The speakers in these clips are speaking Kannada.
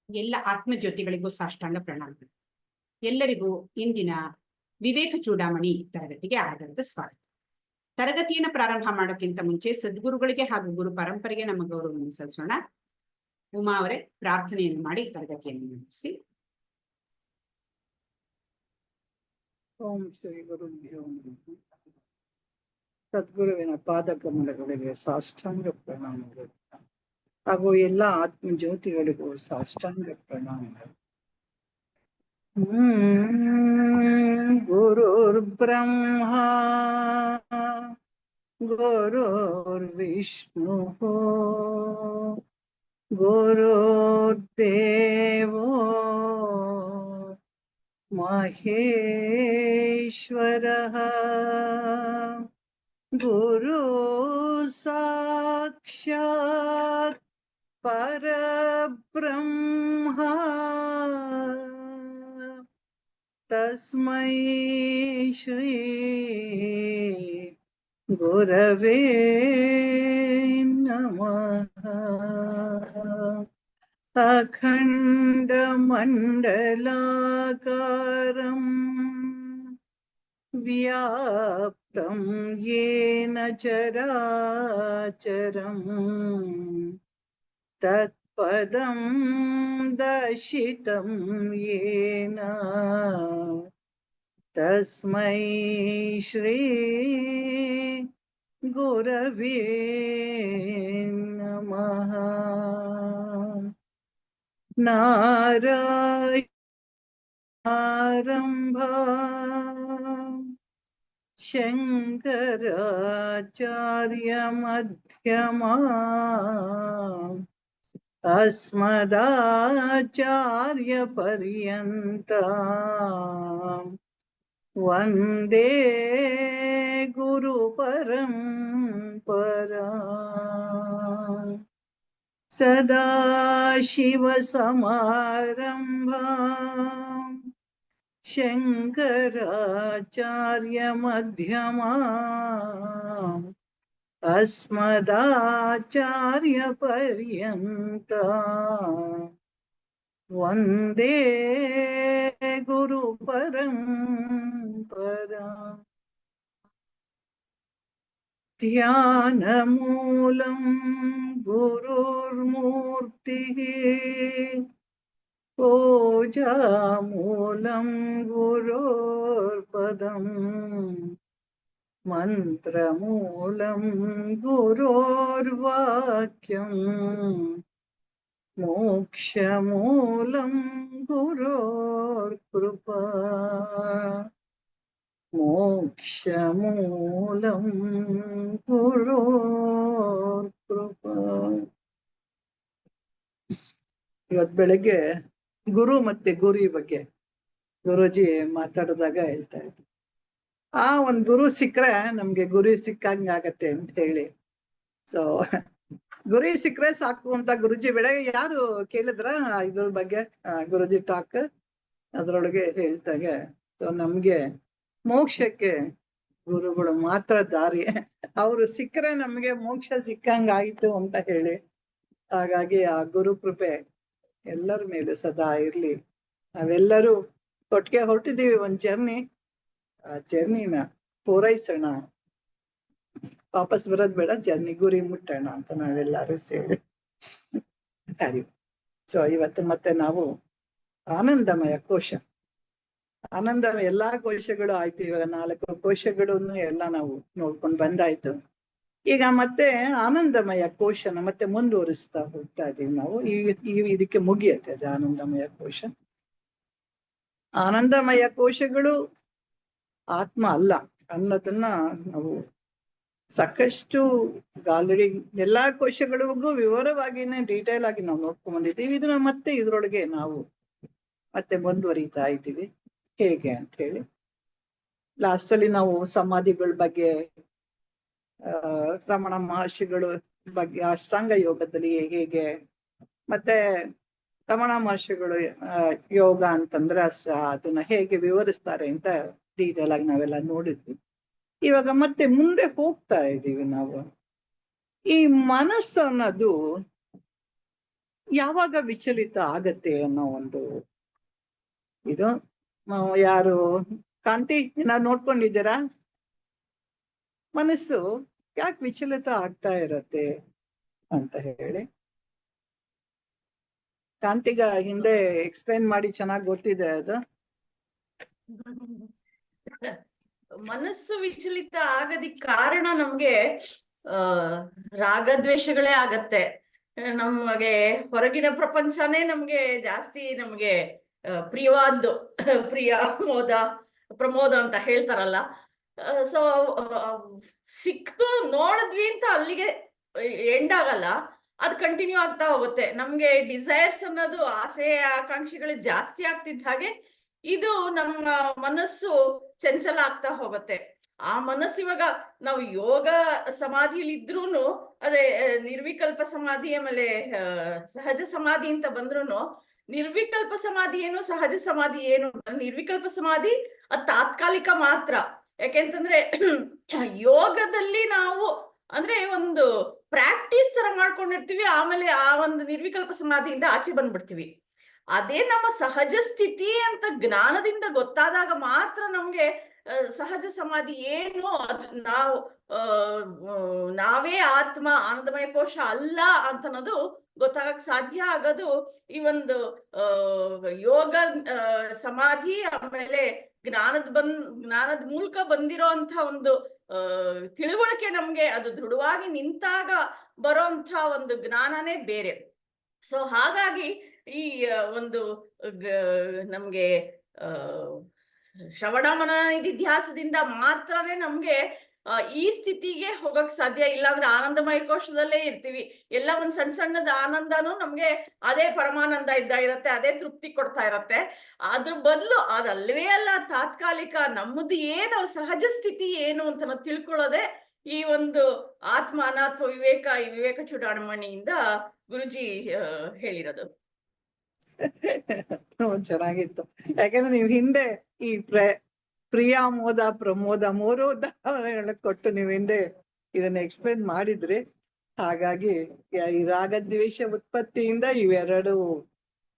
ಎಲ್ಲ ಆತ್ಮಜ್ಯೋತಿಗಳಿಗೂ ಸಾಷ್ಟಾಂಗ ಪ್ರಣಾಮಗಳು. ಎಲ್ಲರಿಗೂ ಇಂದಿನ ವಿವೇಕ ಚೂಡಾಮಣಿ ತರಗತಿಗೆ ಆಧಾರದ ಸ್ವಾಗತ. ತರಗತಿಯನ್ನು ಪ್ರಾರಂಭ ಮಾಡೋಕ್ಕಿಂತ ಮುಂಚೆ ಸದ್ಗುರುಗಳಿಗೆ ಹಾಗೂ ಗುರು ಪರಂಪರೆಗೆ ನಮ್ಮ ಗೌರವವನ್ನು ಸಲ್ಲಿಸೋಣ. ಉಮಾ ಅವರೇ ಪ್ರಾರ್ಥನೆಯನ್ನು ಮಾಡಿ ತರಗತಿಯನ್ನು ಮುಗಿಸಿ. ಓಂ ಶ್ರೀ ಗುರುಭ್ಯೋ ನಮಃ. ಸದ್ಗುರುವಿನ ಪಾದ ಕಮಲಗಳಿಗೆ ಸಾಷ್ಟಾಂಗ ಪ್ರಣಾಮಗಳು ಹಾಗೂ ಎಲ್ಲ ಆತ್ಮಜ್ಯೋತಿಗಳಿಗೂ ಸಾಷ್ಟಾಂಗ ಪ್ರಣಾಮಗಳು. ಗುರುರ್ ಬ್ರಹ್ಮ ಗುರುರ್ ವಿಷ್ಣು ಗುರುದೇವೋ ಮಹೇಶ್ವರಃ ಗುರು ಸಾಕ್ಷಾತ್ ಪರಬ್ರಹ್ಮ ತಸ್ಮೈ ಶ್ರೀ ಗುರವೇ ನಮಃ. ಅಖಂಡಮಂಡಲಾಕಾರಂ ವ್ಯಾಪ್ತಂ ಯೇನ ಚರಾಚರಂ ತತ್ಪದಂ ದರ್ಶಿತಂ ಯೇನ ತಸ್ಮೈ ಶ್ರೀ ಗುರವೇ ನಮಃ. ನಾರಾಯಣಾರಂಭ ಶಂಕರಾಚಾರ್ಯ ಮಧ್ಯಮಾ ಅಸ್ಮದಾಚಾರ್ಯ ಪರ್ಯಂತ ವಂದೇ ಗುರು ಪರಂಪರಾ. ಸದಾಶಿವ ಸಮಾರಂಭಾ ಶಂಕರಾಚಾರ್ಯ ಮಧ್ಯಮಾ ಅಸ್ಮದಾಚಾರ್ಯ ಪರ್ಯಂತ ವಂದೇ ಗುರು ಪರಂಪರಾ. ಧ್ಯಾನ ಮೂಲಂ ಗುರುರ್ಮೂರ್ತಿಃ ಪೂಜಾ ಮೂಲಂ ಗುರೋರ್ಪದಂ ಮಂತ್ರ ಮೂಲಂ ಗುರೋರ್ವಾಕ್ಯಂ ಮೋಕ್ಷ ಮೂಲಂ ಗುರೋರ್ಕೃಪಾ ಮೋಕ್ಷ ಮೂಲಂ ಗುರೋರ್ಕೃಪಾ. ಇವತ್ ಬೆಳಗ್ಗೆ ಗುರು ಮತ್ತೆ ಗುರಿ ಬಗ್ಗೆ ಗುರುಜಿ ಮಾತಾಡಿದಾಗ ಹೇಳ್ತಾ ಇದ್ರು, ಒಂದ್ ಗುರು ಸಿಕ್ಕ್ರೆ ನಮ್ಗೆ ಗುರಿ ಸಿಕ್ಕಂಗ ಆಗತ್ತೆ ಅಂತ ಹೇಳಿ. ಸೊ ಗುರಿ ಸಿಕ್ಕರೆ ಸಾಕು ಅಂತ ಗುರುಜಿ ಬೆಳಗ್ಗೆ ಯಾರು ಕೇಳಿದ್ರ ಇದ್ರ ಬಗ್ಗೆ ಗುರುಜಿ ಟಾಕ್ ಅದ್ರೊಳಗೆ ಹೇಳ್ತಾಗೆ. ಸೊ ನಮ್ಗೆ ಮೋಕ್ಷಕ್ಕೆ ಗುರುಗಳು ಮಾತ್ರ ದಾರಿ, ಅವರು ಸಿಕ್ಕರೆ ನಮ್ಗೆ ಮೋಕ್ಷ ಸಿಕ್ಕಂಗ ಆಯ್ತು ಅಂತ ಹೇಳಿ. ಹಾಗಾಗಿ ಆ ಗುರು ಕೃಪೆ ಎಲ್ಲರ ಮೇಲೆ ಸದಾ ಇರ್ಲಿ. ನಾವೆಲ್ಲರೂ ಒಟ್ಟಿಗೆ ಹೊರಟಿದೀವಿ ಒಂದ್ ಜರ್ನಿ, ಆ ಜರ್ನಿನ ಪೂರೈಸೋಣ, ವಾಪಸ್ ಬರೋದ್ ಬೇಡ, ಜರ್ನಿ ಗುರಿ ಮುಟ್ಟೋಣ ಅಂತ ನಾವೆಲ್ಲರೂ ಸೇರಿ ಸರಿ. ಸೊ ಇವತ್ತು ಮತ್ತೆ ನಾವು ಆನಂದಮಯ ಕೋಶ, ಆನಂದಮಯ ಎಲ್ಲಾ ಕೋಶಗಳು ಆಯ್ತು. ಇವಾಗ 4 ಕೋಶಗಳನ್ನು ಎಲ್ಲ ನಾವು ನೋಡ್ಕೊಂಡು ಬಂದಾಯ್ತು. ಈಗ ಮತ್ತೆ ಆನಂದಮಯ ಕೋಶನ ಮತ್ತೆ ಮುಂದುವರಿಸ್ತಾ ಹೋಗ್ತಾ ಇದೀವಿ ನಾವು. ಇದಕ್ಕೆ ಮುಗಿಯತ್ತೆ ಅದು ಆನಂದಮಯ ಕೋಶ. ಆನಂದಮಯ ಕೋಶಗಳು ಆತ್ಮ ಅಲ್ಲ ಅನ್ನೋದನ್ನ ನಾವು ಸಾಕಷ್ಟು ಆಲ್ರೆಡಿ ಎಲ್ಲಾ ಕೋಶಗಳಿಗೂ ವಿವರವಾಗಿನೇ ಡೀಟೇಲ್ ಆಗಿ ನಾವು ನೋಡ್ಕೊಂಡ್ ಬಂದಿದ್ದೀವಿ. ಇದನ್ನ ಮತ್ತೆ ಇದ್ರೊಳಗೆ ನಾವು ಮತ್ತೆ ಮುಂದುವರಿತಾ ಇದ್ದೀವಿ ಹೇಗೆ ಅಂತ ಹೇಳಿ. ಲಾಸ್ಟ್ ಅಲ್ಲಿ ನಾವು ಸಮಾಧಿಗಳ ಬಗ್ಗೆ, ರಮಣ ಮಹರ್ಷಿಗಳು ಬಗ್ಗೆ, ಅಷ್ಟಾಂಗ ಯೋಗದಲ್ಲಿ ಹೇಗೆ, ಮತ್ತೆ ರಮಣ ಮಹರ್ಷಿಗಳು ಯೋಗ ಅಂತಂದ್ರೆ ಅದನ್ನ ಹೇಗೆ ವಿವರಿಸ್ತಾರೆ ಅಂತ ಡೀಟೇಲ್ ಆಗಿ ನಾವೆಲ್ಲ ನೋಡಿದ್ವಿ. ಇವಾಗ ಮತ್ತೆ ಮುಂದೆ ಹೋಗ್ತಾ ಇದ್ದೀವಿ ನಾವು. ಈ ಮನಸ್ಸು ಅನ್ನೋದು ಯಾವಾಗ ವಿಚಲಿತ ಆಗತ್ತೆ ಅನ್ನೋ ಒಂದು ಇದು ಯಾರು ಕಾಂತಿ ನೋಡ್ಕೊಂಡಿದ್ದೀರಾ? ಮನಸ್ಸು ಯಾಕೆ ವಿಚಲಿತ ಆಗ್ತಾ ಇರತ್ತೆ ಅಂತ ಹೇಳಿ. ಕಾಂತಿಗ ಹಿಂದೆ ಎಕ್ಸ್ಪ್ಲೈನ್ ಮಾಡಿ, ಚೆನ್ನಾಗಿ ಗೊತ್ತಿದೆ ಅದು. ಮನಸ್ಸು ವಿಚಲಿತ ಆಗದಿಕ್ ಕಾರಣ ನಮ್ಗೆ ರಾಗದ್ವೇಷಗಳೇ ಆಗತ್ತೆ. ನಮಗೆ ಹೊರಗಿನ ಪ್ರಪಂಚನೇ ನಮ್ಗೆ ಜಾಸ್ತಿ ನಮ್ಗೆ ಪ್ರಿಯವಾದ್ದು. ಪ್ರಿಯ ಪ್ರಮೋದ ಅಂತ ಹೇಳ್ತಾರಲ್ಲ. ಸೊ ಸಿಕ್ತು ನೋಡಿದ್ವಿ ಅಂತ ಅಲ್ಲಿಗೆ ಎಂಡ್ ಆಗಲ್ಲ, ಅದು ಕಂಟಿನ್ಯೂ ಆಗ್ತಾ ಹೋಗುತ್ತೆ. ನಮ್ಗೆ ಡಿಸೈರ್ಸ್ ಅನ್ನೋದು, ಆಸೆ ಆಕಾಂಕ್ಷೆಗಳು ಜಾಸ್ತಿ ಆಗ್ತಿದ್ದ ಹಾಗೆ ಇದು ನಮ್ಮ ಮನಸ್ಸು ಚಂಚಲ ಆಗ್ತಾ ಹೋಗುತ್ತೆ. ಆ ಮನಸ್ಸು ಇವಾಗ ನಾವು ಯೋಗ ಸಮಾಧಿಯಲ್ಲಿ ಇದ್ರೂನು, ಅದೇ ನಿರ್ವಿಕಲ್ಪ ಸಮಾಧಿ ಆಮೇಲೆ ಸಹಜ ಸಮಾಧಿ ಅಂತ ಬಂದ್ರುನು, ನಿರ್ವಿಕಲ್ಪ ಸಮಾಧಿ ಏನು ಸಹಜ ಸಮಾಧಿ ಏನು, ನಿರ್ವಿಕಲ್ಪ ಸಮಾಧಿ ಅದು ತಾತ್ಕಾಲಿಕ ಮಾತ್ರ. ಯಾಕೆಂತಂದ್ರೆ ಯೋಗದಲ್ಲಿ ನಾವು ಅಂದ್ರೆ ಒಂದು ಪ್ರಾಕ್ಟೀಸ್ ತರ ಮಾಡ್ಕೊಂಡಿರ್ತೀವಿ, ಆಮೇಲೆ ಆ ಒಂದು ನಿರ್ವಿಕಲ್ಪ ಸಮಾಧಿಯಿಂದ ಆಚೆ ಬಂದ್ಬಿಡ್ತೀವಿ. ಅದೇ ನಮ್ಮ ಸಹಜ ಸ್ಥಿತಿ ಅಂತ ಜ್ಞಾನದಿಂದ ಗೊತ್ತಾದಾಗ ಮಾತ್ರ ನಮ್ಗೆ ಸಹಜ ಸಮಾಧಿ ಏನು, ಅದು ನಾವು ನಾವೇ ಆತ್ಮ, ಆನಂದಮಯ ಕೋಶ ಅಲ್ಲ ಅಂತ ಅನ್ನೋದು ಗೊತ್ತಾಗಕ್ ಸಾಧ್ಯ ಆಗೋದು ಈ ಒಂದು ಯೋಗ ಸಮಾಧಿ ಆಮೇಲೆ ಜ್ಞಾನದ ಮೂಲಕ ಬಂದಿರೋ ಅಂತ ಒಂದು ತಿಳುವಳಿಕೆ ನಮ್ಗೆ ಅದು ದೃಢವಾಗಿ ನಿಂತಾಗ ಬರೋಂಥ ಒಂದು ಜ್ಞಾನನೇ ಬೇರೆ. ಸೊ ಹಾಗಾಗಿ ಈ ಒಂದು ನಮ್ಗೆ ಶ್ರವಣ ಮನನ ನಿಧಿಧ್ಯಾಸದಿಂದ ಮಾತ್ರನೇ ನಮ್ಗೆ ಈ ಸ್ಥಿತಿಗೆ ಹೋಗಕ್ ಸಾಧ್ಯ. ಇಲ್ಲಾಂದ್ರೆ ಆನಂದಮಯ ಕೋಶದಲ್ಲೇ ಇರ್ತೀವಿ. ಎಲ್ಲ ಒಂದ್ ಸಣ್ಣದ ಆನಂದನೂ ನಮ್ಗೆ ಅದೇ ಪರಮಾನಂದ ಇದ್ದ ಇರತ್ತೆ, ಅದೇ ತೃಪ್ತಿ ಕೊಡ್ತಾ ಇರತ್ತೆ. ಅದ್ರ ಬದಲು ಅದಲ್ವೇ ಅಲ್ಲ, ತಾತ್ಕಾಲಿಕ ನಮ್ಮದು ಏನು ಸಹಜ ಸ್ಥಿತಿ ಏನು ಅಂತ ನಾವು ತಿಳ್ಕೊಳ್ಳೋದೆ ಈ ಒಂದು ಆತ್ಮ ಅನಾತ್ಮ ವಿವೇಕ, ಈ ವಿವೇಕ ಚೂಡಾಮಣಿಯಿಂದ ಗುರುಜಿ ಹೇಳಿರೋದು. ಚೆನ್ನಾಗಿತ್ತು. ಯಾಕಂದ್ರೆ ನೀವು ಹಿಂದೆ ಈ ಪ್ರಿಯ ಮೋದ ಪ್ರಮೋದ 3 ಉದಾಹರಣೆಗಳನ್ನ ಕೊಟ್ಟು ನೀವು ಹಿಂದೆ ಇದನ್ನ ಎಕ್ಸ್ಪ್ಲೇನ್ ಮಾಡಿದ್ರಿ. ಹಾಗಾಗಿ ಈ ರಾಗದ್ವೇಷ ಉತ್ಪತ್ತಿಯಿಂದ ಇವೆರಡು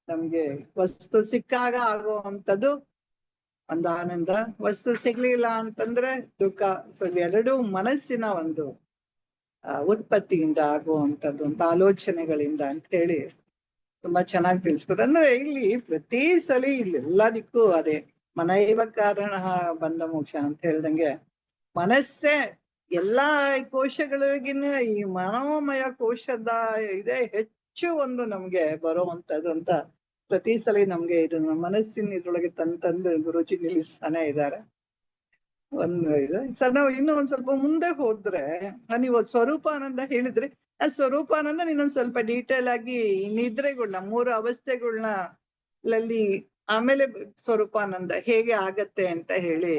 ನಮ್ಗೆ ವಸ್ತು ಸಿಕ್ಕಾಗ ಆಗುವಂಥದ್ದು ಒಂದು ಆನಂದ, ವಸ್ತು ಸಿಗ್ಲಿಲ್ಲ ಅಂತಂದ್ರೆ ದುಃಖ. ಸೊ ಇವೆರಡು ಮನಸ್ಸಿನ ಒಂದು ಉತ್ಪತ್ತಿಯಿಂದ ಆಗುವಂಥದ್ದು ಅಂತ ಆಲೋಚನೆಗಳಿಂದ ಅಂತ ಹೇಳಿ ತುಂಬಾ ಚೆನ್ನಾಗಿ ತಿಳಿಸ್ಬೋದು. ಅಂದ್ರೆ ಇಲ್ಲಿ ಪ್ರತಿ ಸಲ ಇಲ್ಲಿ ಎಲ್ಲದಕ್ಕೂ ಅದೇ ಮನೈವ ಕಾರಣ ಬಂಧ ಮೋಕ್ಷ ಅಂತ ಹೇಳ್ದಂಗೆ, ಮನಸ್ಸೇ ಎಲ್ಲಾ ಕೋಶಗಳಿಗಿನ ಈ ಮನೋಮಯ ಕೋಶದ ಇದೇ ಹೆಚ್ಚು ಒಂದು ನಮ್ಗೆ ಬರುವಂತದ್ದು ಅಂತ ಪ್ರತಿ ಸಲ ನಮ್ಗೆ ಇದನ್ನ ಮನಸ್ಸಿನ ಇದ್ರೊಳಗೆ ತಂದು ಗುರುಜಿ ನಿಲ್ಲಿಸ್ತಾನೆ ಇದ್ದಾರೆ. ಒಂದು ಇದು ಸರ್, ನಾವು ಇನ್ನೂ ಒಂದ್ ಸ್ವಲ್ಪ ಮುಂದೆ ಹೋದ್ರೆ, ನೀವು ಸ್ವರೂಪಾನಂದ ಹೇಳಿದ್ರಿ. ಆ ಸ್ವರೂಪಾನಂದ ಇನ್ನೊಂದ್ ಸ್ವಲ್ಪ ಡೀಟೇಲ್ ಆಗಿ ನಿದ್ರೆಗಳ್ನ 3 ಅವಸ್ಥೆಗಳ್ನ ಆಮೇಲೆ ಸ್ವರೂಪಾನಂದ ಹೇಗೆ ಆಗತ್ತೆ ಅಂತ ಹೇಳಿ,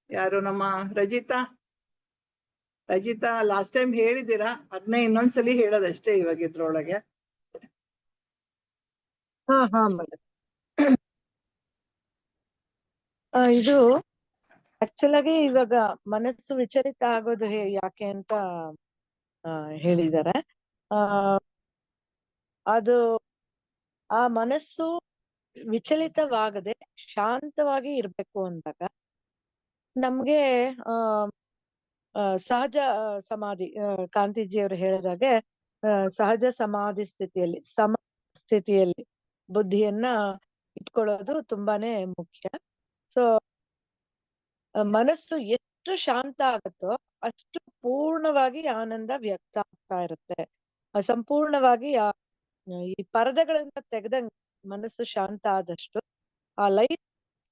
ಯಾರು ನಮ್ಮ ರಜಿತಾ ಲಾಸ್ಟ್ ಟೈಮ್ ಹೇಳಿದ್ದೀರಾ, ಅದನ್ನೇ ಇನ್ನೊಂದ್ಸಲಿ ಹೇಳೋದಷ್ಟೇ ಇವಾಗ ಇದ್ರೊಳಗೆ. ಹಾ ಮೇಡಮ್, ಇದು ಆಕ್ಚುಲ್ ಆಗಿ ಇವಾಗ ಮನಸ್ಸು ವಿಚಲಿತ ಆಗೋದು ಯಾಕೆ ಅಂತ ಹೇಳಿದ್ದಾರೆ. ಅದು ಆ ಮನಸ್ಸು ವಿಚಲಿತವಾಗದೆ ಶಾಂತವಾಗಿ ಇರ್ಬೇಕು ಅಂದಾಗ ನಮ್ಗೆ ಸಹಜ ಸಮಾಧಿ, ಕಾಂತಿಜಿಯವರು ಹೇಳಿದಾಗೆ ಸಹಜ ಸಮಾಧಿ ಸ್ಥಿತಿಯಲ್ಲಿ, ಸ್ಥಿತಿಯಲ್ಲಿ ಬುದ್ಧಿಯನ್ನ ಇಟ್ಕೊಳ್ಳೋದು ತುಂಬಾನೇ ಮುಖ್ಯ. ಸೊ ಮನಸ್ಸು ಎಷ್ಟು ಶಾಂತ ಆಗುತ್ತೋ ಅಷ್ಟು ಪೂರ್ಣವಾಗಿ ಆನಂದ ವ್ಯಕ್ತ ಆಗ್ತಾ ಇರುತ್ತೆ. ಸಂಪೂರ್ಣವಾಗಿ ಈ ಪರದೆಗಳಿಂದ ತೆಗೆದಂಗ ಮನಸ್ಸು ಶಾಂತ ಆದಷ್ಟು ಆ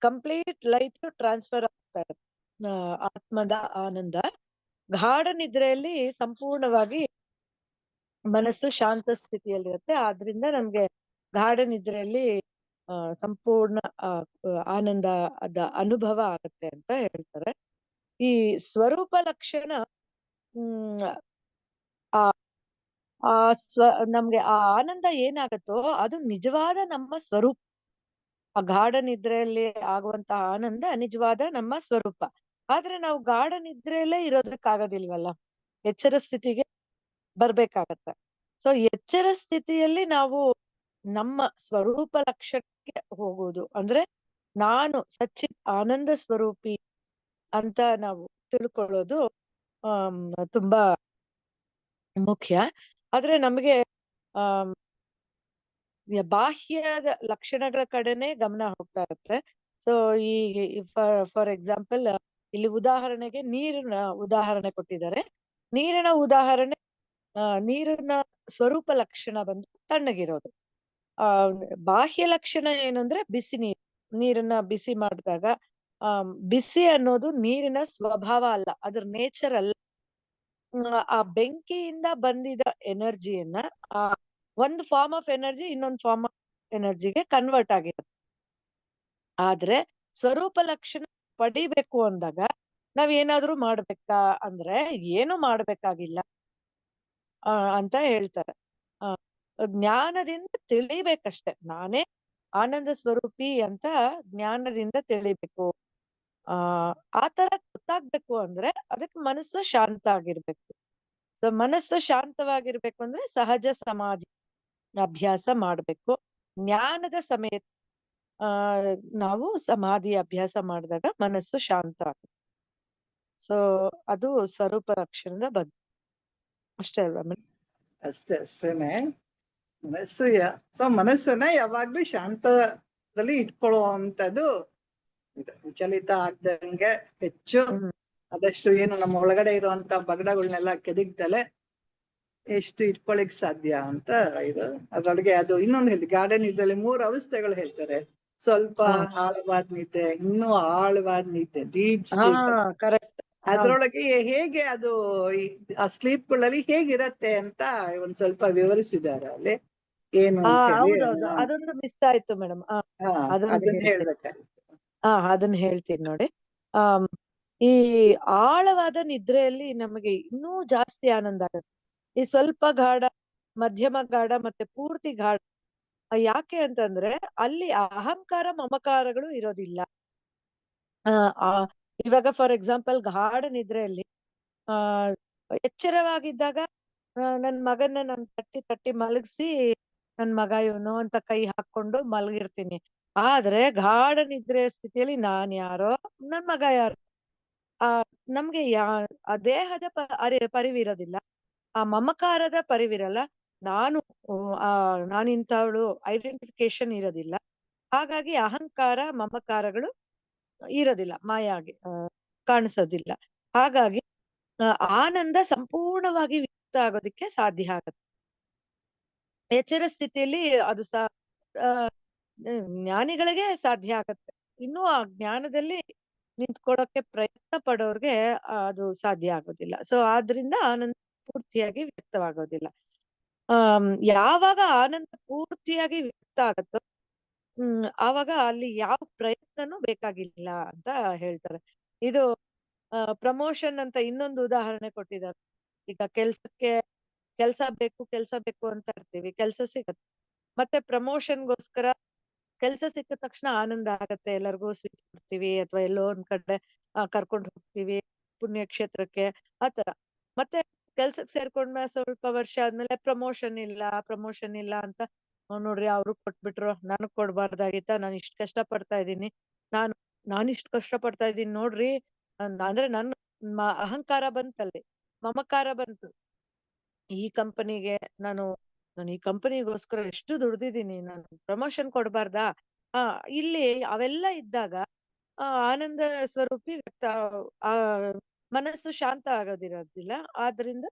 ಕಂಪ್ಲೀಟ್ ಲೈಟ್ ಟ್ರಾನ್ಸ್ಫರ್ ಆಗ್ತಾ ಇರುತ್ತೆ. ಆತ್ಮದ ಆನಂದ ಗಾಢ ನಿದ್ರೆಯಲ್ಲಿ ಸಂಪೂರ್ಣವಾಗಿ ಮನಸ್ಸು ಶಾಂತ ಸ್ಥಿತಿಯಲ್ಲಿರುತ್ತೆ. ಆದ್ರಿಂದ ನಮ್ಗೆ ಗಾಢ ನಿದ್ರೆಯಲ್ಲಿ ಸಂಪೂರ್ಣ ಆನಂದದ ಅನುಭವ ಆಗತ್ತೆ ಅಂತ ಹೇಳ್ತಾರೆ. ಈ ಸ್ವರೂಪ ಲಕ್ಷಣ ನಮ್ಗೆ ಆ ಆನಂದ ಏನಾಗತ್ತೋ ಅದು ನಿಜವಾದ ನಮ್ಮ ಸ್ವರೂಪ. ಆ ಗಾಢ ನಿದ್ರೆಯಲ್ಲಿ ಆಗುವಂತಹ ಆನಂದ ನಿಜವಾದ ನಮ್ಮ ಸ್ವರೂಪ. ಆದ್ರೆ ನಾವು ಗಾಢ ನಿದ್ರೆಯಲ್ಲೇ ಇರೋದಕ್ಕಾಗೋದಿಲ್ವಲ್ಲ, ಎಚ್ಚರ ಸ್ಥಿತಿಗೆ ಬರ್ಬೇಕಾಗತ್ತೆ. ಸೊ ಎಚ್ಚರ ಸ್ಥಿತಿಯಲ್ಲಿ ನಾವು ನಮ್ಮ ಸ್ವರೂಪ ಲಕ್ಷಣಕ್ಕೆ ಹೋಗುವುದು ಅಂದ್ರೆ ನಾನು ಸಚ್ಚಿತ್ ಆನಂದ ಸ್ವರೂಪಿ ಅಂತ ನಾವು ತಿಳ್ಕೊಳ್ಳೋದು ತುಂಬಾ ಮುಖ್ಯ. ಆದ್ರೆ ನಮಗೆ ಆಮ್ ಬಾಹ್ಯದ ಲಕ್ಷಣಗಳ ಕಡೆನೆ ಗಮನ ಹೋಗ್ತಾ ಇರುತ್ತೆ. ಸೊ ಈ ಫಾರ್ ಎಕ್ಸಾಂಪಲ್ ಇಲ್ಲಿ ಉದಾಹರಣೆಗೆ ನೀರಿನ ಉದಾಹರಣೆ ಕೊಟ್ಟಿದ್ದಾರೆ. ನೀರಿನ ಉದಾಹರಣೆ ನೀರಿನ ಸ್ವರೂಪ ಲಕ್ಷಣ ಬಂದು ತಣ್ಣಗಿರೋದು. ಆ ಬಾಹ್ಯ ಲಕ್ಷಣ ಏನಂದ್ರೆ ಬಿಸಿ ನೀರನ್ನ ಬಿಸಿ ಮಾಡಿದಾಗ ಬಿಸಿ ಅನ್ನೋದು ನೀರಿನ ಸ್ವಭಾವ ಅಲ್ಲ, ಅದ್ರ ನೇಚರ್ ಅಲ್ಲ. ಆ ಬೆಂಕಿಯಿಂದ ಬಂದಿದ ಎನರ್ಜಿಯನ್ನ ಆ ಒಂದು ಫಾರ್ಮ್ ಆಫ್ ಎನರ್ಜಿ ಇನ್ನೊಂದು ಫಾರ್ಮ್ ಆಫ್ ಎನರ್ಜಿಗೆ ಕನ್ವರ್ಟ್ ಆಗಿರುತ್ತೆ. ಆದ್ರೆ ಸ್ವರೂಪ ಲಕ್ಷಣ ಪಡಿಬೇಕು ಅಂದಾಗ ನಾವ್ ಏನಾದ್ರೂ ಮಾಡ್ಬೇಕಾ ಅಂದ್ರೆ ಏನು ಮಾಡ್ಬೇಕಾಗಿಲ್ಲ ಅಂತ ಹೇಳ್ತಾರೆ. ಜ್ಞಾನದಿಂದ ತಿಳಿಬೇಕಷ್ಟೆ. ನಾನೇ ಆನಂದ ಸ್ವರೂಪಿ ಅಂತ ಜ್ಞಾನದಿಂದ ತಿಳಿಬೇಕು. ಆತರ ಗೊತ್ತಾಗ್ಬೇಕು ಅಂದ್ರೆ ಅದಕ್ಕೆ ಮನಸ್ಸು ಶಾಂತ ಆಗಿರ್ಬೇಕು. ಸೊ ಮನಸ್ಸು ಶಾಂತವಾಗಿರ್ಬೇಕು ಅಂದ್ರೆ ಸಹಜ ಸಮಾಧಿ ಅಭ್ಯಾಸ ಮಾಡ್ಬೇಕು. ಜ್ಞಾನದ ಸಮೇತ ನಾವು ಸಮಾಧಿ ಅಭ್ಯಾಸ ಮಾಡಿದಾಗ ಮನಸ್ಸು ಶಾಂತ ಆಗುತ್ತೆ. ಸೊ ಅದು ಸ್ವರೂಪ ಲಕ್ಷಣದ ಬಗ್ಗೆ ಅಷ್ಟೇ ಅಲ್ವಾ ಮೇಡಮ್? ಅಷ್ಟೇನೆ. ಮನಸ್ಸನ್ನ ಯಾವಾಗ್ಲೂ ಶಾಂತದಲ್ಲಿ ಇಟ್ಕೊಳ್ಳೋ ಅಂತದ್ದು ವಿಚಲಿತ ಆಗ್ದಂಗೆ ಹೆಚ್ಚು ಆದಷ್ಟು ಏನು ನಮ್ಮ ಒಳಗಡೆ ಇರುವಂತ ಬಗಡಗಳನ್ನೆಲ್ಲ ಕೆದಕ್ದಲೆ ಎಷ್ಟು ಇಟ್ಕೊಳಿಕ್ ಸಾಧ್ಯ ಅಂತ ಇದು. ಅದ್ರೊಳಗೆ ಅದು ಇನ್ನೊಂದು ಹೇಳಿ ಗಾರ್ಡನ್ ಇದ್ದಲ್ಲಿ 3 ಅವಸ್ಥೆಗಳು ಹೇಳ್ತಾರೆ. ಸ್ವಲ್ಪ ಆಳವಾದ ನಿದ್ದೆ, ಇನ್ನೂ ಆಳವಾದ ನಿದ್ದೆ, ಡೀಪ್ ಸ್ಲೀಪ್. ಕರೆಕ್ಟ್. ಅದ್ರೊಳಗೆ ಹೇಗೆ ಅದು ಆ ಸ್ಲೀಪ್ ಗಳಲ್ಲಿ ಹೇಗಿರತ್ತೆ ಅಂತ ಒಂದ್ ಸ್ವಲ್ಪ ವಿವರಿಸಿದ್ದಾರೆ ಅಲ್ಲಿ ಏನು ಅಂತ ಹೇಳಿ. ಹೌದೌದು, ಅದೊಂದು ಮಿಸ್ ಆಯ್ತು ಮೇಡಮ್. ಅದನ್ನ ಹೇಳ್ಬೇಕಾಯ್ತು. ಅದನ್ನ ಹೇಳ್ತೀನಿ ನೋಡಿ. ಈ ಆಳವಾದ ನಿದ್ರೆಯಲ್ಲಿ ನಮಗೆ ಇನ್ನೂ ಜಾಸ್ತಿ ಆನಂದ ಆಗುತ್ತೆ. ಈ ಸ್ವಲ್ಪ ಗಾಢ, ಮಧ್ಯಮ ಗಾಢ ಮತ್ತೆ ಪೂರ್ತಿ ಗಾಢ. ಯಾಕೆ ಅಂತಂದ್ರೆ ಅಲ್ಲಿ ಅಹಂಕಾರ ಮಮಕಾರಗಳು ಇರೋದಿಲ್ಲ. ಇವಾಗ ಫಾರ್ ಎಕ್ಸಾಂಪಲ್ ಗಾಢ ನಿದ್ರೆಯಲ್ಲಿ ಎಚ್ಚರವಾಗಿದ್ದಾಗ ನನ್ ಮಗನ್ನ ನಾನು ತಟ್ಟಿ ಮಲಗಿಸಿ ನನ್ ಮಗ ಇವನು ಅಂತ ಕೈ ಹಾಕೊಂಡು ಮಲಗಿರ್ತೀನಿ. ಆದ್ರೆ ಗಾಢ ನಿದ್ರೆ ಸ್ಥಿತಿಯಲ್ಲಿ ನಾನ್ ಯಾರೋ, ನನ್ ಮಗ ಯಾರೋ, ನಮ್ಗೆ ಆ ದೇಹದ ಪರಿವಿರೋದಿಲ್ಲ, ಆ ಮಮಕಾರದ ಪರಿವಿರಲ್ಲ, ನಾನಿಂತವಳು ಐಡೆಂಟಿಫಿಕೇಶನ್ ಇರೋದಿಲ್ಲ. ಹಾಗಾಗಿ ಅಹಂಕಾರ ಮಮಕಾರಗಳು ಇರೋದಿಲ್ಲ, ಮಾಯಾಗಿ ಕಾಣಿಸೋದಿಲ್ಲ. ಹಾಗಾಗಿ ಆನಂದ ಸಂಪೂರ್ಣವಾಗಿ ವ್ಯಕ್ತ ಆಗೋದಿಕ್ಕೆ ಸಾಧ್ಯ ಆಗತ್ತೆ. ಎಚ್ಚರ ಸ್ಥಿತಿಯಲ್ಲಿ ಅದು ಜ್ಞಾನಿಗಳಿಗೆ ಸಾಧ್ಯ ಆಗತ್ತೆ. ಇನ್ನು ಆ ಜ್ಞಾನದಲ್ಲಿ ನಿಂತ್ಕೊಳ್ಳೋಕೆ ಪ್ರಯತ್ನ ಪಡೋರ್ಗೆ ಅದು ಸಾಧ್ಯ ಆಗೋದಿಲ್ಲ. ಸೊ ಆದ್ರಿಂದ ಆನಂದ ಪೂರ್ತಿಯಾಗಿ ವ್ಯಕ್ತವಾಗೋದಿಲ್ಲ. ಯಾವಾಗ ಆನಂದ ಪೂರ್ತಿಯಾಗಿ ವ್ಯಕ್ತ ಆಗತ್ತೋ ಆವಾಗ ಅಲ್ಲಿ ಯಾವ ಪ್ರಯತ್ನನೂ ಬೇಕಾಗಿಲ್ಲ ಅಂತ ಹೇಳ್ತಾರೆ. ಇದು ಪ್ರಮೋಷನ್ ಅಂತ ಇನ್ನೊಂದು ಉದಾಹರಣೆ ಕೊಟ್ಟಿದ್ದಾರೆ. ಈಗ ಕೆಲ್ಸ ಬೇಕು ಅಂತ ಇರ್ತೀವಿ, ಕೆಲ್ಸ ಸಿಗತ್ತೆ. ಮತ್ತೆ ಪ್ರಮೋಷನ್ಗೋಸ್ಕರ ಕೆಲ್ಸ ಸಿಕ್ಕ ತಕ್ಷಣ ಆನಂದ ಆಗತ್ತೆ, ಎಲ್ಲರಿಗೂ ಸ್ವೀಟ್ ಕೊಡ್ತೀವಿ ಅಥವಾ ಎಲ್ಲೋ ಒಂದ್ ಕಡೆ ಕರ್ಕೊಂಡು ಹೋಗ್ತೀವಿ ಪುಣ್ಯಕ್ಷೇತ್ರಕ್ಕೆ, ಆತರ. ಮತ್ತೆ ಕೆಲ್ಸಕ್ ಸೇರ್ಕೊಂಡ್ಮೇಲೆ ಸ್ವಲ್ಪ ವರ್ಷ ಆದ್ಮೇಲೆ ಪ್ರಮೋಷನ್ ಇಲ್ಲ ಅಂತ ನೋಡ್ರಿ ಅವ್ರು ಕೊಟ್ಬಿಟ್ರು, ನನಗ್ ಕೊಡ್ಬಾರ್ದಾಗಿತ್ತ, ನಾನು ಇಷ್ಟ ಕಷ್ಟ ಪಡ್ತಾ ಇದ್ದೀನಿ, ನಾನು ಇಷ್ಟ ಕಷ್ಟ ಪಡ್ತಾ ಇದ್ದೀನಿ ನೋಡ್ರಿ ಅಂದ್ರೆ ನನ್ನ ಅಹಂಕಾರ ಬಂತಲ್ಲಿ, ಮಮಕಾರ ಬಂತು. ಈ ಕಂಪನಿಗೆ ನಾನು ಈ ಕಂಪನಿಗೋಸ್ಕರ ಎಷ್ಟು ದುಡ್ದಿದ್ದೀನಿ, ನಾನು ಪ್ರಮೋಷನ್ ಕೊಡ್ಬಾರ್ದಾ? ಇಲ್ಲಿ ಅವೆಲ್ಲ ಇದ್ದಾಗ ಆನಂದ ಸ್ವರೂಪಿ ಮನಸ್ಸು ಶಾಂತ ಆಗೋದಿರೋದಿಲ್ಲ. ಆದ್ರಿಂದ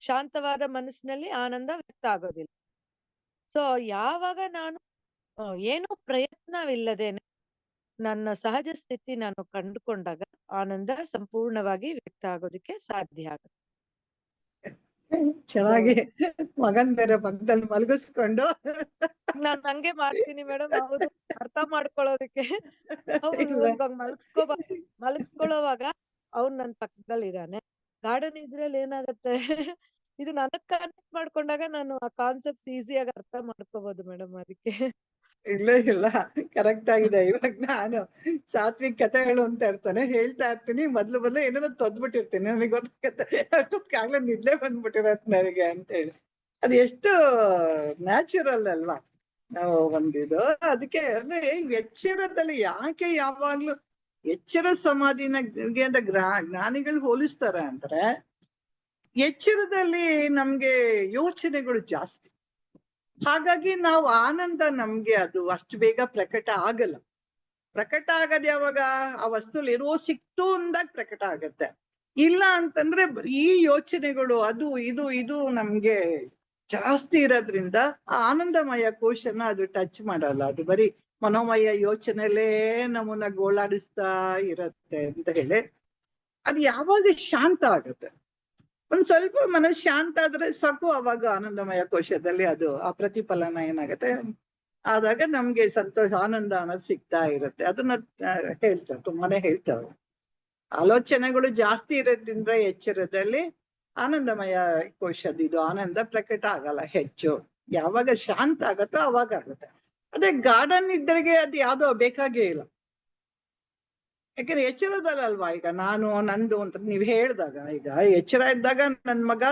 ಶಾಂತವಾದ ಮನಸ್ಸಿನಲ್ಲಿ ಆನಂದ ವ್ಯಕ್ತ ಆಗೋದಿಲ್ಲ. ಸೊ ಯಾವಾಗ ನಾನು ಏನು ಪ್ರಯತ್ನವಿಲ್ಲದೇನೆ ನನ್ನ ಸಹಜ ಸ್ಥಿತಿ ನಾನು ಕಂಡುಕೊಂಡಾಗ ಆನಂದ ಸಂಪೂರ್ಣವಾಗಿ ವ್ಯಕ್ತ ಆಗೋದಿಕ್ಕೆ ಸಾಧ್ಯ ಆಗುತ್ತೆ. ಚೆನ್ನಾಗಿ ಮಗನ್ ಬೇರೆ ಪಕ್ಕದಲ್ಲಿ ಮಲಗಿಸ್ಕೊಂಡು ನಾನ್ ಹಂಗೆ ಮಾಡ್ತೀನಿ ಮೇಡಮ್. ಹೌದು, ಅರ್ಥ ಮಾಡ್ಕೊಳ್ಳೋದಕ್ಕೆ. ಹೌದು, ಮಲಗಿಸ್ಕೊಳ್ಳೋವಾಗ ಅವ್ನ್ ನನ್ ಪಕ್ಕದಲ್ಲಿ ಇದ್ದಾನೆ. ಗಾರ್ಡನ್ ಇದ್ರಲ್ಲಿ ಏನಾಗತ್ತೆ ಇದು ನನಗ್ ಕನೆಕ್ಟ್ ಮಾಡ್ಕೊಂಡಾಗ ನಾನು ಆ ಕಾನ್ಸೆಪ್ಟ್ಸ್ ಈಸಿಯಾಗಿ ಅರ್ಥ ಮಾಡ್ಕೋಬಹುದು ಮೇಡಮ್. ಅದಕ್ಕೆ ಇಲ್ಲ ಕರೆಕ್ಟ್ ಆಗಿದೆ. ಇವಾಗ ನಾನು ಸಾತ್ವಿಕ್ ಕತೆ ಹೇಳು ಅಂತ ಹೇಳ್ತಾನೆ, ಹೇಳ್ತಾ ಇರ್ತೀನಿ, ಮೊದ್ಲು ಏನಾದ್ರು ತೊದ್ಬಿಟ್ಟಿರ್ತೀನಿ, ನನಗೆ ಗೊತ್ತಾಗತ್ತೆ ಅಷ್ಟೊತ್ತಾಗ್ಲೇ ನಿದ್ದೆ ಬಂದ್ಬಿಟ್ಟಿರತ್ತೆ ನನಗೆ ಅಂತ ಹೇಳಿ. ಅದು ಎಷ್ಟು ನ್ಯಾಚುರಲ್ ಅಲ್ವಾ ನಾವು ಒಂದಿದು. ಅದಕ್ಕೆ ಅಂದ್ರೆ ಎಚ್ಚರದಲ್ಲಿ ಯಾಕೆ ಯಾವಾಗ್ಲೂ ಎಚ್ಚರ ಸಮಾಧಿನ ಅಂತ ಜ್ಞಾನಿಗಳು ಹೋಲಿಸ್ತಾರೆ ಅಂದ್ರೆ, ಎಚ್ಚರದಲ್ಲಿ ನಮ್ಗೆ ಯೋಚನೆಗಳು ಜಾಸ್ತಿ. ಹಾಗಾಗಿ ನಾವು ಆನಂದ ನಮ್ಗೆ ಅದು ಅಷ್ಟು ಬೇಗ ಪ್ರಕಟ ಆಗಲ್ಲ. ಪ್ರಕಟ ಆಗದ್ ಯಾವಾಗ ಆ ವಸ್ತುಲಿ ಇರೋ ಸಿಕ್ತು ಅಂದಾಗ ಪ್ರಕಟ ಆಗತ್ತೆ. ಇಲ್ಲ ಅಂತಂದ್ರೆ ಈ ಯೋಚನೆಗಳು ಅದು ಇದು ನಮ್ಗೆ ಜಾಸ್ತಿ ಇರೋದ್ರಿಂದ ಆ ಆನಂದಮಯ ಕೋಶನ ಅದು ಟಚ್ ಮಾಡಲ್ಲ. ಅದು ಬರೀ ಮನೋಮಯ ಯೋಚನೆಲೇ ನಮ್ಮನ್ನ ಗೋಳಾಡಿಸ್ತಾ ಇರತ್ತೆ ಅಂತ ಹೇಳಿ. ಅದು ಯಾವಾಗ ಶಾಂತ ಆಗತ್ತೆ, ಒಂದ್ ಸ್ವಲ್ಪ ಮನಸ್ಸು ಶಾಂತ ಆದ್ರೆ ಸಾಕು, ಅವಾಗ ಆನಂದಮಯ ಕೋಶದಲ್ಲಿ ಅದು ಆ ಪ್ರತಿಫಲನ ಏನಾಗತ್ತೆ ಆದಾಗ ನಮ್ಗೆ ಸಂತೋಷ, ಆನಂದ ಅನ್ನೋದು ಸಿಗ್ತಾ ಇರುತ್ತೆ. ಅದನ್ನ ಹೇಳ್ತಾರೆ, ತುಂಬಾನೇ ಹೇಳ್ತಾರೆ. ಆಲೋಚನೆಗಳು ಜಾಸ್ತಿ ಇರೋದ್ರಿಂದ ಎಚ್ಚರದಲ್ಲಿ ಆನಂದಮಯ ಕೋಶದ ಇದು ಆನಂದ ಪ್ರಕಟ ಆಗಲ್ಲ ಹೆಚ್ಚು. ಯಾವಾಗ ಶಾಂತ ಆಗತ್ತೋ ಅವಾಗ ಆಗುತ್ತೆ. ಅದೇ ಗಾರ್ಡನ್ ಇದ್ದರಿಗೆ ಅದು ಯಾವ್ದೋ ಬೇಕಾಗೇ ಇಲ್ಲ. ಯಾಕಂದ್ರೆ ಎಚ್ಚರದಲ್ಲಲ್ವಾ ಈಗ ನಾನು ನಂದು ಅಂತ ನೀವ್ ಹೇಳ್ದಾಗ, ಈಗ ಎಚ್ಚರ ಇದ್ದಾಗ ನನ್ ಮಗ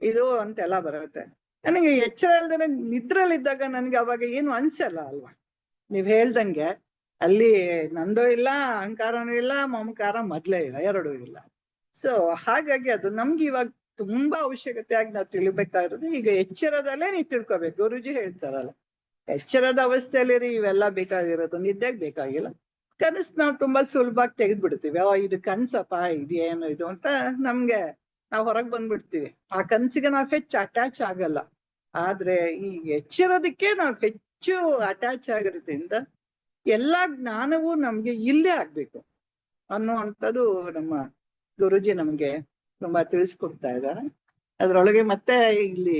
ಇದು ಅಂತೆಲ್ಲ ಬರುತ್ತೆ. ನನಗೆ ಎಚ್ಚರ ಇಲ್ದೇನೆ ನಿದ್ರಲ್ಲಿದ್ದಾಗ ನನ್ಗೆ ಅವಾಗ ಏನು ಅನ್ಸಲ್ಲ ಅಲ್ವಾ. ನೀವ್ ಹೇಳ್ದಂಗೆ ಅಲ್ಲಿ ನಂದು ಇಲ್ಲ, ಅಹಂಕಾರನೂ ಇಲ್ಲ, ಮಮಕಾರ ಮೊದ್ಲೇ ಇಲ್ಲ, ಎರಡೂ ಇಲ್ಲ. ಸೊ ಹಾಗಾಗಿ ಅದು ನಮ್ಗೆ ಇವಾಗ ತುಂಬಾ ಅವಶ್ಯಕತೆಯಾಗಿ ನಾವು ತಿಳಿಬೇಕಾಗಿರೋದು ಈಗ ಎಚ್ಚರದಲ್ಲೇ ನೀವು ತಿಳ್ಕೊಬೇಕು. ಗುರುಜಿ ಹೇಳ್ತಾರಲ್ಲ, ಎಚ್ಚರದ ಅವಸ್ಥೆಯಲ್ಲಿ ಇವೆಲ್ಲ ಬೇಕಾಗಿರೋದು, ನಿದ್ದೆಗೆ ಬೇಕಾಗಿಲ್ಲ. ಕನಸು ನಾವು ತುಂಬಾ ಸುಲಭವಾಗಿ ತೆಗೆದ್ಬಿಡ್ತೀವಿ. ಇದು ಕನ್ಸಪ್ಪ, ಇದೇನು ಇದು ಅಂತ ನಮ್ಗೆ ನಾವು ಹೊರಗೆ ಬಂದ್ಬಿಡ್ತೀವಿ. ಆ ಕನ್ಸಿಗೆ ನಾವು ಹೆಚ್ಚು ಅಟ್ಯಾಚ್ ಆಗಲ್ಲ. ಆದ್ರೆ ಈ ಎಚ್ಚರದಕ್ಕೆ ನಾವು ಹೆಚ್ಚು ಅಟ್ಯಾಚ್ ಆಗಿರೋದ್ರಿಂದ ಎಲ್ಲಾ ಜ್ಞಾನವೂ ನಮ್ಗೆ ಇಲ್ಲೇ ಆಗ್ಬೇಕು ಅನ್ನುವಂಥದ್ದು ನಮ್ಮ ಗುರುಜಿ ನಮ್ಗೆ ತುಂಬಾ ತಿಳಿಸ್ಕೊಡ್ತಾ ಇದ್ದಾರೆ. ಅದ್ರೊಳಗೆ ಮತ್ತೆ ಇಲ್ಲಿ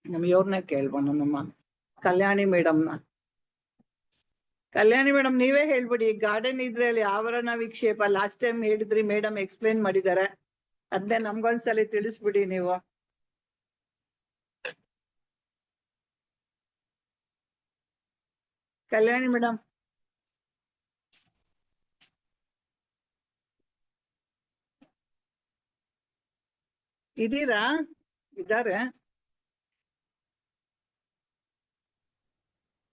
ನಮ್ ಇವ್ರನ್ನೇ ಕೇಳ್ಬೋಣ, ನಮ್ಮ ಕಲ್ಯಾಣಿ ಮೇಡಮ್ನ. ಕಲ್ಯಾಣಿ ಮೇಡಮ್, ನೀವೇ ಹೇಳ್ಬಿಡಿ, ಗಾರ್ಡನ್ ಇದ್ರಲ್ಲಿ ಆವರಣ ವಿಕ್ಷೇಪ ಲಾಸ್ಟ್ ಟೈಮ್ ಹೇಳಿದ್ರಿ, ಮೇಡಮ್ ಎಕ್ಸ್ಪ್ಲೇನ್ ಮಾಡಿದ್ದಾರೆ, ಅದನ್ನೇ ನಮ್ಗೊಂದ್ಸಲಿ ತಿಳಿಸ್ಬಿಡಿ ನೀವು. ಕಲ್ಯಾಣಿ ಮೇಡಮ್ ಇದೀರಾ? ಇದಾರೆ?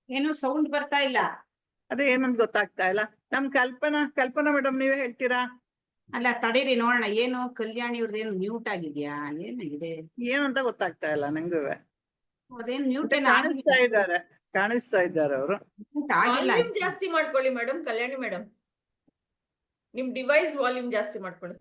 ಏನು ಸೌಂಡ್ ಬರ್ತಾ ಇಲ್ಲ. ಅದೇ ಏನಂತ ಗೊತ್ತಾಗ್ತಾ ಇಲ್ಲ. ನಮ್ ಕಲ್ಪನಾ ಮೇಡಮ್, ನೀವೇ ಹೇಳ್ತೀರಾ? ಅಲ್ಲ ತಡೀರಿ ನೋಡೋಣ. ಏನು ಕಲ್ಯಾಣಿ ಅವ್ರದ್ದೇನು ಮ್ಯೂಟ್ ಆಗಿದ್ಯಾ? ಏನಾಗಿದೆ ಏನು ಅಂತ ಗೊತ್ತಾಗ್ತಾ ಇಲ್ಲ ನಂಗೂ. ಅದೇನು ಮ್ಯೂಟ್ ಕಾಣಿಸ್ತಾ ಇದ್ದಾರೆ ಅವರು. ಆಗಿಲ್ಲ. ವಾಲ್ಯೂಮ್ ಜಾಸ್ತಿ ಮಾಡ್ಕೊಳ್ಳಿ ಮೇಡಮ್. ಕಲ್ಯಾಣಿ ಮೇಡಮ್, ನಿಮ್ ಡಿವೈಸ್ ವಾಲ್ಯೂಮ್ ಜಾಸ್ತಿ ಮಾಡ್ಕೊಳ್ಳಿ.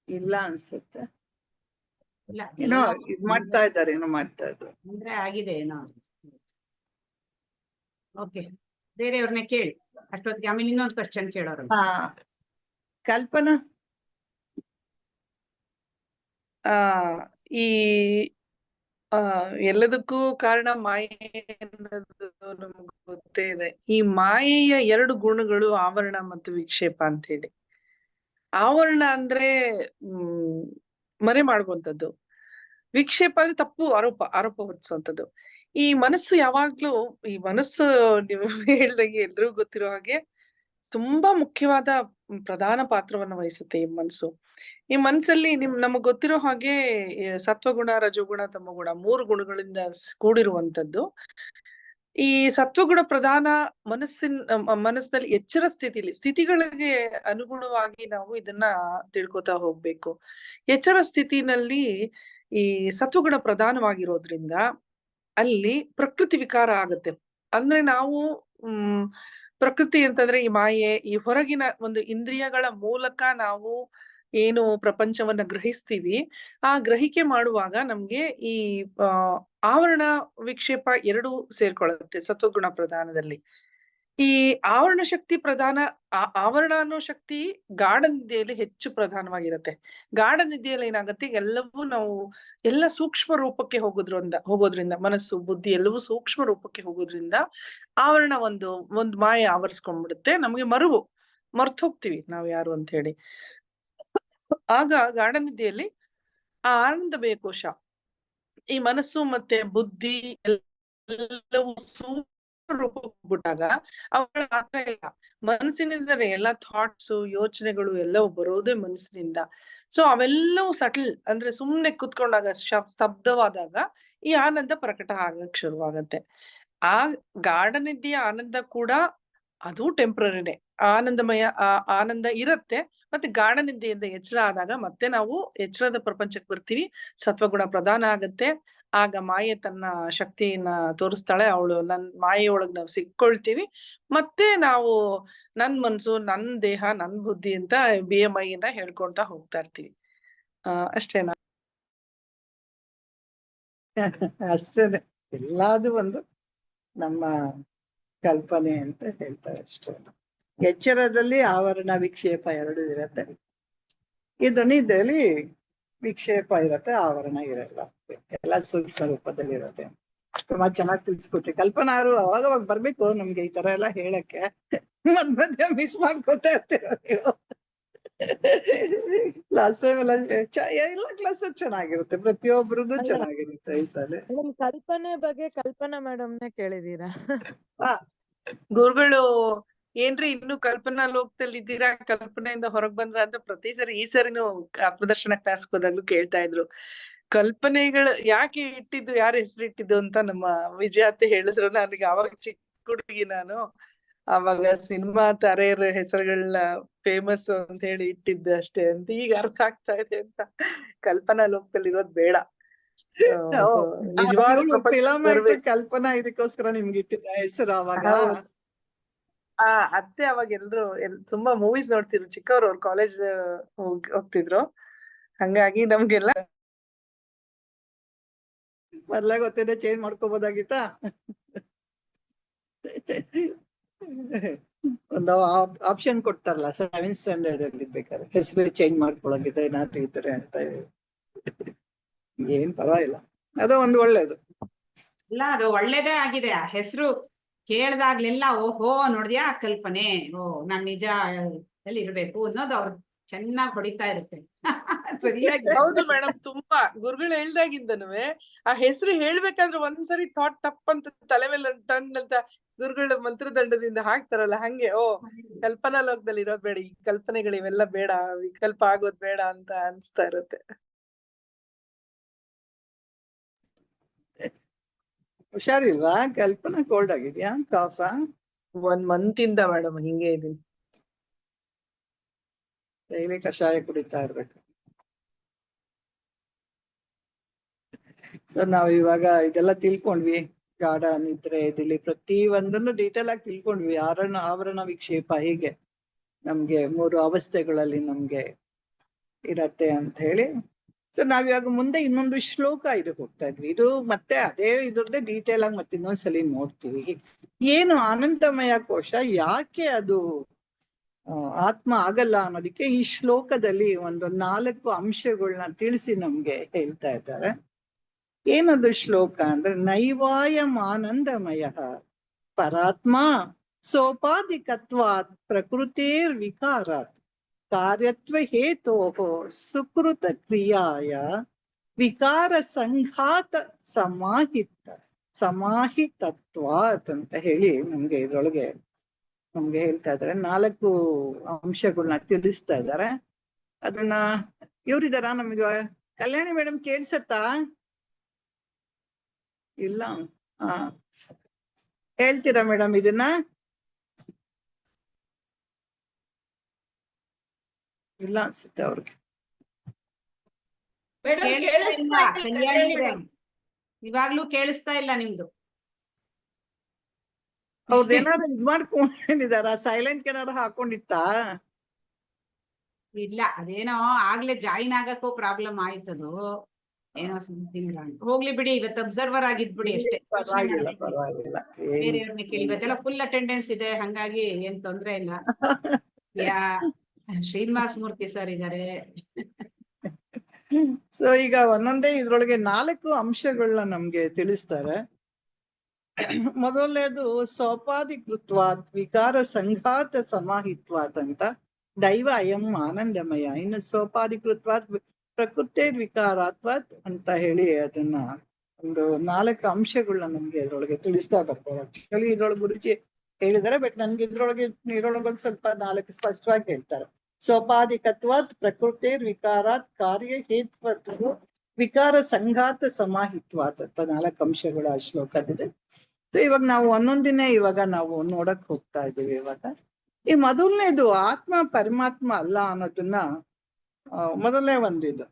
ಇಲ್ಲ ಅನ್ಸುತ್ತೆ, ಇಲ್ಲ ಏನೋ ಇದ್ ಮಾಡ್ತಾ ಇದ್ದಾರೆ. ಅಂದ್ರೆ ಆಗಿದೆ ಏನೋ. ಓಕೆ, ಬೇರೆಯವ್ರನ್ನ ಕೇಳಿ ಅಷ್ಟೊತ್ತಿಗೆ. ಆಮೇಲೆ ಇನ್ನೊಂದು ಕ್ವಶನ್ ಕೇಳೋರು. ಹಾ, ಕಲ್ಪನಾ. ಈ ಎಲ್ಲದಕ್ಕೂ ಕಾರಣ ಮಾಯೆ ಅನ್ನೋದು ನಮ್ಗೆ ಗೊತ್ತೇ ಇದೆ. ಈ ಮಾಯೆಯ 2 ಗುಣಗಳು ಆವರಣ ಮತ್ತು ವಿಕ್ಷೇಪ ಅಂತ ಹೇಳಿ. ಆವರಣ ಅಂದ್ರೆ ಮರೆ ಮಾಡುವಂಥದ್ದು, ವಿಕ್ಷೇಪ ಅಂದ್ರೆ ತಪ್ಪು ಆರೋಪ ಹೊರಿಸುವಂಥದ್ದು. ಈ ಮನಸ್ಸು ಯಾವಾಗ್ಲೂ, ಈ ಮನಸ್ಸು ನೀವು ಹೇಳ್ದಂಗೆ ಎಲ್ರಿಗೂ ಗೊತ್ತಿರೋ ಹಾಗೆ ತುಂಬಾ ಮುಖ್ಯವಾದ ಪ್ರಧಾನ ಪಾತ್ರವನ್ನು ವಹಿಸುತ್ತೆ ಈ ಮನಸ್ಸು. ಈ ಮನಸ್ಸಲ್ಲಿ ನಮಗ್ ಗೊತ್ತಿರೋ ಹಾಗೆ ಸತ್ವಗುಣ, ರಜೋಗುಣ, ತಮೋಗುಣ 3 ಗುಣಗಳಿಂದ ಕೂಡಿರುವಂತದ್ದು. ಈ ಸತ್ವಗುಣ ಪ್ರಧಾನ ಮನಸ್ಸಿನಲ್ಲಿ ಎಚ್ಚರ ಸ್ಥಿತಿಗಳಿಗೆ ಅನುಗುಣವಾಗಿ ನಾವು ಇದನ್ನ ತಿಳ್ಕೊತಾ ಹೋಗ್ಬೇಕು. ಎಚ್ಚರ ಸ್ಥಿತಿನಲ್ಲಿ ಈ ಸತ್ವಗುಣ ಪ್ರಧಾನವಾಗಿರೋದ್ರಿಂದ ಅಲ್ಲಿ ಪ್ರಕೃತಿ ವಿಕಾರ ಆಗತ್ತೆ. ಅಂದ್ರೆ ನಾವು ಪ್ರಕೃತಿ ಅಂತಂದ್ರೆ ಈ ಮಾಯೆ, ಈ ಹೊರಗಿನ ಒಂದು ಇಂದ್ರಿಯಗಳ ಮೂಲಕ ನಾವು ಏನು ಪ್ರಪಂಚವನ್ನ ಗ್ರಹಿಸ್ತೀವಿ, ಆ ಗ್ರಹಿಕೆ ಮಾಡುವಾಗ ನಮ್ಗೆ ಈ ಆವರಣ ವಿಕ್ಷೇಪ 2 ಸೇರ್ಕೊಳ್ಳುತ್ತೆ ಸತ್ವಗುಣ ಪ್ರಧಾನದಲ್ಲಿ. ಈ ಆವರಣ ಶಕ್ತಿ ಆವರಣ ಅನ್ನೋ ಶಕ್ತಿ ಗಾಢ ನಿದ್ದೆಯಲ್ಲಿ ಹೆಚ್ಚು ಪ್ರಧಾನವಾಗಿರುತ್ತೆ. ಗಾಢ ನಿದ್ದೆಯಲ್ಲಿ ಏನಾಗುತ್ತೆ, ಎಲ್ಲ ಸೂಕ್ಷ್ಮ ರೂಪಕ್ಕೆ ಹೋಗೋದ್ರಿಂದ ಮನಸ್ಸು, ಬುದ್ಧಿ ಎಲ್ಲವೂ ಸೂಕ್ಷ್ಮ ರೂಪಕ್ಕೆ ಹೋಗೋದ್ರಿಂದ ಆವರಣ ಒಂದು ಮಾಯೆ ಆವರಿಸ್ಕೊಂಡ್ಬಿಡುತ್ತೆ. ನಮಗೆ ಮರ್ತು ಹೋಗ್ತೀವಿ ನಾವ್ ಯಾರು ಅಂತ ಹೇಳಿ. ಆಗ ಗಾಢ ನಿದ್ದೆಯಲ್ಲಿ ಆ ಆನಂದಮಯ ಕೋಶ, ಈ ಮನಸ್ಸು ಮತ್ತೆ ಬುದ್ಧಿ ಎಲ್ಲವೂ ರೂಪಕ್ಕೆ ಹೋಗ್ಬಿಟ್ಟಾಗ ಅವಳ ಮಾತ್ರ ಇಲ್ಲ, ಮನಸ್ಸಿನಿಂದಲೇ ಎಲ್ಲಾ ಥಾಟ್ಸ್ ಯೋಚನೆಗಳು ಎಲ್ಲವೂ ಬರೋದೇ ಮನಸ್ಸಿನಿಂದ. ಸೊ ಅವೆಲ್ಲವೂ ಸಟಲ್ ಅಂದ್ರೆ ಸುಮ್ನೆ ಕುತ್ಕೊಂಡಾಗ ಸ್ತಬ್ಧವಾದಾಗ ಈ ಆನಂದ ಪ್ರಕಟ ಆಗಕ್ ಶುರುವಾಗತ್ತೆ. ಆ ಗಾಢ ನಿದ್ದೆಯ ಆನಂದ ಕೂಡ ಅದು ಟೆಂಪ್ರರಿನೇ, ಆನಂದಮಯ ಆನಂದ ಇರತ್ತೆ. ಮತ್ತೆ ಗಾಢ ನಿದ್ದೆಯಿಂದ ಎಚ್ಚರ ಆದಾಗ ಮತ್ತೆ ನಾವು ಎಚ್ಚರದ ಪ್ರಪಂಚಕ್ಕೆ ಬರ್ತೀವಿ, ಸತ್ವಗುಣ ಪ್ರಧಾನ ಆಗತ್ತೆ. ಆಗ ಮಾಯೆ ತನ್ನ ಶಕ್ತಿಯನ್ನ ತೋರಿಸ್ತಾಳೆ, ಅವಳು ಮಾಯೆಯೊಳಗ್ ನಾವು ಸಿಕ್ಕೊಳ್ತೀವಿ. ಮತ್ತೆ ನಾವು ನನ್ ಮನ್ಸು, ನನ್ ದೇಹ, ನನ್ ಬುದ್ಧಿ ಅಂತ BMI ನ ಹೇಳ್ಕೊಂತ ಹೋಗ್ತಾ ಇರ್ತೀವಿ. ಅಷ್ಟೇನಾ? ಅಷ್ಟೇನೆ, ಎಲ್ಲಾದು ಒಂದು ನಮ್ಮ ಕಲ್ಪನೆ ಅಂತ ಹೇಳ್ತಾರೆ ಅಷ್ಟೇ. ಎಚ್ಚರದಲ್ಲಿ ಆವರಣ ವಿಕ್ಷೇಪ ಎರಡು ಇರತ್ತೆ, ಈ ಧ್ವನಿದಲ್ಲಿ ವಿಕ್ಷೇಪ ಇರತ್ತೆ, ಆವರಣ ಇರಲ್ಲ, ಎಲ್ಲ ಸೂಕ್ಷ್ಮ ರೂಪದಲ್ಲಿ ಇರತ್ತೆ. ತುಂಬಾ ಚೆನ್ನಾಗಿ ತಿಳಿಸ್ಕೊಟ್ರಿ. ಕಲ್ಪನಾರು ಅವಾಗವಾಗ ಬರ್ಬೇಕು ನಮ್ಗೆ ಈ ತರ ಎಲ್ಲ ಹೇಳಕ್ಕೆ, ಮಧ್ಯ ಮಿಸ್ ಮಾಡ್ಕೋತಾ ಇರ್ತೀರ ನೀವು. ಕ್ಲಾಸ್ ಎಲ್ಲ ಕ್ಲಾಸ್ ಚೆನ್ನಾಗಿರುತ್ತೆ, ಪ್ರತಿಯೊಬ್ಬರದ್ದು ಚೆನ್ನಾಗಿರುತ್ತೆ ಈ ಸಲ. ಮೇಡಮ್ ಕಲ್ಪನೆ ಬಗ್ಗೆ ಕಲ್ಪನಾ ಮೇಡಮ್ನೇ ಕೇಳಿದೀರಾ? ಗುರುಗಳು ಏನ್ರಿ ಇನ್ನು ಕಲ್ಪನಾ ಲೋಕದಲ್ಲಿ ಇದ್ದೀರಾ, ಕಲ್ಪನೆಯಿಂದ ಹೊರಗ್ ಬಂದ್ರ ಅಂತ ಪ್ರತಿ ಸರಿ ಈ ಸರಿನು ಆತ್ಮದರ್ಶನ ಕ್ಲಾಸ್ ಹೋದಾಗ್ಲೂ ಕೇಳ್ತಾ ಇದ್ರು. ಕಲ್ಪನೆಗಳು ಯಾಕೆ ಇಟ್ಟಿದ್ದು, ಯಾರ ಹೆಸರು ಇಟ್ಟಿದ್ದು ಅಂತ ನಮ್ಮ ವಿಜಯಾತೆ ಹೇಳಿದ್ರು. ನನಗೆ ಅವಾಗ ಚಿಕ್ಕ ಹುಡುಗಿ ನಾನು, ಅವಾಗ ಸಿನಿಮಾ ತಾರೆಯರ ಹೆಸರುಗಳನ್ನ ಫೇಮಸ್ ಅಂತ ಹೇಳಿ ಇಟ್ಟಿದ್ದೆ ಅಷ್ಟೇ ಅಂತ ಈಗ ಅರ್ಥ ಆಗ್ತಾ ಇದೆ ಅಂತ. ಕಲ್ಪನಾ ಲೋಕದಲ್ಲಿ ಇರೋದ್ ಬೇಡ, ನಿಜವಾದ ಕಲ್ಪನಾ ಇದಕ್ಕೋಸ್ಕರ ನಿಮ್ಗೆ ಇಟ್ಟಿದ್ದ ಹೆಸರು ಅವಾಗ. ಅತ್ತೆ ಅವಾಗ ಎಲ್ರು ತುಂಬಾ ಮೂವೀಸ್ ನೋಡ್ತಿದ್ರು, ಚಿಕ್ಕವ್ರು, ಅವ್ರು ಕಾಲೇಜ್ ಹೋಗ್ತಿದ್ರು, ಹಂಗಾಗಿ ನಮ್ಗೆಲ್ಲ ಮೊದ್ಲೇ ಗೊತ್ತಿದೆ, ಚೇಂಜ್ ಮಾಡ್ಕೋಬೋದಾಗಿತ್ತಾ? ಒಂದು ಆಪ್ಷನ್ ಕೊಡ್ತಾರಲ್ಲ 7th ಸ್ಟ್ಯಾಂಡರ್ಡ್ ಅಲ್ಲಿ ಬೇಕಾದ್ರೆ ಹೆಸರು ಚೇಂಜ್ ಮಾಡ್ಕೊಳಗಿದೆ ಏನಾದ್ರು ಇದ್ರೆ ಅಂತ. ಏನ್ ಪರವಾಗಿಲ್ಲ, ಅದು ಒಂದು ಒಳ್ಳೇದು. ಇಲ್ಲ, ಅದು ಒಳ್ಳೇದೇ ಆಗಿದೆ. ಆ ಹೆಸರು ಕೇಳ್ದಾಗ್ಲೆಲ್ಲ ಓಹೋ ನೋಡಿದ್ಯಾ ಕಲ್ಪನೆ, ಓ ನಾನ್ ನಿಜ ಎಲ್ಲಿ ಇರ್ಬೇಕು ಅನ್ನೋದು ಅವ್ರು ಚೆನ್ನಾಗಿ ಹೊಡಿತಾ ಇರುತ್ತೆ. ಸರಿಯಾಗಿ. ಹೌದು ಮೇಡಮ್, ತುಂಬಾ ಗುರುಗಳು ಹೇಳ್ದಾಗಿಂದನು ಆ ಹೆಸರು ಹೇಳ್ಬೇಕಾದ್ರೆ ಒಂದ್ಸರಿ ಥಾಟ್ ಟಪ್ ಅಂತ ತಲೆ ಮೇಲೆ ಟನ್ ಅಂತ ಗುರುಗಳ ಮಂತ್ರದಂಡದಿಂದ ಹಾಕ್ತಾರಲ್ಲ, ಹಂಗೆ ಓ ಕಲ್ಪನಾ ಲೋಕದಲ್ಲಿ ಇರೋದ್ ಬೇಡ, ಈ ಕಲ್ಪನೆಗಳು ಇವೆಲ್ಲ ಬೇಡ, ವಿಕಲ್ಪ ಆಗೋದ್ ಬೇಡ ಅಂತ ಅನ್ಸ್ತಾ ಇರುತ್ತೆ. ಹುಷಾರಿಲ್ವಾ? ಕಲ್ಪನಾ ಕೋಲ್ಡ್ ಆಗಿದ್ಯಾ, ಕಾಫ? 1 month ಇಂದ ಮೇಡಮ್ ಹಿಂಗೆ ಇದೀನಿ. ಡೈಲಿ ಕಷಾಯ ಕುಡಿತಾ ಇರ್ಬೇಕು. ಸೊ ನಾವ್ ಇವಾಗ ಇದೆಲ್ಲ ತಿಳ್ಕೊಂಡ್ವಿ, ಗಾಢ ನಿದ್ರೆ ಇದಿಲ್ಲಿ ಪ್ರತಿ ಒಂದನ್ನು ಡೀಟೇಲ್ ಆಗಿ ತಿಳ್ಕೊಂಡ್ವಿ. ಆವರಣ ವಿಕ್ಷೇಪ ಹೀಗೆ ನಮ್ಗೆ 3 ಅವಸ್ಥೆಗಳಲ್ಲಿ ನಮ್ಗೆ ಇರತ್ತೆ ಅಂತ ಹೇಳಿ. ಸೊ ನಾವಿವಾಗ ಮುಂದೆ ಇನ್ನೊಂದು ಶ್ಲೋಕ ಇದು ಹೋಗ್ತಾ ಇದ್ವಿ. ಇದು ಮತ್ತೆ ಅದೇ ಇದ್ರದ್ದೇ ಡೀಟೇಲ್ ಆಗಿ ಮತ್ತೆ ಇನ್ನೊಂದ್ಸಲಿ ನೋಡ್ತೀವಿ. ಏನು ಆನಂದಮಯ ಕೋಶ, ಯಾಕೆ ಅದು ಆತ್ಮ ಆಗಲ್ಲ ಅನ್ನೋದಕ್ಕೆ ಈ ಶ್ಲೋಕದಲ್ಲಿ ಒಂದು 4 ಅಂಶಗಳನ್ನ ತಿಳಿಸಿ ನಮ್ಗೆ ಹೇಳ್ತಾ ಇದ್ದಾರೆ. ಏನದು ಶ್ಲೋಕ ಅಂದ್ರೆ, ನೈವಾಯಂ ಆನಂದಮಯ ಪರಾತ್ಮ ಸೋಪಾಧಿಕತ್ವಾತ್ ಪ್ರಕೃತಿರ್ ವಿಕಾರಾತ್ ಕಾರ್ಯತ್ವ ಹೇತೋಃ ಸುಕೃತ ಕ್ರಿಯಾಯ ವಿಕಾರ ಸಂಘಾತ ಸಮಾಹಿತತ್ವಾತ್ ಅಂತ ಹೇಳಿ ನಮ್ಗೆ ಇದ್ರೊಳಗೆ ನಮ್ಗೆ ಹೇಳ್ತಾ ಇದ್ದಾರೆ. 4 ಅಂಶಗಳನ್ನ ತಿಳಿಸ್ತಾ ಇದ್ದಾರೆ. ಅದನ್ನ ಇವ್ರಿದಾರ ನಮ್ಗೆ ಕಲ್ಯಾಣಿ ಮೇಡಮ್ ಕೇಳ್ಸತ್ತಾ? ಇಲ್ಲ, ಹೇಳ್ತೀರಾ ಮೇಡಮ್ ಇದನ್ನ? ಇಲ್ಲ ಅನ್ಸುತ್ತೆ ಅವ್ರಿಗೆ. ಇವಾಗ್ಲೂ ಕೇಳಿಸ್ತಾ ಇಲ್ಲ ನಿಮ್ದು. ಅವ್ರದ್ದು ಏನಾದ್ರು ಇದ್ ಮಾಡ್ಕೊಂಡಿದಾರ, ಸೈಲೆಂಟ್ ಏನಾದ್ರು ಹಾಕೊಂಡಿತ್ತಾ? ಇಲ್ಲ, ಅದೇನೋ ಆಗ್ಲೇ ಜಾಯಿನ್ ಆಗಕ್ಕೂ ಪ್ರಾಬ್ಲಮ್ ಆಯ್ತದು, ಏನೋ ಸಮಥಿಂಗ್. ಹೋಗ್ಲಿ ಬಿಡಿ, ಇವತ್ತು ಅಬ್ಸರ್ವರ್ ಆಗಿದ್ಬಿಡಿ ಅಷ್ಟೇ. ಪರವಾಗಿಲ್ಲ ಪರವಾಗಿಲ್ಲ. ಬೇರೆಯವ್ರನ್ನ ಕೇಳಿ, ಇವತ್ತೆಲ್ಲ ಫುಲ್ ಅಟೆಂಡೆನ್ಸ್ ಇದೆ, ಹಂಗಾಗಿ ಏನ್ ತೊಂದ್ರೆ ಇಲ್ಲ. ಶ್ರೀನಿವಾಸ ಮೂರ್ತಿ ಸರ್ ಇದಾರೆ. ಸೊ ಈಗ ಒಂದೊಂದೇ ಇದ್ರೊಳಗೆ 4 ಅಂಶಗಳನ್ನ ನಮ್ಗೆ ತಿಳಿಸ್ತಾರೆ. ಮೊದಲನೇದು ಸೋಪಾಧಿಕೃತ್ವಾತ್ ವಿಕಾರ ಸಂಘಾತ ಸಮಾಹಿತ್ವಾತ್ ಅಂತ, ದೈವ ಅಯಂ ಆನಂದಮಯ. ಇನ್ನು ಸೋಪಾಧಿಕೃತ್ವಾತ್ ಪ್ರಕೃತಿ ವಿಕಾರಾತ್ವಾತ್ ಅಂತ ಹೇಳಿ ಅದನ್ನ ಒಂದು 4 ಅಂಶಗಳನ್ನ ನಮ್ಗೆ ಇದ್ರೊಳಗೆ ತಿಳಿಸ್ತಾ ಬರ್ತಾರೆ. ಆಕ್ಚುಲಿ ಇದ್ರೊಳಗೆ ಗುರುಜಿ ಹೇಳಿದಾರೆ, ಬಟ್ ನನ್ಗೆ ಇದ್ರೊಳಗೆ ಸ್ವಲ್ಪ 4 ಸ್ಪಷ್ಟವಾಗಿ ಹೇಳ್ತಾರೆ. ಸೋಪಾಧಿಕತ್ವಾತ್ ಪ್ರಕೃತಿರ್ ವಿಕಾರಾತ್ ಕಾರ್ಯ ಹೇತ್ವತ್ವ ವಿಕಾರ ಸಂಘಾತ ಸಮಾಹಿತ್ವಾತ್ ಅಂತ 4 ಅಂಶಗಳು ಆ ಶ್ಲೋಕದಿದೆ. ಇವಾಗ ನಾವು ಒಂದೊಂದಿನೇ ಇವಾಗ ನಾವು ನೋಡಕ್ ಹೋಗ್ತಾ ಇದೀವಿ. ಇವಾಗ ಈ ಮೊದಲನೇದು ಆತ್ಮ ಪರಮಾತ್ಮ ಅಲ್ಲ ಅನ್ನೋದನ್ನ ಮೊದಲನೇ ಒಂದಿದು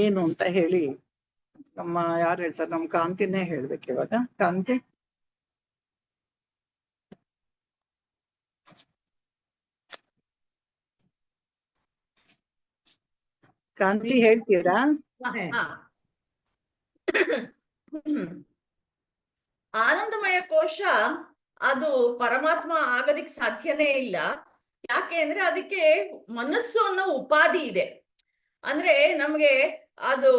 ಏನು ಅಂತ ಹೇಳಿ ನಮ್ಮ ಯಾರು ಹೇಳ್ತಾರೆ, ನಮ್ ಕಾಂತಿನೇ ಹೇಳ್ಬೇಕು ಇವಾಗ. ಕಾಂತಿ, ಕಾಂತಿ ಹೇಳ್ತೀರಾ? ಹಾ. ಆನಂದಮಯ ಕೋಶ ಅದು ಪರಮಾತ್ಮ ಆಗೋದಿಕ್ ಸಾಧ್ಯನೇ ಇಲ್ಲ. ಯಾಕೆ ಅಂದ್ರೆ ಅದಕ್ಕೆ ಮನಸ್ಸು ಅನ್ನೋ ಉಪಾಧಿ ಇದೆ. ಅಂದ್ರೆ ನಮ್ಗೆ ಅದು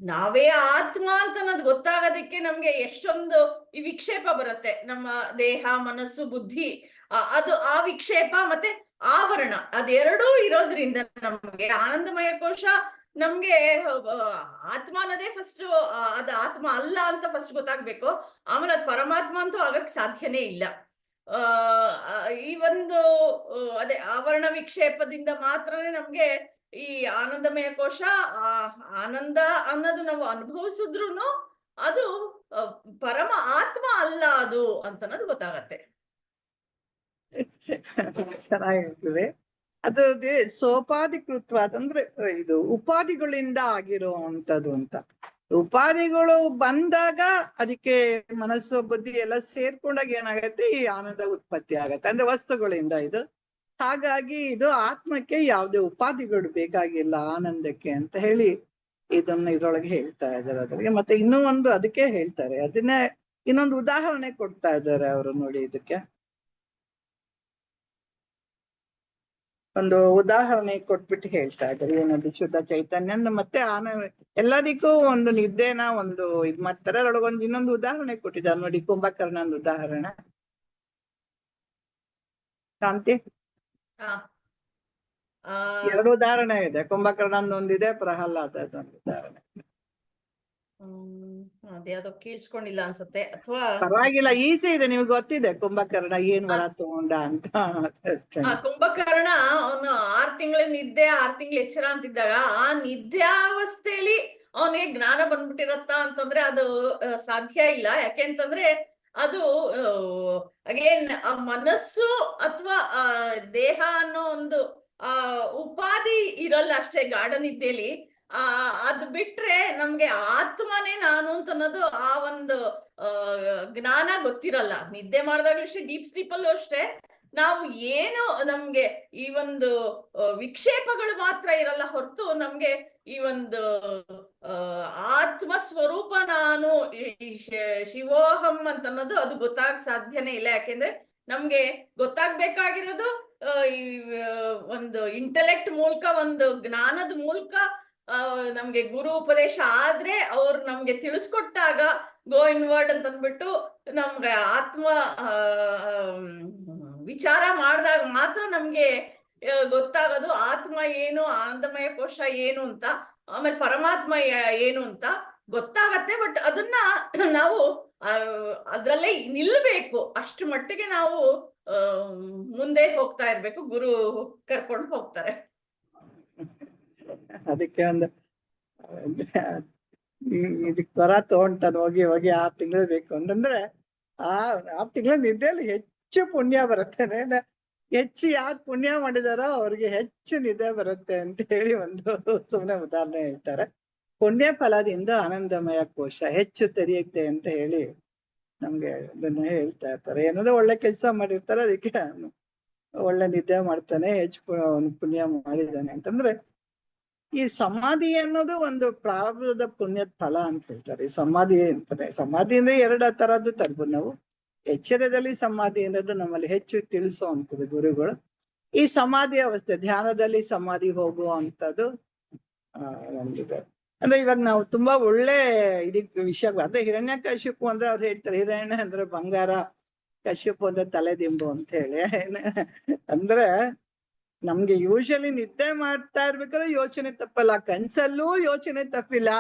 ನಾವೇ ಆತ್ಮ ಅಂತ ಅನ್ನೋದು ಗೊತ್ತಾಗೋದಕ್ಕೆ ನಮ್ಗೆ ಎಷ್ಟೊಂದು ಈ ವಿಕ್ಷೇಪ ಬರುತ್ತೆ. ನಮ್ಮ ದೇಹ, ಮನಸ್ಸು, ಬುದ್ಧಿ, ಅದು ಆ ವಿಕ್ಷೇಪ ಮತ್ತೆ ಆವರಣ ಅದೆರಡೂ ಇರೋದ್ರಿಂದ ನಮ್ಗೆ ಆನಂದಮಯ ಕೋಶ ನಮ್ಗೆ ಆತ್ಮ ಅನ್ನೋದೇ ಫಸ್ಟ್, ಅದು ಆತ್ಮ ಅಲ್ಲ ಅಂತ ಫಸ್ಟ್ ಗೊತ್ತಾಗ್ಬೇಕು. ಆಮೇಲೆ ಅದು ಪರಮಾತ್ಮ ಅಂತೂ ಆಗಕ್ ಸಾಧ್ಯನೇ ಇಲ್ಲ. ಈ ಒಂದು ಅದೇ ಆವರಣ ವಿಕ್ಷೇಪದಿಂದ ಮಾತ್ರನೇ ನಮ್ಗೆ ಈ ಆನಂದಮಯ ಕೋಶ ಆನಂದ ಅನ್ನೋದು ನಾವು ಅನುಭವಿಸಿದ್ರು ಅದು ಪರಮ ಆತ್ಮ ಅಲ್ಲ ಅದು ಅಂತ ಅನ್ನೋದು ಗೊತ್ತಾಗತ್ತೆ. ಚೆನ್ನಾಗಿರ್ತದೆ. ಅದು ಸೋಪಾಧಿಕೃತ್ವ ಅಂದ್ರೆ ಇದು ಉಪಾಧಿಗಳಿಂದ ಆಗಿರೋ ಅಂತದ್ದು ಅಂತ. ಉಪಾಧಿಗಳು ಬಂದಾಗ ಅದಕ್ಕೆ ಮನಸ್ಸು ಬುದ್ಧಿ ಎಲ್ಲ ಸೇರ್ಕೊಂಡಾಗ ಏನಾಗತ್ತೆ, ಈ ಆನಂದ ಉತ್ಪತ್ತಿ ಆಗತ್ತೆ. ಅಂದ್ರೆ ವಸ್ತುಗಳಿಂದ ಇದು. ಹಾಗಾಗಿ ಇದು ಆತ್ಮಕ್ಕೆ ಯಾವುದೇ ಉಪಾಧಿಗಳು ಬೇಕಾಗಿಲ್ಲ ಆನಂದಕ್ಕೆ ಅಂತ ಹೇಳಿ ಇದನ್ನ ಇದ್ರೊಳಗೆ ಹೇಳ್ತಾ ಇದ್ದಾರೆ. ಅದ್ರಿಗೆ ಮತ್ತೆ ಇನ್ನೂ ಒಂದು ಅದಕ್ಕೆ ಹೇಳ್ತಾರೆ, ಅದನ್ನೇ ಇನ್ನೊಂದು ಉದಾಹರಣೆ ಕೊಡ್ತಾ ಇದ್ದಾರೆ ಅವರು. ನೋಡಿ, ಇದಕ್ಕೆ ಒಂದು ಉದಾಹರಣೆ ಕೊಟ್ಬಿಟ್ಟು ಹೇಳ್ತಾ ಇದ್ದಾರೆ. ಏನದು ಶುದ್ಧ ಚೈತನ್ಯ ಮತ್ತೆ ಎಲ್ಲದಕ್ಕೂ ಒಂದು ನಿದ್ದೆನ ಒಂದು ಇದ್ ಮಾಡ್ತಾರೆ. ಅದ್ರೊಳಗೊಂದು ಇನ್ನೊಂದು ಉದಾಹರಣೆ ಕೊಟ್ಟಿದ್ದಾರೆ ನೋಡಿ, ಕುಂಭಕರ್ಣನ ಉದಾಹರಣೆ. ಕಾಂತಿ, 2 ಉದಾಹರಣೆ ಇದೆ. ಕುಂಭಕರ್ಣನ್ ಒಂದಿದೆ, ಪ್ರಹ್ಲಾದದ ಒಂದು ಉದಾಹರಣೆ. ಅದ್ಯಾವ್ದೋ ಕೇಳಿಸ್ಕೊಂಡಿಲ್ಲ ಅನ್ಸುತ್ತೆ, ಅಥವಾ ಪರವಾಗಿಲ್ಲ, ಈಸಿ ಇದೆ, ನಿಮ್ಗೆ ಗೊತ್ತಿದೆ ಕುಂಭಕರ್ಣ ಏನ್ ವರ ತಗೊಂಡ ಅಂತ. ಕುಂಭಕರ್ಣ ಅವನು 6 ತಿಂಗಳ ನಿದ್ದೆ 6 ತಿಂಗಳ ಎಚ್ಚರ ಅಂತಿದ್ದಾಗ ಆ ನಿದ್ಯಾವಸ್ಥೆಯಲ್ಲಿ ಅವನಿಗೆ ಜ್ಞಾನ ಬಂದ್ಬಿಟ್ಟಿರತ್ತ ಅಂತಂದ್ರೆ ಅದು ಸಾಧ್ಯ ಇಲ್ಲ. ಯಾಕೆಂತಂದ್ರೆ ಅದು ಅಗೇನ್ ಆ ಮನಸ್ಸು ಅಥವಾ ದೇಹ ಅನ್ನೋ ಒಂದು ಉಪಾಧಿ ಇರಲ್ಲ ಅಷ್ಟೇ ಗಾಢ ನಿದ್ದೆಯಲ್ಲಿ. ಅದು ಬಿಟ್ರೆ ನಮ್ಗೆ ಆತ್ಮನೇ ನಾನು ಅಂತ ಅನ್ನೋದು ಆ ಒಂದು ಜ್ಞಾನ ಗೊತ್ತಿರಲ್ಲ. ನಿದ್ದೆ ಮಾಡಿದಾಗ್ಲೂ ಅಷ್ಟೇ, ಡೀಪ್ ಸ್ಲೀಪ್ ಅಲ್ಲೂ ಅಷ್ಟೇ ನಾವು ಏನು ನಮ್ಗೆ ಈ ಒಂದು ವಿಕ್ಷೇಪಗಳು ಮಾತ್ರ ಇರಲ್ಲ ಹೊರತು ನಮ್ಗೆ ಈ ಒಂದು ಆತ್ಮ ಸ್ವರೂಪ ನಾನು ಶಿವೋಹಂ ಅಂತ ಅನ್ನೋದು ಅದು ಗೊತ್ತಾಗಕ್ ಸಾಧ್ಯನೇ ಇಲ್ಲ. ಯಾಕೆಂದ್ರೆ ನಮ್ಗೆ ಗೊತ್ತಾಗ್ಬೇಕಾಗಿರೋದು ಈ ಒಂದು ಇಂಟೆಲೆಕ್ಟ್ ಮೂಲಕ, ಒಂದು ಜ್ಞಾನದ ಮೂಲಕ ನಮ್ಗೆ ಗುರು ಉಪದೇಶ ಆದ್ರೆ ಅವ್ರು ನಮ್ಗೆ ತಿಳಿಸ್ಕೊಟ್ಟಾಗ ಗೋ ಇನ್ವರ್ಡ್ ಅಂತ ಅಂದ್ಬಿಟ್ಟು ನಮ್ಗೆ ಆತ್ಮ ವಿಚಾರ ಮಾಡಿದಾಗ ಮಾತ್ರ ನಮ್ಗೆ ಗೊತ್ತಾಗೋದು ಆತ್ಮ ಏನು, ಆನಂದಮಯ ಕೋಶ ಏನು ಅಂತ, ಆಮೇಲೆ ಪರಮಾತ್ಮ ಏನು ಅಂತ ಗೊತ್ತಾಗತ್ತೆ. ಬಟ್ ಅದನ್ನ ನಾವು ಅದ್ರಲ್ಲೇ ನಿಲ್ಬೇಕು. ಅಷ್ಟು ಮಟ್ಟಿಗೆ ನಾವು ಮುಂದೆ ಹೋಗ್ತಾ ಇರ್ಬೇಕು. ಗುರು ಕರ್ಕೊಂಡು ಹೋಗ್ತಾರೆ. ಅದಕ್ಕೆ ಒಂದು ಇದಕ್ ವರ ತಗೊಂತಾನೆ, ಹೋಗಿ 6 ತಿಂಗಳು ಬೇಕು ಅಂತಂದ್ರೆ 6 ತಿಂಗಳ ನಿದ್ದೆಯಲ್ಲಿ ಹೆಚ್ಚು ಪುಣ್ಯ ಬರುತ್ತೆ. ಹೆಚ್ಚು ಯಾರು ಪುಣ್ಯ ಮಾಡಿದಾರೋ ಅವ್ರಿಗೆ ಹೆಚ್ಚು ನಿದ್ದೆ ಬರುತ್ತೆ ಅಂತ ಹೇಳಿ ಒಂದು ಸುಮ್ಮನೆ ಉದಾಹರಣೆ ಹೇಳ್ತಾರೆ. ಪುಣ್ಯ ಫಲದಿಂದ ಆನಂದಮಯ ಕೋಶ ಹೆಚ್ಚು ತೆರೆಯುತ್ತೆ ಅಂತ ಹೇಳಿ ನಮ್ಗೆ ಅದನ್ನ ಹೇಳ್ತಾ ಇರ್ತಾರೆ. ಏನಾದ್ರು ಒಳ್ಳೆ ಕೆಲಸ ಮಾಡಿರ್ತಾರೆ, ಅದಕ್ಕೆ ಒಳ್ಳೆ ನಿದ್ದೆ ಮಾಡ್ತಾನೆ, ಹೆಚ್ಚು ಪುಣ್ಯ ಮಾಡಿದ್ದಾನೆ ಅಂತಂದ್ರೆ. ಈ ಸಮಾಧಿ ಅನ್ನೋದು ಒಂದು ಪ್ರಾರಬ್ಧದ ಪುಣ್ಯದ ಫಲ ಅಂತ ಹೇಳ್ತಾರೆ. ಈ ಸಮಾಧಿ ಅಂತಾರೆ, ಸಮಾಧಿ ಅಂದ್ರೆ 2 ತರದ್ದು ತರ್ಬೋದು ನಾವು. ಎಚ್ಚರದಲ್ಲಿ ಸಮಾಧಿ ಅನ್ನೋದು ನಮ್ಮಲ್ಲಿ ಹೆಚ್ಚು ತಿಳಿಸುವಂಥದ್ದು ಗುರುಗಳು. ಈ ಸಮಾಧಿ ಅವಸ್ಥೆ, ಧ್ಯಾನದಲ್ಲಿ ಸಮಾಧಿ ಹೋಗುವಂಥದ್ದು ಒಂದಿದೆ. ಅಂದ್ರೆ ಇವಾಗ ನಾವು ತುಂಬಾ ಒಳ್ಳೆ ಇದಕ್ ವಿಷಯ ಅಂದ್ರೆ ಹಿರಣ್ಯಕಶಿಪು ಅಂದ್ರೆ ಅವ್ರು ಹೇಳ್ತಾರೆ, ಹಿರಣ್ಯ ಅಂದ್ರೆ ಬಂಗಾರ, ಕಶ್ಯಪು ಅಂದ್ರೆ ತಲೆದಿಂಬು ಅಂತ ಹೇಳಿ. ಅಂದ್ರೆ ನಮ್ಗೆ ಯೂಶಲಿ ನಿದ್ದೆ ಮಾಡ್ತಾ ಇರ್ಬೇಕಾದ್ರೆ ಯೋಚನೆ ತಪ್ಪಲ್ಲ, ಕನ್ಸಲ್ಲೂ ಯೋಚನೆ ತಪ್ಪಿಲ್ಲ.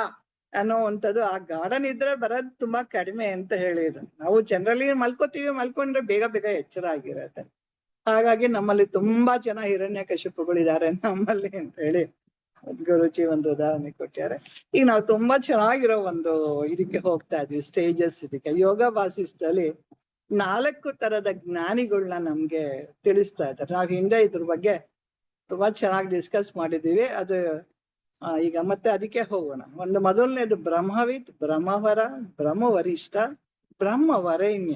ಅನ್ನೋವಂಥದ್ದು ಆ ಗಾರ್ಡನ್ ಇದ್ರೆ ಬರೋದು ತುಂಬಾ ಕಡಿಮೆ ಅಂತ ಹೇಳಿದ್ರು. ನಾವು ಜನರಲಿ ಮಲ್ಕೋತೀವಿ, ಮಲ್ಕೊಂಡ್ರೆ ಬೇಗ ಬೇಗ ಎಚ್ಚರ ಆಗಿರತ್ತೆ. ಹಾಗಾಗಿ ನಮ್ಮಲ್ಲಿ ತುಂಬಾ ಜನ ಹಿರಣ್ಯಕಶಿಪುಗಳಿದ್ದಾರೆ ನಮ್ಮಲ್ಲಿ ಅಂತ ಹೇಳಿ ಗುರುಜಿ ಒಂದು ಉದಾಹರಣೆ ಕೊಟ್ಟಿದ್ದಾರೆ. ಈಗ ನಾವು ತುಂಬಾ ಚೆನ್ನಾಗಿರೋ ಒಂದು ಇದಕ್ಕೆ ಹೋಗ್ತಾ ಇದ್ವಿ, ಸ್ಟೇಜಸ್. ಇದಕ್ಕೆ ಯೋಗ ವಾಸಿಷ್ಠಲ್ಲಿ 4 ತರದ ಜ್ಞಾನಿಗಳನ್ನ ನಮ್ಗೆ ತಿಳಿಸ್ತಾ ಇದ್ದಾರೆ. ನಾವ್ ಹಿಂದೆ ಇದ್ರ ಬಗ್ಗೆ ತುಂಬಾ ಚೆನ್ನಾಗಿ ಡಿಸ್ಕಸ್ ಮಾಡಿದೀವಿ. ಅದು ಈಗ ಮತ್ತೆ ಅದಕ್ಕೆ ಹೋಗೋಣ. ಒಂದು ಮೊದಲನೇದು ಬ್ರಹ್ಮವಿದ್, ಬ್ರಹ್ಮವರ, ಬ್ರಹ್ಮವರಿಷ್ಠ, ಬ್ರಹ್ಮವರೇಣ್ಯ.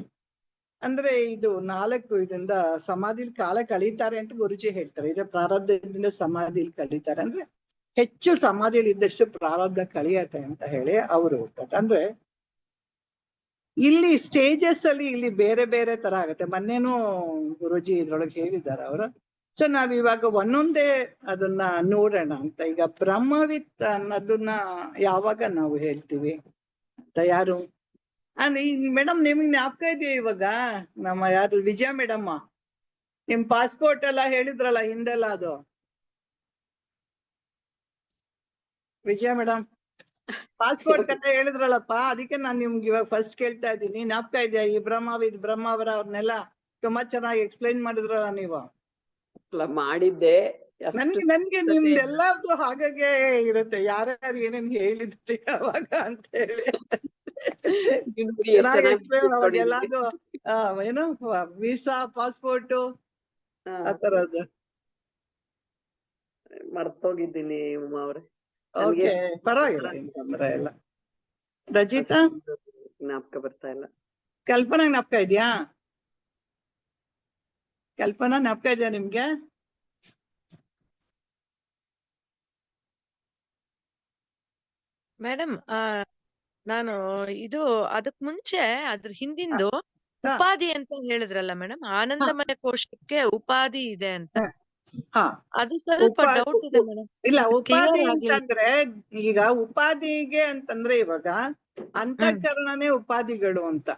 ಅಂದ್ರೆ ಇದು 4 ಇದರಿಂದ ಸಮಾಧಿಲಿ ಕಾಲ ಕಳೀತಾರೆ ಅಂತ ಗುರುಜಿ ಹೇಳ್ತಾರೆ. ಇದೇ ಪ್ರಾರಬ್ಧದಿಂದ ಸಮಾಧಿಲಿ ಕಳೀತಾರೆ ಅಂದ್ರೆ ಹೆಚ್ಚು ಸಮಾಧಿಯಲ್ಲಿ ಇದ್ದಷ್ಟು ಪ್ರಾರಬ್ಧ ಕಳಿಯತ್ತೆ ಅಂತ ಹೇಳಿ ಅವರು ಅಂದ್ರೆ ಇಲ್ಲಿ ಸ್ಟೇಜಸ್ ಅಲ್ಲಿ ಇಲ್ಲಿ ಬೇರೆ ಬೇರೆ ತರ ಆಗತ್ತೆ. ಮೊನ್ನೆನೂ ಗುರುಜಿ ಇದ್ರೊಳಗೆ ಹೇಳಿದ್ದಾರೆ ಅವರು. ಸೊ ನಾವ್ ಇವಾಗ ಒಂದೊಂದೇ ಅದನ್ನ ನೋಡೋಣ ಅಂತ. ಈಗ ಬ್ರಹ್ಮವಿತ್ ಅನ್ನೋದನ್ನ ಯಾವಾಗ ನಾವು ಹೇಳ್ತೀವಿ ಅಂತ ಯಾರು ಮೇಡಮ್ ನಿಮಗ್ ಜ್ಞಾಪಕ ಇದೆಯಾ? ಇವಾಗ ನಮ್ಮ ಯಾರು ವಿಜಯ ಮೇಡಮ್ಮ ನಿಮ್ ಪಾಸ್ಪೋರ್ಟ್ ಎಲ್ಲ ಹೇಳಿದ್ರಲ್ಲ ಹಿಂದೆಲ್ಲ, ಅದು ವಿಜಯ ಮೇಡಮ್ ಪಾಸ್ಪೋರ್ಟ್ ಕತೆ ಹೇಳಿದ್ರಲ್ಲಪ್ಪ, ಅದಕ್ಕೆ ನಾನ್ ನಿಮ್ಗೆ ಇವಾಗ ಫಸ್ಟ್ ಕೇಳ್ತಾ ಇದ್ದೀನಿ. ಜ್ಞಾಪಕ ಇದೆಯಾ? ಈ ಬ್ರಹ್ಮವಿದ್, ಬ್ರಹ್ಮಾವರ ಅವ್ರನ್ನೆಲ್ಲ ತುಂಬಾ ಚೆನ್ನಾಗಿ ಎಕ್ಸ್ಪ್ಲೈನ್ ಮಾಡಿದ್ರಲ್ಲ ನೀವು. ಮಾಡಿದ್ದೆ. ನನ್ಗೆ ನಿಮ್ದೆಲ್ಲದು ಹಾಗಾಗಿ ಇರುತ್ತೆ, ಯಾರ್ಯಾರು ಏನೇನ್ ಹೇಳಿದ್ರಿ ಅವಾಗ ಅಂತ ಹೇಳಿ. ಅವಾಗೆಲ್ಲದು ಏನು ವೀಸಾ, ಪಾಸ್ಪೋರ್ಟ್ ಆ ತರದ್ದು ಮರ್ತೋಗಿದ್ದೀನಿ ಉಮಾ ಅವ್ರೆ. ಓಕೆ, ಪರವಾಗಿಲ್ಲ, ಏನ್ ತೊಂದ್ರೆ ಇಲ್ಲ. ರಜಿತಾ, ಜ್ಞಾಪಕ ಬರ್ತಾ ಇಲ್ಲ. ಕಲ್ಪನಾ ಜ್ಞಾಪಕ ಇದೆಯಾ? ಕಲ್ಪನಾ ಜ್ಞಾಪಕ ಇದೆಯಾ ನಿಮ್ಗೆ? ಮೇಡಮ್, ನಾನು ಇದು ಅದಕ್ ಮುಂಚೆ ಅದ್ರ ಹಿಂದಿಂದು ಉಪಾಧಿ ಅಂತ ಹೇಳಿದ್ರಲ್ಲ ಮೇಡಮ್, ಆನಂದಮಯ ಕೋಶಕ್ಕೆ ಉಪಾಧಿ ಇದೆ ಅಂತ. ಹಾ, ಅದು ಸ್ವಲ್ಪ ಡೌಟ್ ಇದೆ ಮೇಡಮ್. ಇಲ್ಲ, ಉಪಾಧಿ ಅಂತಂದ್ರೆ ಈಗ ಉಪಾಧಿಗೆ ಅಂತಂದ್ರೆ ಇವಾಗ ಅಂತಃಕರಣನೇ ಉಪಾಧಿಗಳು ಅಂತ.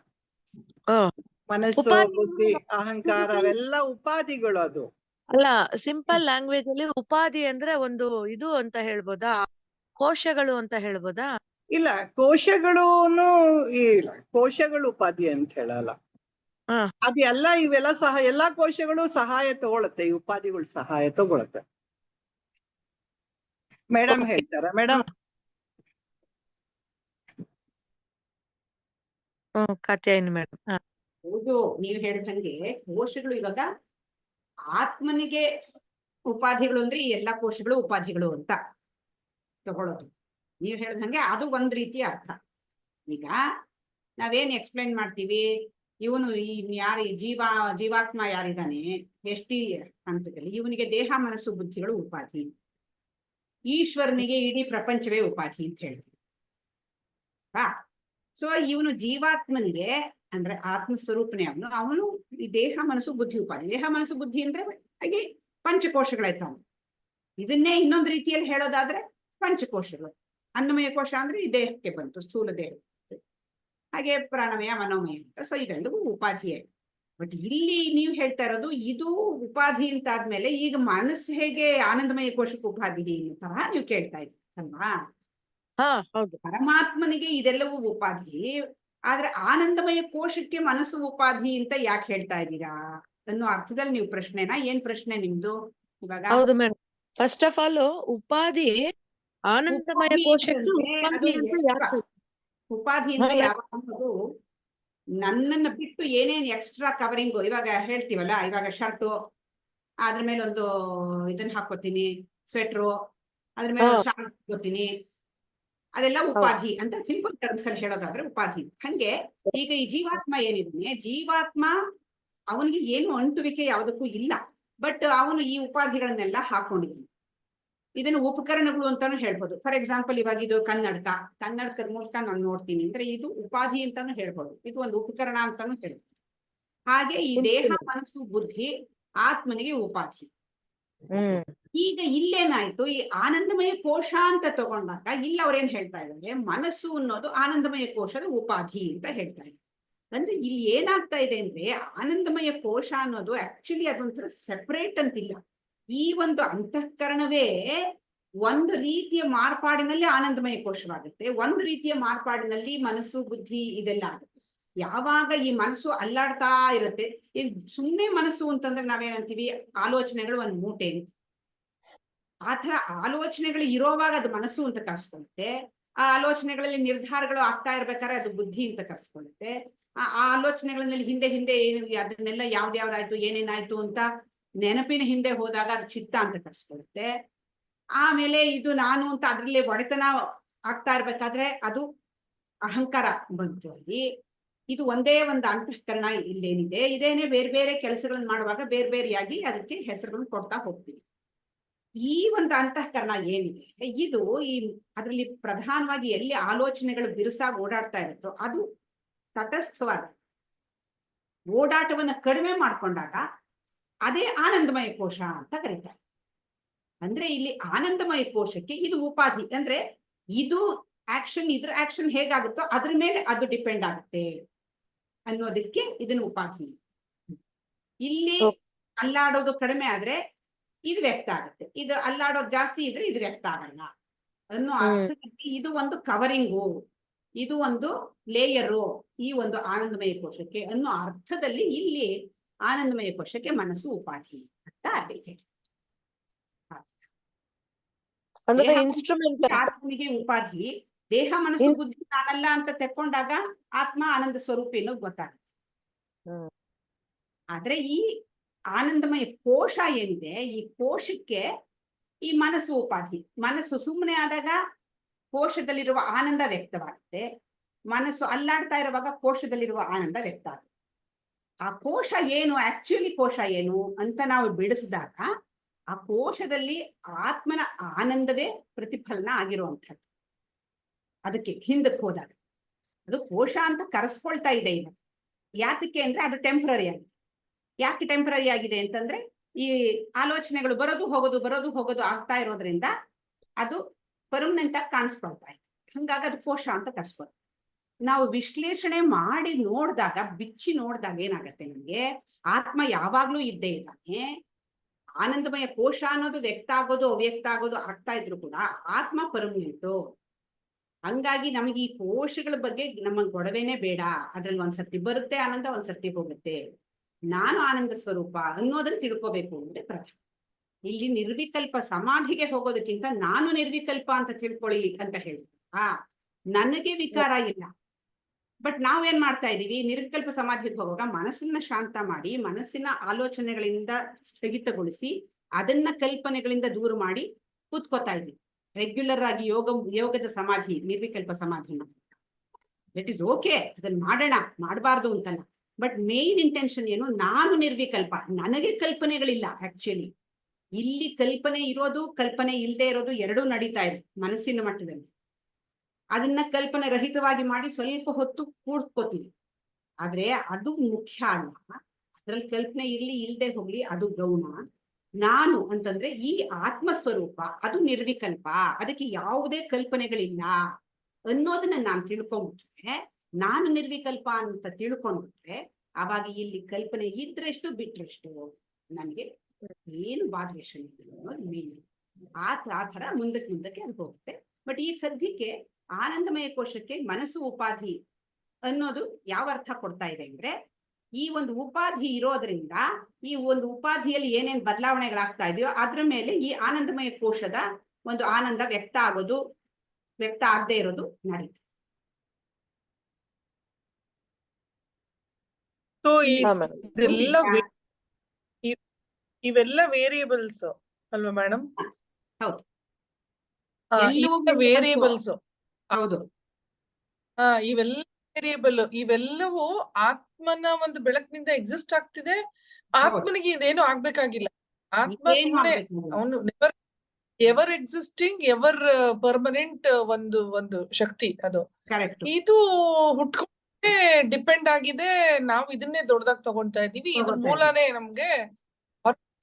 ಮನಸ್ಸು, ಬುದ್ಧಿ, ಅಹಂಕಾರ ಅವೆಲ್ಲ ಉಪಾಧಿಗಳು. ಅದು ಅಲ್ಲ, ಸಿಂಪಲ್ ಲ್ಯಾಂಗ್ವೇಜ್ ಅಲ್ಲಿ ಉಪಾಧಿ ಅಂದ್ರೆ ಒಂದು ಇದು ಅಂತ ಹೇಳ್ಬೋದಾ, ಕೋಶಗಳು ಅಂತ ಹೇಳ್ಬೋದಾ? ಇಲ್ಲ, ಕೋಶಗಳೂನು ಇಲ್ಲ, ಕೋಶಗಳು ಉಪಾಧಿ ಅಂತ ಹೇಳಲ್ಲ. ಅದೆಲ್ಲ ಇವೆಲ್ಲ ಎಲ್ಲಾ ಕೋಶಗಳು ಸಹಾಯ ತಗೊಳತ್ತೆ, ಈ ಉಪಾಧಿಗಳು ಸಹಾಯ ತಗೊಳತ್ತೆ. ಮೇಡಮ್ ಹೇಳ್ತಾರ. Madam Katyayini madam. ಹೌದು, ನೀವು ಹೇಳಿದಂಗೆ ಕೋಶಗಳು ಇವಾಗ ಆತ್ಮನಿಗೆ ಉಪಾಧಿಗಳು ಅಂದ್ರೆ ಈ ಎಲ್ಲಾ ಕೋಶಗಳು ಉಪಾಧಿಗಳು ಅಂತ ತಗೊಳ್ಳೋದು. ನೀವು ಹೇಳ್ದಂಗೆ ಅದು ಒಂದ್ ರೀತಿಯ ಅರ್ಥ. ಈಗ ನಾವೇನ್ ಎಕ್ಸ್ಪ್ಲೈನ್ ಮಾಡ್ತೀವಿ, ಇವನು ಈ ಜೀವಾತ್ಮ ಯಾರಿದ್ದಾನೆ ಎಷ್ಟಿ ಹಂತದಲ್ಲಿ, ಇವನಿಗೆ ದೇಹ, ಮನಸ್ಸು, ಬುದ್ಧಿಗಳು ಉಪಾಧಿ. ಈಶ್ವರನಿಗೆ ಇಡೀ ಪ್ರಪಂಚವೇ ಉಪಾಧಿ ಅಂತ ಹೇಳ್ತೀವಿ. ಸೊ ಇವನು ಜೀವಾತ್ಮನಿಗೆ ಅಂದ್ರೆ ಆತ್ಮ ಸ್ವರೂಪನೇ ಅವನು ಈ ದೇಹ, ಮನಸ್ಸು, ಬುದ್ಧಿ ಉಪಾಧಿ. ದೇಹ, ಮನಸ್ಸು, ಬುದ್ಧಿ ಅಂದ್ರೆ ಹಾಗೆ ಪಂಚಕೋಶಗಳಾಯ್ತಾವ. ಇದನ್ನೇ ಇನ್ನೊಂದು ರೀತಿಯಲ್ಲಿ ಹೇಳೋದಾದ್ರೆ ಪಂಚಕೋಶಗಳು. ಅನ್ನಮಯ ಕೋಶ ಅಂದ್ರೆ ಈ ದೇಹಕ್ಕೆ ಬಂತು, ಸ್ಥೂಲ ದೇಹ. ಹಾಗೆ ಪ್ರಾಣಮಯ, ಮನೋಮಯ ಅಂತ. ಸೊ ಇವೆಲ್ಲವೂ ಉಪಾಧಿಯೇ. ಬಟ್ ಇಲ್ಲಿ ನೀವು ಹೇಳ್ತಾ ಇರೋದು ಇದು ಉಪಾಧಿ ಅಂತ ಆದ್ಮೇಲೆ ಈಗ ಮನಸ್ಸು ಹೇಗೆ ಆನಂದಮಯ ಕೋಶಕ್ಕೆ ಉಪಾಧಿ ತರ ನೀವು ಕೇಳ್ತಾ ಇದ್ದೀರಿ ಅಲ್ವಾ? ಹೌದು. ಪರಮಾತ್ಮನಿಗೆ ಇದೆಲ್ಲವೂ ಉಪಾಧಿ, ಆದ್ರೆ ಆನಂದಮಯ ಕೋಶಕ್ಕೆ ಮನಸ್ಸು ಉಪಾಧಿ ಅಂತ ಯಾಕೆ ಹೇಳ್ತಾ ಇದ್ದೀರಾ ಅನ್ನೋ ಅರ್ಥದಲ್ಲಿ ನೀವು ಪ್ರಶ್ನೆನಾ? ಏನ್ ಪ್ರಶ್ನೆ ನಿಮ್ದು ಇವಾಗ? ಹೌದು ಮೇಡಮ್. ಫಸ್ಟ್ ಆಫ್ ಆಲ್ ಉಪಾಧಿ ಆನಂದಮಯ ಕೋಶಕ್ಕೆ ಉಪಾಧಿ ಅಂದ್ರೆ ಯಾವುದು? ನನ್ನನ್ನ ಬಿಟ್ಟು ಏನೇನ್ ಎಕ್ಸ್ಟ್ರಾ ಕವರಿಂಗು, ಇವಾಗ ಹೇಳ್ತೀವಲ್ಲ, ಇವಾಗ ಶರ್ಟು, ಅದ್ರ ಮೇಲೆ ಒಂದು ಇದನ್ನ ಹಾಕೋತೀನಿ, ಸ್ವೆಟ್ರು, ಅದ್ರ ಮೇಲೆ ಶಾರ್ಟ್ ಹಾಕೋತೀನಿ, ಅದೆಲ್ಲ ಉಪಾಧಿ ಅಂತ ಸಿಂಪಲ್ ಟರ್ಮ್ಸ್ ಅಲ್ಲಿ ಹೇಳೋದಾದ್ರೆ ಉಪಾಧಿ. ಹಂಗೆ ಈಗ ಈ ಜೀವಾತ್ಮ ಏನಿದ್ದಾನೆ, ಜೀವಾತ್ಮ ಅವನಿಗೆ ಏನು ಅಂಟುವಿಕೆ ಯಾವುದಕ್ಕೂ ಇಲ್ಲ, ಬಟ್ ಅವನು ಈ ಉಪಾಧಿಗಳನ್ನೆಲ್ಲ ಹಾಕೊಂಡಿದ್ದಾನೆ. ಇದನ್ನು ಉಪಕರಣಗಳು ಅಂತಾನು ಹೇಳ್ಬೋದು. ಫಾರ್ ಎಕ್ಸಾಂಪಲ್ ಇವಾಗ ಇದು ಕನ್ನಡಕದ ಮೂಲಕ ನಾನು ನೋಡ್ತೀನಿ ಅಂದ್ರೆ ಇದು ಉಪಾಧಿ ಅಂತಾನು ಹೇಳ್ಬೋದು, ಇದು ಒಂದು ಉಪಕರಣ ಅಂತಾನು ಹೇಳ್ಬೋದು. ಹಾಗೆ ಈ ದೇಹ, ಮನಸ್ಸು, ಬುದ್ಧಿ ಆತ್ಮನಿಗೆ ಉಪಾಧಿ. ಈಗ ಇಲ್ಲೇನಾಯ್ತು, ಈ ಆನಂದಮಯ ಕೋಶ ಅಂತ ತಗೊಂಡಾಗ ಇಲ್ಲ ಅವ್ರೇನ್ ಹೇಳ್ತಾ ಇದ್ದಾರೆ, ಮನಸ್ಸು ಅನ್ನೋದು ಆನಂದಮಯ ಕೋಶದ ಉಪಾಧಿ ಅಂತ ಹೇಳ್ತಾ ಇದ್ದಾರೆ. ಅಂದ್ರೆ ಇಲ್ಲಿ ಏನಾಗ್ತಾ ಇದೆ ಅಂದ್ರೆ ಆನಂದಮಯ ಕೋಶ ಅನ್ನೋದು ಆಕ್ಚುಲಿ ಅದೊಂಥರ ಸೆಪರೇಟ್ ಅಂತಿಲ್ಲ. ಈ ಒಂದು ಅಂತಃಕರಣವೇ ಒಂದು ರೀತಿಯ ಮಾರ್ಪಾಡಿನಲ್ಲಿ ಆನಂದಮಯ ಕೋಶವಾಗುತ್ತೆ, ಒಂದು ರೀತಿಯ ಮಾರ್ಪಾಡಿನಲ್ಲಿ ಮನಸ್ಸು ಬುದ್ಧಿ ಇದೆಲ್ಲ ಆಗುತ್ತೆ. ಯಾವಾಗ ಈ ಮನಸ್ಸು ಅಲ್ಲಾಡ್ತಾ ಇರುತ್ತೆ, ಇದು ಸುಮ್ಮನೆ ಮನಸ್ಸು ಅಂತಂದ್ರೆ ನಾವೇನಂತೀವಿ, ಆಲೋಚನೆಗಳು ಒಂದು ಮೂಟೆ ಅಂತ. ಆ ತರ ಆಲೋಚನೆಗಳು ಇರೋವಾಗ ಅದು ಮನಸ್ಸು ಅಂತ ಕರ್ಸ್ಕೊಳ್ಳುತ್ತೆ. ಆ ಆಲೋಚನೆಗಳಲ್ಲಿ ನಿರ್ಧಾರಗಳು ಆಗ್ತಾ ಇರ್ಬೇಕಾದ್ರೆ ಅದು ಬುದ್ಧಿ ಅಂತ ಕರ್ಸ್ಕೊಳ್ಳುತ್ತೆ. ಆ ಆಲೋಚನೆಗಳಲ್ಲಿ ಹಿಂದೆ ಹಿಂದೆ ಏನು ಅದನ್ನೆಲ್ಲ ಯಾವ್ದಾಯ್ತು ಏನೇನಾಯ್ತು ಅಂತ ನೆನಪಿನ ಹಿಂದೆ ಹೋದಾಗ ಅದು ಚಿತ್ತ ಅಂತ ಕರ್ಸ್ಕೊಳ್ಳುತ್ತೆ. ಆಮೇಲೆ ಇದು ನಾನು ಅಂತ ಅದ್ರಲ್ಲಿ ಒಡೆತನ ಆಗ್ತಾ ಇರ್ಬೇಕಾದ್ರೆ ಅದು ಅಹಂಕಾರ ಬಂತು ಅಲ್ಲಿ. ಇದು ಒಂದೇ ಒಂದು ಅಂತಃಕರಣ ಇಲ್ಲೇನಿದೆ, ಇದೇನೆ ಬೇರೆ ಬೇರೆ ಕೆಲಸಗಳನ್ನ ಮಾಡುವಾಗ ಬೇರೆ ಬೇರೆಯಾಗಿ ಅದಕ್ಕೆ ಹೆಸರುಗಳನ್ನು ಕೊಡ್ತಾ ಹೋಗ್ತೀವಿ. ಈ ಒಂದು ಅಂತಃಕರಣ ಏನಿದೆ ಇದು ಅದರಲ್ಲಿ ಪ್ರಧಾನವಾಗಿ ಎಲ್ಲಿ ಆಲೋಚನೆಗಳು ಬಿರುಸಾಗಿ ಓಡಾಡ್ತಾ ಇರುತ್ತೋ ಅದು ತಟಸ್ಥವಾದ ಓಡಾಟವನ್ನ ಕಡಿಮೆ ಮಾಡ್ಕೊಂಡಾಗ ಅದೇ ಆನಂದಮಯ ಕೋಶ ಅಂತ ಕರೀತಾರೆ. ಅಂದ್ರೆ ಇಲ್ಲಿ ಆನಂದಮಯ ಕೋಶಕ್ಕೆ ಇದು ಉಪಾಧಿ, ಅಂದ್ರೆ ಇದು ಆಕ್ಷನ್, ಇದ್ರ ಆಕ್ಷನ್ ಹೇಗಾಗುತ್ತೋ ಅದ್ರ ಮೇಲೆ ಅದು ಡಿಪೆಂಡ್ ಆಗುತ್ತೆ ಅನ್ನೋದಕ್ಕೆ ಇದನ್ನ ಉಪಾಧಿ. ಇಲ್ಲಿ ಅಲ್ಲಾಡೋದು ಕಡಿಮೆ ಆದ್ರೆ ಇದು ವ್ಯಕ್ತ ಆಗುತ್ತೆ, ಇದು ಅಲ್ಲಾಡೋದು ಜಾಸ್ತಿ ಇದ್ರೆ ಇದು ವ್ಯಕ್ತ ಆಗಲ್ಲ ಅನ್ನೋ ಅರ್ಥದಲ್ಲಿ ಇದು ಒಂದು ಕವರಿಂಗು, ಇದು ಒಂದು ಲೇಯರು ಈ ಒಂದು ಆನಂದಮಯ ಕೋಶಕ್ಕೆ ಅನ್ನೋ ಅರ್ಥದಲ್ಲಿ ಇಲ್ಲಿ ಆನಂದಮಯ ಕೋಶಕ್ಕೆ ಮನಸ್ಸು ಉಪಾಧಿ ಅಂತ ಹೇಳ್ತಾರೆ. ಅಂದ್ರೆ ಇನ್ಸ್ಟ್ರೂಮೆಂಟ್ ಆತ್ಮನಿಗೆ ಉಪಾಧಿ, ದೇಹ ಮನಸ್ಸು ಬುದ್ಧಿ ನಾನಲ್ಲ ಅಂತ ತೆಕ್ಕೊಂಡಾಗ ಆತ್ಮ ಆನಂದ ಸ್ವರೂಪ ಅನ್ನೋದು ಗೊತ್ತಾಗುತ್ತೆ. ಆದ್ರೆ ಈ ಆನಂದಮಯ ಕೋಶ ಏನಿದೆ, ಈ ಕೋಶಕ್ಕೆ ಈ ಮನಸ್ಸು ಉಪಾಧಿ. ಮನಸ್ಸು ಸುಮ್ಮನೆ ಆದಾಗ ಕೋಶದಲ್ಲಿರುವ ಆನಂದ ವ್ಯಕ್ತವಾಗುತ್ತೆ, ಮನಸ್ಸು ಅಲ್ಲಾಡ್ತಾ ಇರುವಾಗ ಕೋಶದಲ್ಲಿರುವ ಆನಂದ ವ್ಯಕ್ತ ಆಗುತ್ತೆ. ಆ ಕೋಶ ಏನು, ಆಕ್ಚುಲಿ ಕೋಶ ಏನು ಅಂತ ನಾವು ಬಿಡಿಸಿದಾಗ ಆ ಕೋಶದಲ್ಲಿ ಆತ್ಮನ ಆನಂದವೇ ಪ್ರತಿಫಲನ ಆಗಿರುವಂಥದ್ದು. ಅದಕ್ಕೆ ಹಿಂದಕ್ಕೆ ಹೋದಾಗ ಅದು ಕೋಶ ಅಂತ ಕರೆಸ್ಕೊಳ್ತಾ ಇದೆ ಈಗ. ಯಾತಕ್ಕೆ ಅಂದ್ರೆ ಅದು ಟೆಂಪ್ರರಿ ಆಗಿದೆ. ಯಾಕೆ ಟೆಂಪ್ರರಿ ಆಗಿದೆ ಅಂತಂದ್ರೆ ಈ ಆಲೋಚನೆಗಳು ಬರೋದು ಹೋಗೋದು ಆಗ್ತಾ ಇರೋದ್ರಿಂದ ಅದು ಪರ್ಮನೆಂಟ್ ಆಗಿ ಕಾಣಿಸ್ಕೊಳ್ತಾ ಇದೆ. ಹಂಗಾಗಿ ಅದು ಕೋಶ ಅಂತ ಕರೆಸ್ಕೊಳ್ತಾ. ನಾವು ವಿಶ್ಲೇಷಣೆ ಮಾಡಿ ನೋಡಿದಾಗ, ಬಿಚ್ಚಿ ನೋಡಿದಾಗ ಏನಾಗತ್ತೆ, ನಮ್ಗೆ ಆತ್ಮ ಯಾವಾಗ್ಲೂ ಇದ್ದೇ ಇದ್ದಾನೆ. ಆನಂದಮಯ ಕೋಶ ಅನ್ನೋದು ವ್ಯಕ್ತ ಆಗೋದು ಅವ್ಯಕ್ತ ಆಗೋದು ಆಗ್ತಾ ಇದ್ರು ಕೂಡ ಆತ್ಮ ಪರ್ಮನೆಂಟು. ಹಂಗಾಗಿ ನಮಗೆ ಈ ಕೋಶಗಳ ಬಗ್ಗೆ ನಮ್ಮ ಗೊಡವೆನೇ ಬೇಡ. ಅದ್ರಲ್ಲಿ ಒಂದ್ಸರ್ತಿ ಬರುತ್ತೆ ಆನಂದ, ಒಂದ್ಸರ್ತಿ ಹೋಗುತ್ತೆ. ನಾನು ಆನಂದ ಸ್ವರೂಪ ಅನ್ನೋದನ್ನ ತಿಳ್ಕೋಬೇಕು ಅಂದ್ರೆ ಪ್ರಧಾನ. ಇಲ್ಲಿ ನಿರ್ವಿಕಲ್ಪ ಸಮಾಧಿಗೆ ಹೋಗೋದಕ್ಕಿಂತ ನಾನು ನಿರ್ವಿಕಲ್ಪ ಅಂತ ತಿಳ್ಕೊಳ್ಳಿ ಅಂತ ಹೇಳ್ತಾರೆ. ನನಗೆ ವಿಕಾರ ಇಲ್ಲ. ಬಟ್ ನಾವೇನ್ ಮಾಡ್ತಾ ಇದೀವಿ, ನಿರ್ವಿಕಲ್ಪ ಸಮಾಧಿಗೆ ಹೋಗುವಾಗ ಮನಸ್ಸನ್ನ ಶಾಂತ ಮಾಡಿ, ಮನಸ್ಸಿನ ಆಲೋಚನೆಗಳಿಂದ ಸ್ಥಗಿತಗೊಳಿಸಿ, ಅದನ್ನ ಕಲ್ಪನೆಗಳಿಂದ ದೂರ ಮಾಡಿ ಕೂತ್ಕೋತಾ ಇದೀವಿ. ರೆಗ್ಯುಲರ್ ಆಗಿ ಯೋಗದ ಸಮಾಧಿ, ನಿರ್ವಿಕಲ್ಪ ಸಮಾಧಿ ದಟ್ ಇಸ್ ಓಕೆ, ಅದನ್ನ ಮಾಡೋಣ, ಮಾಡಬಾರ್ದು ಅಂತಲ್ಲ. ಬಟ್ ಮೇನ್ ಇಂಟೆನ್ಷನ್ ಏನು, ನಾನು ನಿರ್ವಿಕಲ್ಪ, ನನಗೆ ಕಲ್ಪನೆಗಳಿಲ್ಲ. ಆಕ್ಚುಲಿ ಇಲ್ಲಿ ಕಲ್ಪನೆ ಇರೋದು, ಕಲ್ಪನೆ ಇಲ್ಲದೆ ಇರೋದು ಎರಡೂ ನಡೀತಾ ಇದೆ ಮನಸ್ಸಿನ ಮಟ್ಟದಲ್ಲಿ. ಅದನ್ನ ಕಲ್ಪನೆ ರಹಿತವಾಗಿ ಮಾಡಿ ಸ್ವಲ್ಪ ಹೊತ್ತು ಕೂಡ್ಕೋತೀವಿ. ಆದ್ರೆ ಅದು ಮುಖ್ಯ ಅಲ್ಲ. ಅದ್ರಲ್ಲಿ ಕಲ್ಪನೆ ಇರ್ಲಿ ಇಲ್ಲದೆ ಹೋಗ್ಲಿ ಅದು ಗೌಣ. ನಾನು ಅಂತಂದ್ರೆ ಈ ಆತ್ಮಸ್ವರೂಪ ಅದು ನಿರ್ವಿಕಲ್ಪ, ಅದಕ್ಕೆ ಯಾವುದೇ ಕಲ್ಪನೆಗಳಿಲ್ಲ ಅನ್ನೋದನ್ನ ನಾನು ತಿಳ್ಕೊಂಡ್ಬಿಟ್ರೆ, ನಾನು ನಿರ್ವಿಕಲ್ಪ ಅಂತ ತಿಳ್ಕೊಂಡ್ಬಿಟ್ರೆ ಆವಾಗ ಇಲ್ಲಿ ಕಲ್ಪನೆ ಇದ್ರೆಷ್ಟು ಬಿಟ್ರೆಷ್ಟು ನನಗೆ ಏನು ಬಾಧವೇಷನ್ ಅನ್ನೋದು ಮೇನ್. ಆ ತರ ಮುಂದಕ್ಕೆ ಅದು ಹೋಗುತ್ತೆ. ಬಟ್ ಈಗ ಸದ್ಯಕ್ಕೆ ಆನಂದಮಯ ಕೋಶಕ್ಕೆ ಮನಸ್ಸು ಉಪಾಧಿ ಅನ್ನೋದು ಯಾವ ಅರ್ಥ ಕೊಡ್ತಾ ಇದೆ ಅಂದ್ರೆ, ಈ ಒಂದು ಉಪಾಧಿ ಇರೋದ್ರಿಂದ ಈ ಒಂದು ಉಪಾಧಿಯಲ್ಲಿ ಏನೇನ್ ಬದಲಾವಣೆಗಳಾಗ್ತಾ ಇದೆಯೋ ಅದ್ರ ಮೇಲೆ ಈ ಆನಂದಮಯ ಕೋಶದ ಒಂದು ಆನಂದ ವ್ಯಕ್ತ ಆಗೋದು, ವ್ಯಕ್ತ ಆಗದೆ ಇರೋದು ನಡೀತದೆ. ಸೊ ಇವೆಲ್ಲ ವೇರಿಯೇಬಲ್ಸ್ ಅಲ್ವಾ ಮೇಡಮ್? ಹೌದು, ವೇರಿಯೇಬಲ್ಸ್. ಹೌದು. ಇವೆಲ್ಲ ವೇರಿಯೇಬಲ್, ಇವೆಲ್ಲವೂ ಆತ್ಮನ ಒಂದು ಬೆಳಕಿನಿಂದ ಎಕ್ಸಿಸ್ಟ್ ಆಗ್ತಿದೆ. ಆತ್ಮನಿಗೆ ಇದೇನು ಆಗ್ಬೇಕಾಗಿಲ್ಲ. ಆತ್ಮ ಸುಮ್ಮನೆ ಅವನು ಎವರ್ ಎಕ್ಸಿಸ್ಟಿಂಗ್, ಎವರ್ ಪರ್ಮನೆಂಟ್ ಒಂದು ಶಕ್ತಿ ಅದು. ಇದು ಹುಟ್ಕೊಂಡೆ ಡಿಪೆಂಡ್ ಆಗಿದೆ. ನಾವು ಇದನ್ನೇ ದೊಡ್ಡದಾಗಿ ತಗೊಳ್ತಾ ಇದೀವಿ. ಇದ್ರ ಮೂಲನೇ ನಮ್ಗೆ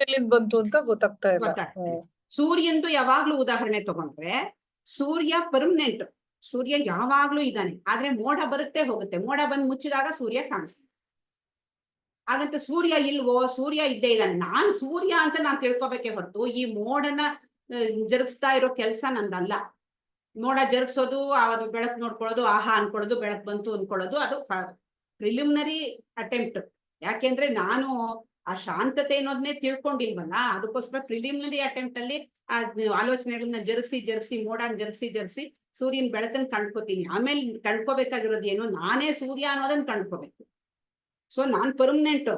ಎಲ್ಲಿಂದ ಬಂತು ಅಂತ ಗೊತ್ತಾಗ್ತಾ ಇಲ್ಲ. ಸೂರ್ಯಂದು ಯಾವಾಗ್ಲೂ ಉದಾಹರಣೆ ತಗೊಂಡ್ರೆ, ಸೂರ್ಯ ಪರ್ಮನೆಂಟ್, ಸೂರ್ಯ ಯಾವಾಗ್ಲೂ ಇದ್ದಾನೆ. ಆದ್ರೆ ಮೋಡ ಬರುತ್ತೆ ಹೋಗುತ್ತೆ, ಮೋಡ ಬಂದು ಮುಚ್ಚಿದಾಗ ಸೂರ್ಯ ಕಾಣಿಸ್ತದೆ. ಹಾಗಂತ ಸೂರ್ಯ ಇಲ್ವೋ, ಸೂರ್ಯ ಇದ್ದೇ ಇದ್ದಾನೆ. ನಾನು ಸೂರ್ಯ ಅಂತ ನಾನು ತಿಳ್ಕೊಬೇಕೆ ಹೊರತು ಈ ಮೋಡನ ಜರುಗಿಸ್ತಾ ಇರೋ ಕೆಲಸ ನಂದಲ್ಲ. ಮೋಡ ಜರುಗಿಸೋದು, ಅದು ಬೆಳಕು ನೋಡ್ಕೊಳ್ಳೋದು, ಆಹಾ ಅನ್ಕೊಳ್ಳೋದು, ಬೆಳಕು ಬಂತು ಅನ್ಕೊಳ್ಳೋದು, ಅದು ಪ್ರಿಲಿಮಿನರಿ ಅಟೆಂಪ್ಟ್. ಯಾಕೆಂದ್ರೆ ನಾನು ಆ ಶಾಂತತೆ ಅನ್ನೋದನ್ನೇ ತಿಳ್ಕೊಂಡಿಲ್ವಲ್ಲ, ಅದಕ್ಕೋಸ್ಕರ ಪ್ರಿಲಿಮಿನರಿ ಅಟೆಂಪ್ಟ್ ಅಲ್ಲಿ ಆ ಆಲೋಚನೆಗಳನ್ನ ಜರುಗಿಸಿ ಮೋಡನ್ ಜರುಗಿಸಿ ಸೂರ್ಯನ ಬೆಳಕನ್ನು ಕಂಡ್ಕೋತೀನಿ. ಆಮೇಲೆ ಕಂಡ್ಕೋಬೇಕಾಗಿರೋದು ಏನು, ನಾನೇ ಸೂರ್ಯ ಅನ್ನೋದನ್ನ ಕಂಡ್ಕೋಬೇಕು. ಸೊ ನಾನ್ ಪರ್ಮನೆಂಟ್,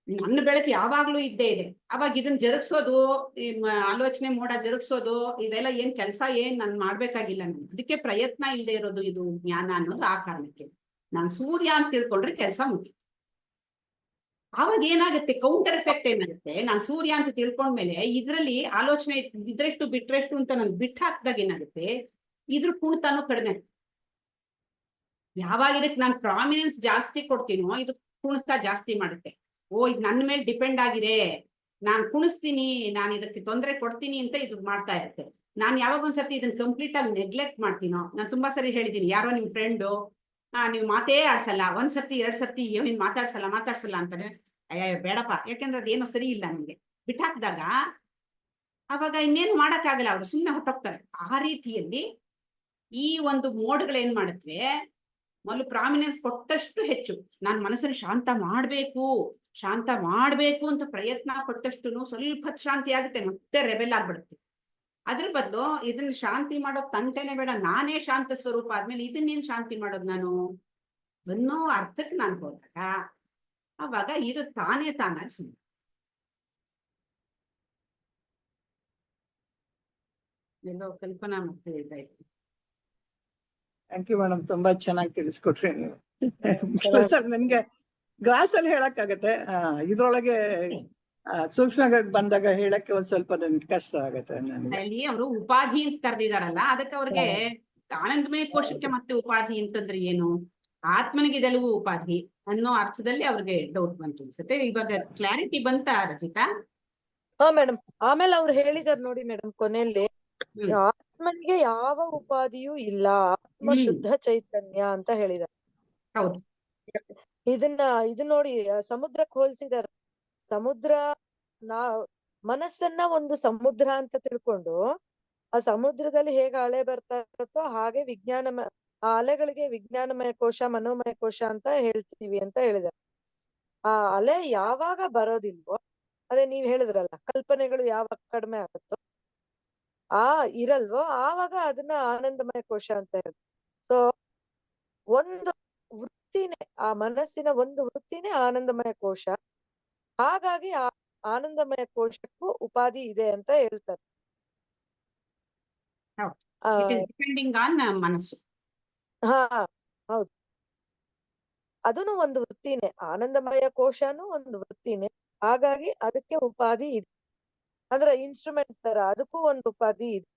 ನನ್ನ ಬೆಳಕು ಯಾವಾಗ್ಲೂ ಇದ್ದೇ ಇದೆ. ಅವಾಗ ಇದನ್ನ ಜರುಗಿಸೋದು, ಈ ಆಲೋಚನೆ ಮೋಡ ಜರುಗಿಸೋದು, ಇದೆಲ್ಲ ಏನ್ ಕೆಲಸ ಏನ್ ನಾನು ಮಾಡ್ಬೇಕಾಗಿಲ್ಲ. ನಾನು ಅದಕ್ಕೆ ಪ್ರಯತ್ನ ಇಲ್ಲದೆ ಇರೋದು ಇದು ಜ್ಞಾನ ಅನ್ನೋದು ಆ ಕಾರಣಕ್ಕೆ. ನಾನು ಸೂರ್ಯ ಅಂತ ತಿಳ್ಕೊಂಡ್ರೆ ಕೆಲಸ ಮುಗಿತು. ಆವಾಗ ಏನಾಗುತ್ತೆ, ಕೌಂಟರ್ ಎಫೆಕ್ಟ್ ಏನಾಗುತ್ತೆ, ನಾನು ಸೂರ್ಯ ಅಂತ ತಿಳ್ಕೊಂಡ್ಮೇಲೆ ಇದ್ರಲ್ಲಿ ಆಲೋಚನೆ ಇದ್ರೆಷ್ಟು ಬಿಟ್ರೆಷ್ಟು ಅಂತ ನಾನು ಬಿಟ್ಟು ಹಾಕಿದಾಗ ಏನಾಗುತ್ತೆ, ಇದ್ರ ಕುಣಿತಾನು ಕಡಿಮೆ. ಯಾವಾಗ ಇದಕ್ಕೆ ನಾನು ಪ್ರಾಮಿನೆನ್ಸ್ ಜಾಸ್ತಿ ಕೊಡ್ತೀನೋ ಇದು ಕುಣಿತ ಜಾಸ್ತಿ ಮಾಡುತ್ತೆ. ಓ ಇದು ನನ್ನ ಮೇಲೆ ಡಿಪೆಂಡ್ ಆಗಿದೆ, ನಾನು ಕುಣಿಸ್ತೀನಿ, ನಾನು ಇದಕ್ಕೆ ತೊಂದರೆ ಕೊಡ್ತೀನಿ ಅಂತ ಇದು ಮಾಡ್ತಾ ಇರುತ್ತೆ. ನಾನು ಯಾವಾಗ ಒಂದ್ಸತಿ ಇದನ್ನ ಕಂಪ್ಲೀಟ್ ಆಗಿ ನೆಗ್ಲೆಕ್ಟ್ ಮಾಡ್ತೀನೋ, ನಾನು ತುಂಬಾ ಸರಿ ಹೇಳಿದ್ದೀನಿ, ಯಾರೋ ನಿಮ್ ಫ್ರೆಂಡು ನೀವು ಮಾತೇ ಆಡ್ಸಲ್ಲ, ಒಂದ್ಸತಿ 2 ಸರ್ತಿ ಏನ್ ಮಾತಾಡ್ಸಲ್ಲ ಅಂತಾನೆ, ಅಯ್ಯ ಬೇಡಪ್ಪ, ಯಾಕೆಂದ್ರೆ ಅದೇನೋ ಸರಿ ಇಲ್ಲ ನಮ್ಗೆ ಬಿಟ್ಟಾಕ್ದಾಗ ಅವಾಗ ಇನ್ನೇನು ಮಾಡಕ್ಕಾಗಲ್ಲ, ಅವ್ರು ಸುಮ್ಮನೆ ಹೊಟ್ಟೋಗ್ತಾರೆ. ಆ ರೀತಿಯಲ್ಲಿ ಈ ಒಂದು ಮೋಡ್ಗಳೇನ್ ಮಾಡುತ್ತವೆ, ಮೊದಲು ಪ್ರಾಮಿನೆನ್ಸ್ ಕೊಟ್ಟಷ್ಟು ಹೆಚ್ಚು ನಾನು ಮನಸ್ಸಲ್ಲಿ ಶಾಂತ ಮಾಡ್ಬೇಕು ಅಂತ ಪ್ರಯತ್ನ ಪಟ್ಟಷ್ಟು ಸ್ವಲ್ಪ ಶಾಂತಿ ಆಗುತ್ತೆ, ಮತ್ತೆ ರೆಬೆಲ್ ಆಗ್ಬಿಡುತ್ತೆ. ಅದ್ರ ಬದಲು ಇದನ್ನ ಶಾಂತಿ ಮಾಡೋ ತಂಟೆನೆ ಬೇಡ, ನಾನೇ ಶಾಂತ ಸ್ವರೂಪ ಆದ್ಮೇಲೆ ಇದನ್ನೇನ್ ಶಾಂತಿ ಮಾಡೋದು ನಾನು ಅನ್ನೋ ಅರ್ಥಕ್ಕೆ ನಾನು ಹೋದಾಗ ಅವಾಗ ಇದು ತಾನಾಗಿ ಸುಮ್ಮನೆ. ಎಲ್ಲೋ ಕಲ್ಪನಾ ಮತ್ತೆ ಇದಾಯ್ತು. ಥ್ಯಾಂಕ್ ಯು ಮೇಡಮ್, ತುಂಬಾ ಚೆನ್ನಾಗಿ ತಿಳಿಸ್ಕೊಟ್ರಿ ನೀವು. ನನ್ಗೆ ಗ್ಲಾಸ್ ಅಲ್ಲಿ ಹೇಳಕ್ಕಾಗತ್ತೆ, ಇದ್ರೊಳಗೆ ಸೂಕ್ಷ್ಮವಾಗಿ ಬಂದಾಗ ಹೇಳಕ್ಕೆ ಒಂದ್ ಸ್ವಲ್ಪ ನನ್ಗೆ ಕಷ್ಟ ಆಗತ್ತೆ. ನನಗೆ ಅಲ್ಲಿ ಅವರು ಉಪಾಧಿ ಅಂತ ಕರೆದಿದಾರಲ್ಲ, ಅದಕ್ಕೆ ಅವ್ರಿಗೆ ಆನಂದಮಯ ಕೋಶಕ್ಕೆ ಮತ್ತೆ ಉಪಾಧಿ ಅಂತಂದ್ರೆ ಏನು, ಆತ್ಮನಿಗೆ ಇದೆಲ್ಲವೂ ಉಪಾಧಿ ಅನ್ನೋ ಅರ್ಥದಲ್ಲಿ ಅವ್ರಿಗೆ ಡೌಟ್ ಬಂತು ಅನ್ಸುತ್ತೆ. ಇವಾಗ ಕ್ಲಾರಿಟಿ ಬಂತಾ ರಚಿತಾ? ಹಾ ಮೇಡಮ್, ಆಮೇಲೆ ಅವ್ರು ಹೇಳಿದಾರೆ ನೋಡಿ ಮೇಡಮ್ ಕೊನೆಯಲ್ಲಿ, ಆತ್ಮನಿಗೆ ಯಾವ ಉಪಾಧಿಯೂ ಇಲ್ಲ, ಆತ್ಮ ಶುದ್ಧ ಚೈತನ್ಯ ಅಂತ ಹೇಳಿದಾರೆ. ಹೌದು, ಇದು ನೋಡಿ ಸಮುದ್ರಕ್ಕೆ ಹೋಲಿಸಿದಾರೆ. ಸಮುದ್ರ ಮನಸ್ಸನ್ನ ಒಂದು ಸಮುದ್ರ ಅಂತ ತಿಳ್ಕೊಂಡು, ಆ ಸಮುದ್ರದಲ್ಲಿ ಹೇಗೆ ಅಲೆ ಬರ್ತಾ ಇರುತ್ತೋ ಹಾಗೆ ಆ ಅಲೆಗಳಿಗೆ ವಿಜ್ಞಾನಮಯ ಕೋಶ, ಮನೋಮಯ ಕೋಶ ಅಂತ ಹೇಳ್ತೀವಿ ಅಂತ ಹೇಳಿದಾರೆ. ಆ ಅಲೆ ಯಾವಾಗ ಬರೋದಿಲ್ವೋ, ಅದೇ ನೀವ್ ಹೇಳಿದ್ರಲ್ಲ, ಕಲ್ಪನೆಗಳು ಯಾವಾಗ ಕಡಿಮೆ ಆಗುತ್ತೋ ಇರಲ್ವೋ ಆವಾಗ ಅದನ್ನ ಆನಂದಮಯ ಕೋಶ ಅಂತ ಹೇಳ್ತಾರೆ. ಸೊ ಒಂದು ವೃತ್ತಿನೇ, ಆ ಮನಸ್ಸಿನ ಒಂದು ವೃತ್ತಿನೇ ಆನಂದಮಯ ಕೋಶ. ಹಾಗಾಗಿ ಆ ಆನಂದಮಯ ಕೋಶಕ್ಕೂ ಉಪಾಧಿ ಇದೆ ಅಂತ ಹೇಳ್ತಾರೆ. ಡಿಪೆಂಡಿಂಗ್ ಆನ್ ಮನಸ್ಸು. ಹಾ ಹೌದು, ಅದನ್ನು ಒಂದು ವೃತ್ತಿನೇ, ಆನಂದಮಯ ಕೋಶನೂ ಒಂದು ವೃತ್ತಿನೇ. ಹಾಗಾಗಿ ಅದಕ್ಕೆ ಉಪಾಧಿ ಇದೆ, ಅಂದ್ರೆ ಇನ್ಸ್ಟ್ರೂಮೆಂಟ್ ತರ ಅದಕ್ಕೂ ಒಂದು ಉಪಾಧಿ ಇದೆ.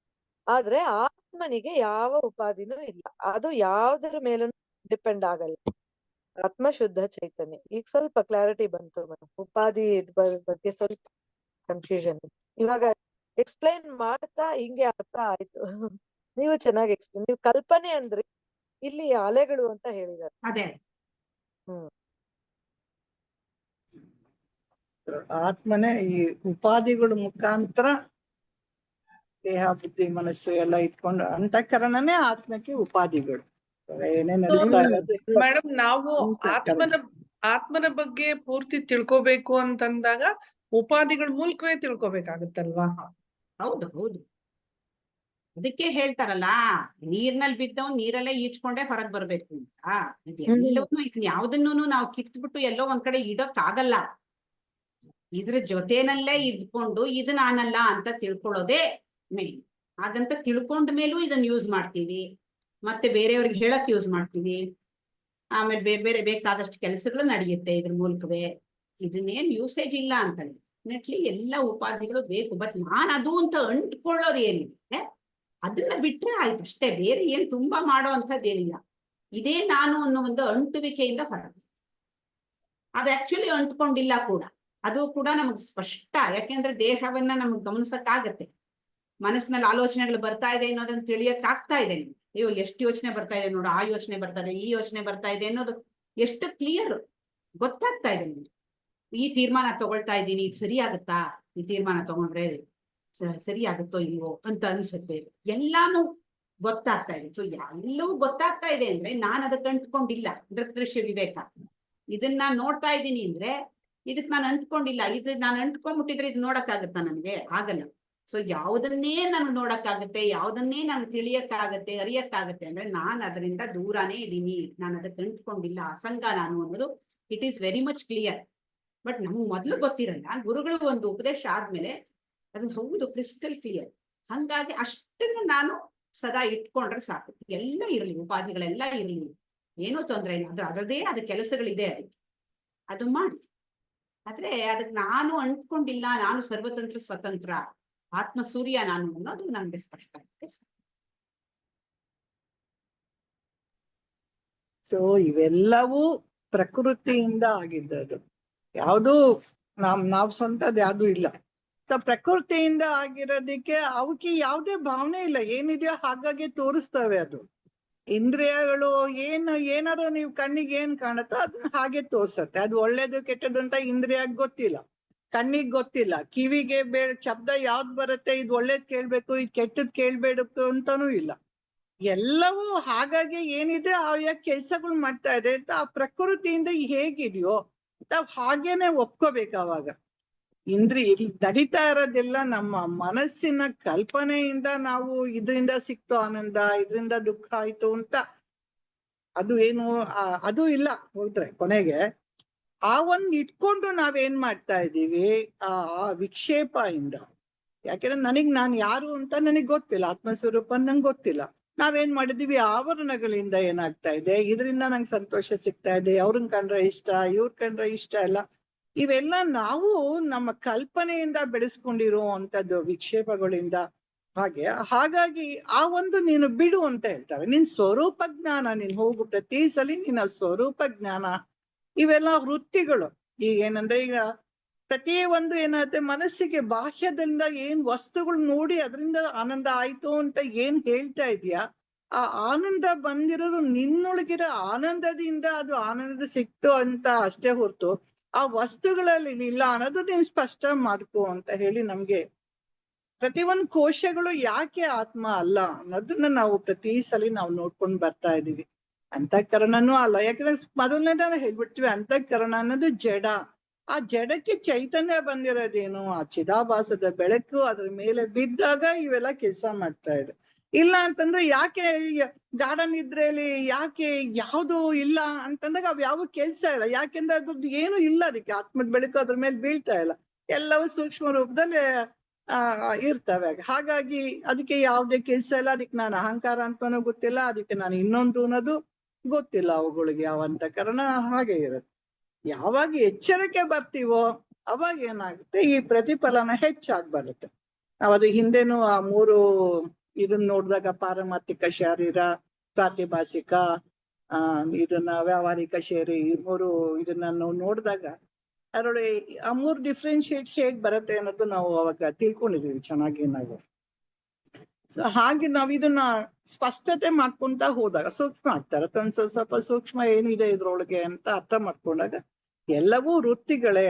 ಆದ್ರೆ ಆತ್ಮನಿಗೆ ಯಾವ ಉಪಾಧಿನೂ ಇಲ್ಲ, ಅದು ಯಾವ್ದ್ರ ಮೇಲೂ ಡಿಪೆಂಡ್ ಆಗಲ್ಲ. ಆತ್ಮ ಶುದ್ಧ ಚೈತನ್ಯ. ಈಗ ಸ್ವಲ್ಪ ಕ್ಲಾರಿಟಿ ಬಂತು ಮೇಡಮ್, ಉಪಾಧಿ ಬಗ್ಗೆ ಸ್ವಲ್ಪ ಕನ್ಫ್ಯೂಷನ್. ಇವಾಗ ಎಕ್ಸ್ಪ್ಲೈನ್ ಮಾಡ್ತಾ ಹಿಂಗೆ ಅರ್ಥ ಆಯ್ತು. ನೀವು ಚೆನ್ನಾಗಿ ಎಕ್ಸ್ಪ್ಲೈನ್, ನೀವು ಕಲ್ಪನೆ ಅಂದ್ರೆ ಇಲ್ಲಿ ಅಲೆಗಳು ಅಂತ ಹೇಳಿದಾರೆ. ಅದೇ ಆತ್ಮನೇ ಈ ಉಪಾಧಿಗಳ ಮುಖಾಂತರ ದೇಹ ಬುದ್ಧಿ ಮನಸ್ಸು ಎಲ್ಲ ಇಟ್ಕೊಂಡು ಅಂತಃಕರಣನೇ ಆತ್ಮಕ್ಕೆ ಉಪಾಧಿಗಳು. ಏನೇ ನಡೆಸ್ತಾ ಇರೋದು ಮೇಡಮ್, ನಾವು ಆತ್ಮನ ಬಗ್ಗೆ ಪೂರ್ತಿ ತಿಳ್ಕೊಬೇಕು ಅಂತಂದಾಗ ಉಪಾಧಿಗಳ ಮೂಲಕವೇ ತಿಳ್ಕೊಬೇಕಾಗುತ್ತಲ್ವಾ? ಹೌದು ಹೌದು, ಅದಕ್ಕೆ ಹೇಳ್ತಾರಲ್ಲ, ನೀರ್ನಲ್ಲಿ ಬಿದ್ದವ್ ನೀರಲ್ಲೇ ಈಚ್ಕೊಂಡೆ ಹೊರಗ್ ಬರ್ಬೇಕು ಅಂತ. ಇದೆಲ್ಲವೂ ಯಾವ್ದನ್ನು ನಾವು ಕಿತ್ಬಿಟ್ಟು ಎಲ್ಲೋ ಒಂದ್ ಕಡೆ ಇಡೋಕ್ ಆಗಲ್ಲ. ಇದ್ರ ಜೊತೆನಲ್ಲೇ ಇದ್ಕೊಂಡು ಇದು ನಾನಲ್ಲ ಅಂತ ತಿಳ್ಕೊಳ್ಳೋದೇ ಮೇನ್. ಹಾಗಂತ ತಿಳ್ಕೊಂಡ ಮೇಲೂ ಇದನ್ನ ಯೂಸ್ ಮಾಡ್ತೀವಿ, ಮತ್ತೆ ಬೇರೆಯವ್ರಿಗೆ ಹೇಳಕ್ ಯೂಸ್ ಮಾಡ್ತೀವಿ. ಆಮೇಲೆ ಬೇರೆ ಬೇರೆ ಬೇಕಾದಷ್ಟು ಕೆಲಸಗಳು ನಡೆಯುತ್ತೆ ಇದ್ರ ಮೂಲಕವೇ. ಇದನ್ನೇನ್ ಯೂಸೇಜ್ ಇಲ್ಲ ಅಂತ ಡೆಫಿನೆಟ್ಲಿ ಎಲ್ಲ ಉಪಾಧಿಗಳು ಬೇಕು. ಬಟ್ ನಾನ್ ಅದು ಅಂತ ಅಂಟ್ಕೊಳ್ಳೋದು ಏನಿದೆ ಅದನ್ನ ಬಿಟ್ರೆ ಆಯ್ತು ಅಷ್ಟೇ, ಬೇರೆ ಏನ್ ತುಂಬಾ ಮಾಡೋ ಅಂತದ್ದೇನಿಲ್ಲ. ಇದೇ ನಾನು ಅನ್ನೋ ಒಂದು ಅಂಟುವಿಕೆಯಿಂದ ಹೊರಗೆ, ಅದು ಆಕ್ಚುಲಿ ಅಂಟ್ಕೊಂಡಿಲ್ಲ ಕೂಡ. ಅದು ಕೂಡ ನಮಗ್ ಸ್ಪಷ್ಟ, ಯಾಕೆಂದ್ರೆ ದೇಹವನ್ನ ನಮಗ್ ಗಮನಿಸಕ್ಕಾಗತ್ತೆ. ಮನಸ್ಸಿನಲ್ಲಿ ಆಲೋಚನೆಗಳು ಬರ್ತಾ ಇದೆ ಅನ್ನೋದನ್ನ ತಿಳಿಯಕ್ ಆಗ್ತಾ ಇದೆ. ನೀವು ಎಷ್ಟು ಯೋಚನೆ ಬರ್ತಾ ಇದೆ ನೋಡು, ಆ ಯೋಚನೆ ಬರ್ತಾ ಇದೆ, ಈ ಯೋಚನೆ ಬರ್ತಾ ಇದೆ ಅನ್ನೋದು ಎಷ್ಟು ಕ್ಲಿಯರ್ ಗೊತ್ತಾಗ್ತಾ ಇದೆ ನಿಮ್ಗೆ. ಈ ತೀರ್ಮಾನ ತಗೊಳ್ತಾ ಇದ್ದೀನಿ, ಇದು ಸರಿ ಆಗುತ್ತಾ, ಈ ತೀರ್ಮಾನ ತಗೊಂಡ್ರೆ ಸರಿ ಆಗುತ್ತೋ ಇಲ್ವೋ ಅಂತ ಅನ್ಸುತ್ತೆ. ಎಲ್ಲಾನು ಗೊತ್ತಾಗ್ತಾ ಇದೆ. ಸೊ ಎಲ್ಲವೂ ಗೊತ್ತಾಗ್ತಾ ಇದೆ ಅಂದ್ರೆ ನಾನು ಅದಕ್ಕೆ ಅಂಟ್ಕೊಂಡಿಲ್ಲ. ದೃಗ್ದೃಶ್ಯ ವಿವೇಕ ಇದನ್ನ ನೋಡ್ತಾ ಇದ್ದೀನಿ ಅಂದ್ರೆ ಇದಕ್ ನಾನು ಅಂಟ್ಕೊಂಡಿಲ್ಲ. ಇದು ನಾನು ಅಂಟ್ಕೊಂಡ್ಬಿಟ್ಟಿದ್ರೆ ಇದು ನೋಡಕ್ಕಾಗತ್ತಾ ನನಗೆ? ಆಗಲ್ಲ. ಸೊ ಯಾವುದನ್ನೇ ನಾನು ನೋಡಕ್ಕಾಗತ್ತೆ, ಯಾವುದನ್ನೇ ನಾನು ತಿಳಿಯಕ್ಕಾಗತ್ತೆ, ಅರಿಯಕ್ಕಾಗತ್ತೆ ಅಂದ್ರೆ ನಾನು ಅದರಿಂದ ದೂರಾನೇ ಇದ್ದೀನಿ. ನಾನು ಅದಕ್ಕೆ ಅಂಟ್ಕೊಂಡಿಲ್ಲ. ಅಸಂಗ ನಾನು ಅನ್ನೋದು it is very much clear. But ನಮ್ಗೆ ಮೊದಲು ಗೊತ್ತಿರಲ್ಲ. ಗುರುಗಳು ಒಂದು ಉಪದೇಶ ಆದ್ಮೇಲೆ ಅದು ಹೌದು ಕ್ರಿಸ್ಟಲ್ ಕ್ಲಿಯರ್. ಹಂಗಾಗಿ ಅಷ್ಟನ್ನು ನಾನು ಸದಾ ಇಟ್ಕೊಂಡ್ರೆ ಸಾಕು. ಎಲ್ಲ ಇರಲಿ, ಉಪಾಧಿಗಳೆಲ್ಲ ಇರಲಿ, ಏನೂ ತೊಂದರೆ ಇಲ್ಲ. ಅದರದೇ ಆದ ಕೆಲಸಗಳಿದೆ ಅದಕ್ಕೆ, ಅದು ಮಾಡಿ. ಆದ್ರೆ ಅದಕ್ಕೆ ನಾನು ಅಂಟ್ಕೊಂಡಿಲ್ಲ, ನಾನು ಸರ್ವತಂತ್ರ ಸ್ವತಂತ್ರ ಆತ್ಮ ಸೂರ್ಯ ನಾನು ಅನ್ನೋದು ನಮ್ಗೆ ಸ್ಪಷ್ಟ ಆಗುತ್ತೆ. ಸೊ ಇವೆಲ್ಲವೂ ಪ್ರಕೃತಿಯಿಂದ ಆಗಿದ್ದದು. ಯಾವುದು ನಾವ್ ಸ್ವಂತದ್ ಯಾವ್ದು ಇಲ್ಲ. ಸೊ ಪ್ರಕೃತಿಯಿಂದ ಆಗಿರೋದಿಕ್ಕೆ ಅವಕ್ಕೆ ಯಾವುದೇ ಭಾವನೆ ಇಲ್ಲ. ಏನಿದೆಯೋ ಹಾಗಾಗಿ ತೋರಿಸ್ತವೆ ಅದು. ಇಂದ್ರಿಯಗಳು ಏನಾದ್ರು ನೀವು ಕಣ್ಣಿಗೆ ಏನ್ ಕಾಣುತ್ತೋ ಅದನ್ನ ಹಾಗೆ ತೋರ್ಸತ್ತೆ. ಅದು ಒಳ್ಳೇದು ಕೆಟ್ಟದ್ದು ಅಂತ ಇಂದ್ರಿಯಾಗ ಗೊತ್ತಿಲ್ಲ, ಕಣ್ಣಿಗೆ ಗೊತ್ತಿಲ್ಲ. ಕಿವಿಗೆ ಶಬ್ದ ಯಾವ್ದು ಬರುತ್ತೆ, ಇದು ಒಳ್ಳೇದ್ ಕೇಳ್ಬೇಕು, ಇದು ಕೆಟ್ಟದ್ ಕೇಳ್ಬೇಕು ಅಂತಾನೂ ಇಲ್ಲ. ಎಲ್ಲವೂ ಹಾಗಾಗಿ ಏನಿದೆ ಆ ಕೆಲ್ಸಗಳು ಮಾಡ್ತಾ ಇದೆ ಅಂತ ಆ ಪ್ರಕೃತಿಯಿಂದ ಹೇಗಿದೆಯೋ ನಾವ್ ಹಾಗೇನೆ ಒಪ್ಕೋಬೇಕು. ಅವಾಗ ಇಲ್ಲಿ ನಡೀತಾ ಇರೋದೆಲ್ಲ ನಮ್ಮ ಮನಸ್ಸಿನ ಕಲ್ಪನೆಯಿಂದ ನಾವು ಇದರಿಂದ ಸಿಕ್ತು ಆನಂದ, ಇದರಿಂದ ದುಃಖ ಆಯ್ತು ಅಂತ ಅದು ಏನು ಅದು ಇಲ್ಲ. ಹೋದ್ರೆ ಕೊನೆಗೆ ಆ ಒಂದ್ ಇಟ್ಕೊಂಡು ನಾವೇನ್ ಮಾಡ್ತಾ ಇದ್ದೀವಿ, ಆ ವಿಕ್ಷೇಪ ಇಂದ. ಯಾಕೆಂದ್ರೆ ನಾನು ಯಾರು ಅಂತ ನನಗ್ ಗೊತ್ತಿಲ್ಲ, ಆತ್ಮಸ್ವರೂಪ ನಂಗೆ ಗೊತ್ತಿಲ್ಲ. ನಾವೇನ್ ಮಾಡಿದೀವಿ, ಆವರಣಗಳಿಂದ ಏನಾಗ್ತಾ ಇದೆ, ಇದರಿಂದ ನಂಗೆ ಸಂತೋಷ ಸಿಗ್ತಾ ಇದೆ, ಅವ್ರನ್ ಕಂಡ್ರೆ ಇಷ್ಟ, ಇವ್ರ ಕಂಡ್ರೆ ಇಷ್ಟ ಇಲ್ಲ. ಇವೆಲ್ಲ ನಾವು ನಮ್ಮ ಕಲ್ಪನೆಯಿಂದ ಬೆಳೆಸ್ಕೊಂಡಿರೋ ಅಂತದ್ದು ವಿಕ್ಷೇಪಗಳಿಂದ. ಹಾಗಾಗಿ ಆ ಒಂದು ನೀನು ಬಿಡು ಅಂತ ಹೇಳ್ತಾರೆ. ನಿನ್ ಸ್ವರೂಪ ಜ್ಞಾನ, ನೀನ್ ಹೋಗು ಪ್ರತಿ ಸಲ ನಿನ್ನ ಸ್ವರೂಪ ಜ್ಞಾನ. ಇವೆಲ್ಲ ವೃತ್ತಿಗಳು. ಈಗ ಏನಂದ್ರೆ ಈಗ ಪ್ರತಿ ಒಂದು ಏನಾಗುತ್ತೆ, ಮನಸ್ಸಿಗೆ ಬಾಹ್ಯದಿಂದ ಏನ್ ವಸ್ತುಗಳು ನೋಡಿ ಅದರಿಂದ ಆನಂದ ಆಯ್ತು ಅಂತ ಏನ್ ಹೇಳ್ತಾ ಇದೀಯಾ, ಆ ಆನಂದ ಬಂದಿರೋದು ನಿನ್ನೊಳಗಿರೋ ಆನಂದದಿಂದ ಅದು ಆನಂದ ಸಿಕ್ತು ಅಂತ ಅಷ್ಟೇ ಹೊರತು ಆ ವಸ್ತುಗಳಲ್ಲಿ ಇಲ್ಲ ಅನ್ನೋದು ನೀನ್ ಸ್ಪಷ್ಟ ಮಾಡ್ಕೋ ಅಂತ ಹೇಳಿ ನಮ್ಗೆ ಪ್ರತಿಯೊಂದು ಕೋಶಗಳು ಯಾಕೆ ಆತ್ಮ ಅಲ್ಲ ಅನ್ನೋದನ್ನ ನಾವು ಪ್ರತಿ ಸಲ ನಾವು ನೋಡ್ಕೊಂಡು ಬರ್ತಾ ಇದೀವಿ. ಅಂತಃಕರಣನೂ ಅಲ್ಲ. ಯಾಕಂದ್ರೆ ಮೊದಲನೇದಾನ ಹೇಳ್ಬಿಡ್ತೀವಿ, ಅಂತಃಕರಣ ಅನ್ನೋದು ಜಡ. ಆ ಜಡಕ್ಕೆ ಚೈತನ್ಯ ಬಂದಿರೋದೇನು, ಆ ಚಿದಾಭಾಸದ ಬೆಳಕು ಅದ್ರ ಮೇಲೆ ಬಿದ್ದಾಗ ಇವೆಲ್ಲ ಕೆಲಸ ಮಾಡ್ತಾ ಇದೆ. ಇಲ್ಲ ಅಂತಂದ್ರೆ ಯಾಕೆ ಗಾಢ ನಿದ್ರೆಯಲ್ಲಿ ಯಾಕೆ ಯಾವುದು ಇಲ್ಲ ಅಂತಂದಾಗ ಅವ್ ಯಾವ ಕೆಲ್ಸ ಇಲ್ಲ. ಯಾಕೆಂದ್ರೆ ಅದ್ರದ್ದು ಏನು ಇಲ್ಲ, ಅದಕ್ಕೆ ಆತ್ಮದ ಬೆಳಕು ಅದ್ರ ಮೇಲೆ ಬೀಳ್ತಾ ಇಲ್ಲ. ಎಲ್ಲವೂ ಸೂಕ್ಷ್ಮ ರೂಪದಲ್ಲಿ ಇರ್ತವೆ. ಹಾಗಾಗಿ ಅದಕ್ಕೆ ಯಾವುದೇ ಕೆಲ್ಸ ಇಲ್ಲ. ಅದಕ್ಕೆ ನಾನು ಅಹಂಕಾರ ಅಂತಾನೂ ಗೊತ್ತಿಲ್ಲ, ಅದಕ್ಕೆ ನಾನು ಇನ್ನೊಂದು ಅನ್ನೋದು ಗೊತ್ತಿಲ್ಲ. ಅವುಗಳಿಗೆ ಯಾವ ಅಂತಃಕರಣ ಹಾಗೆ ಇರುತ್ತೆ. ಯಾವಾಗ ಎಚ್ಚರಿಕೆ ಬರ್ತೀವೋ ಅವಾಗ ಏನಾಗುತ್ತೆ, ಈ ಪ್ರತಿಫಲನ ಹೆಚ್ಚಾಗಿ ಬರುತ್ತೆ. ನಾವದು ಹಿಂದೆನೂ ಆ 3 ಇದನ್ನ ನೋಡಿದಾಗ, ಪಾರಮಾರ್ಥಿಕ ಶಾರೀರ, ಪ್ರಾತಿಭಾಸಿಕ, ಇದನ್ನ ವ್ಯಾವಹಾರಿಕ ಶರೀರ, ಈ 3 ಇದನ್ನ ನಾವು ನೋಡಿದಾಗ ಅದರೊಳಗೆ ಆ 3 ಡಿಫ್ರೆನ್ಶಿಯೇಟ್ ಹೇಗ್ ಬರುತ್ತೆ ಅನ್ನೋದು ನಾವು ಅವಾಗ ತಿಳ್ಕೊಂಡಿದೀವಿ ಚೆನ್ನಾಗಿ ನಾವು. ಸೊ ಹಾಗೆ ನಾವ್ ಇದನ್ನ ಸ್ಪಷ್ಟತೆ ಮಾಡ್ಕೊಂತ ಹೋದಾಗ ಸೂಕ್ಷ್ಮ ಆಗ್ತಾರೆ. ಸ್ವಲ್ಪ ಸೂಕ್ಷ್ಮ ಏನಿದೆ ಇದ್ರೊಳಗೆ ಅಂತ ಅರ್ಥ ಮಾಡ್ಕೊಂಡಾಗ ಎಲ್ಲವೂ ವೃತ್ತಿಗಳೇ.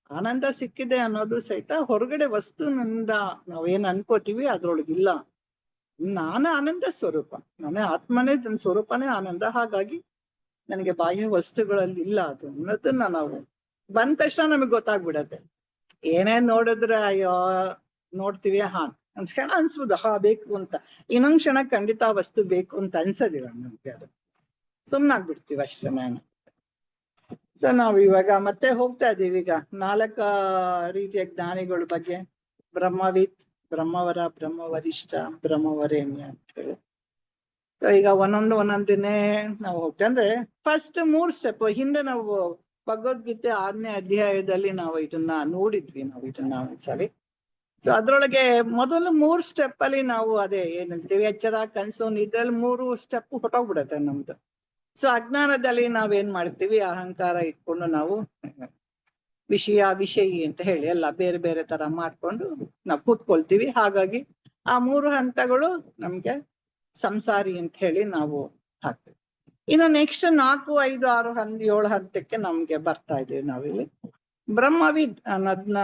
ಆನಂದ ಸಿಕ್ಕಿದೆ ಅನ್ನೋದು ಸಹಿತ ಹೊರಗಡೆ ವಸ್ತುನಿಂದ ನಾವೇನ್ ಅನ್ಕೋತೀವಿ ಅದ್ರೊಳಗಿಲ್ಲ. ನಾನು ಆನಂದ ಸ್ವರೂಪ, ನಾನೇ ಆತ್ಮನೇ, ನನ್ನ ಸ್ವರೂಪನೇ ಆನಂದ. ಹಾಗಾಗಿ ನನಗೆ ಬಾಹ್ಯ ವಸ್ತುಗಳಲ್ಲಿ ಇಲ್ಲ ಅದು ಅನ್ನೋದನ್ನ ನಾವು ಬಂದ ತಕ್ಷಣ ನಮಗ್ ಗೊತ್ತಾಗ್ಬಿಡತ್ತೆ. ಏನೇನ್ ನೋಡಿದ್ರೆ ಅಯ್ಯೋ ನೋಡ್ತೀವಿ, ಒಂದ್ ಕ್ಷಣ ಅನ್ಸ್ಬೋದು ಬೇಕು ಅಂತ, ಇನ್ನೊಂದ್ ಕ್ಷಣ ಖಂಡಿತ ವಸ್ತು ಬೇಕು ಅಂತ ಅನ್ಸೋದಿಲ್ಲ ನಮ್ಗೆ. ಅದು ಸುಮ್ನಾಗ್ಬಿಡ್ತೀವಿ ಅಷ್ಟೇ. ನಾನು ಸೊ ನಾವ್ ಇವಾಗ ಮತ್ತೆ ಹೋಗ್ತಾ ಇದೀವಿ ಈಗ 4 ರೀತಿಯ ಜ್ಞಾನಿಗಳ ಬಗ್ಗೆ. ಬ್ರಹ್ಮವಿತ್, ಬ್ರಹ್ಮವರ, ಬ್ರಹ್ಮವರಿಷ್ಠ, ಬ್ರಹ್ಮವರೇಣ್ಯ ಅಂತ ಹೇಳಿ. ಸೊ ಈಗ ಒಂದೊಂದಿನೇ ನಾವು ಹೋಗ್ತಂದ್ರೆ ಫಸ್ಟ್ 3 ಸ್ಟೆಪ್ ಹಿಂದೆ ನಾವು ಭಗವದ್ಗೀತೆ 6ನೇ ಅಧ್ಯಾಯದಲ್ಲಿ ನಾವು ಇದನ್ನ ನೋಡಿದ್ವಿ. ನಾವು ಇದನ್ನ ಒಂದ್ಸಲಿ. ಸೊ ಅದ್ರೊಳಗೆ ಮೊದಲು 3 ಸ್ಟೆಪ್ ಅಲ್ಲಿ ನಾವು ಅದೇ ಏನ್ ಹೇಳ್ತೀವಿ, ಎಚ್ಚರ, ಕನಸು, ನಿದ್ರಲ್ಲಿ 3 ಸ್ಟೆಪ್ ಹೊಟ್ಟೋಗ್ಬಿಡತ್ತೆ ನಮ್ದು. ಸೊ ಅಜ್ಞಾನದಲ್ಲಿ ನಾವೇನ್ ಮಾಡ್ತೀವಿ, ಅಹಂಕಾರ ಇಟ್ಕೊಂಡು ನಾವು ವಿಷಯಿ ಅಂತ ಹೇಳಿ ಎಲ್ಲ ಬೇರೆ ಬೇರೆ ತರ ಮಾಡ್ಕೊಂಡು ನಾವು ಕೂತ್ಕೊಳ್ತೀವಿ. ಹಾಗಾಗಿ ಆ 3 ಹಂತಗಳು ನಮ್ಗೆ ಸಂಸಾರಿ ಅಂತ ಹೇಳಿ ನಾವು ಹಾಕ್ತೀವಿ. ಇನ್ನು ನೆಕ್ಸ್ಟ್ 4, 5, 6, 7 ಹಂತಕ್ಕೆ ನಮ್ಗೆ ಬರ್ತಾ ಇದೀವಿ ನಾವಿಲ್ಲಿ. ಬ್ರಹ್ಮವಿದ್ ಅನ್ನೋದನ್ನ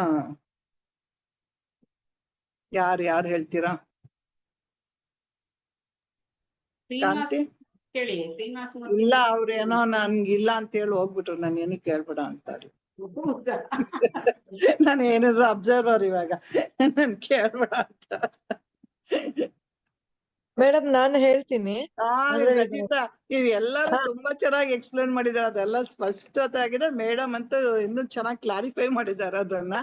ಯಾರು ಹೇಳ್ತೀರಾ? ಶ್ರೀನಿವಾಸ್ ಕಾಂತಿ? ಕೇಳಿ, ಶ್ರೀನಿವಾಸ್ ಇಲ್ಲ, ಅವ್ರೇನೋ ನನ್ಗಿಲ್ಲ ಅಂತ ಹೇಳಿ ಹೋಗ್ಬಿಟ್ರು, ನಾನು ಏನು ಕೇಳ್ಬೇಡ ಅಂತಾರೆ. ನಾನು ಏನಾದ್ರು ಅಬ್ಸರ್ವರ್ ಇವಾಗ, ನನ್ ಕೇಳ್ಬೇಡ ಅಂತ. ಮೇಡಮ್ ನಾನು ಹೇಳ್ತೀನಿ. ಅಂದ್ರೆ ಇದು- ರಚಿತಾ, ನೀವ್ ಎಲ್ಲರೂ ಹಾ. ತುಂಬಾ ಚೆನ್ನಾಗಿ ಎಕ್ಸ್ಪ್ಲೇನ್ ಮಾಡಿದಾರೆ, ಅದೆಲ್ಲ ಸ್ಪಷ್ಟತೆ ಆಗಿದೆ. ಮೇಡಮ್ ಅಂತೂ ಇನ್ನೂ ಚೆನ್ನಾಗಿ ಕ್ಲಾರಿಫೈ ಮಾಡಿದ್ದಾರೆ ಅದನ್ನ.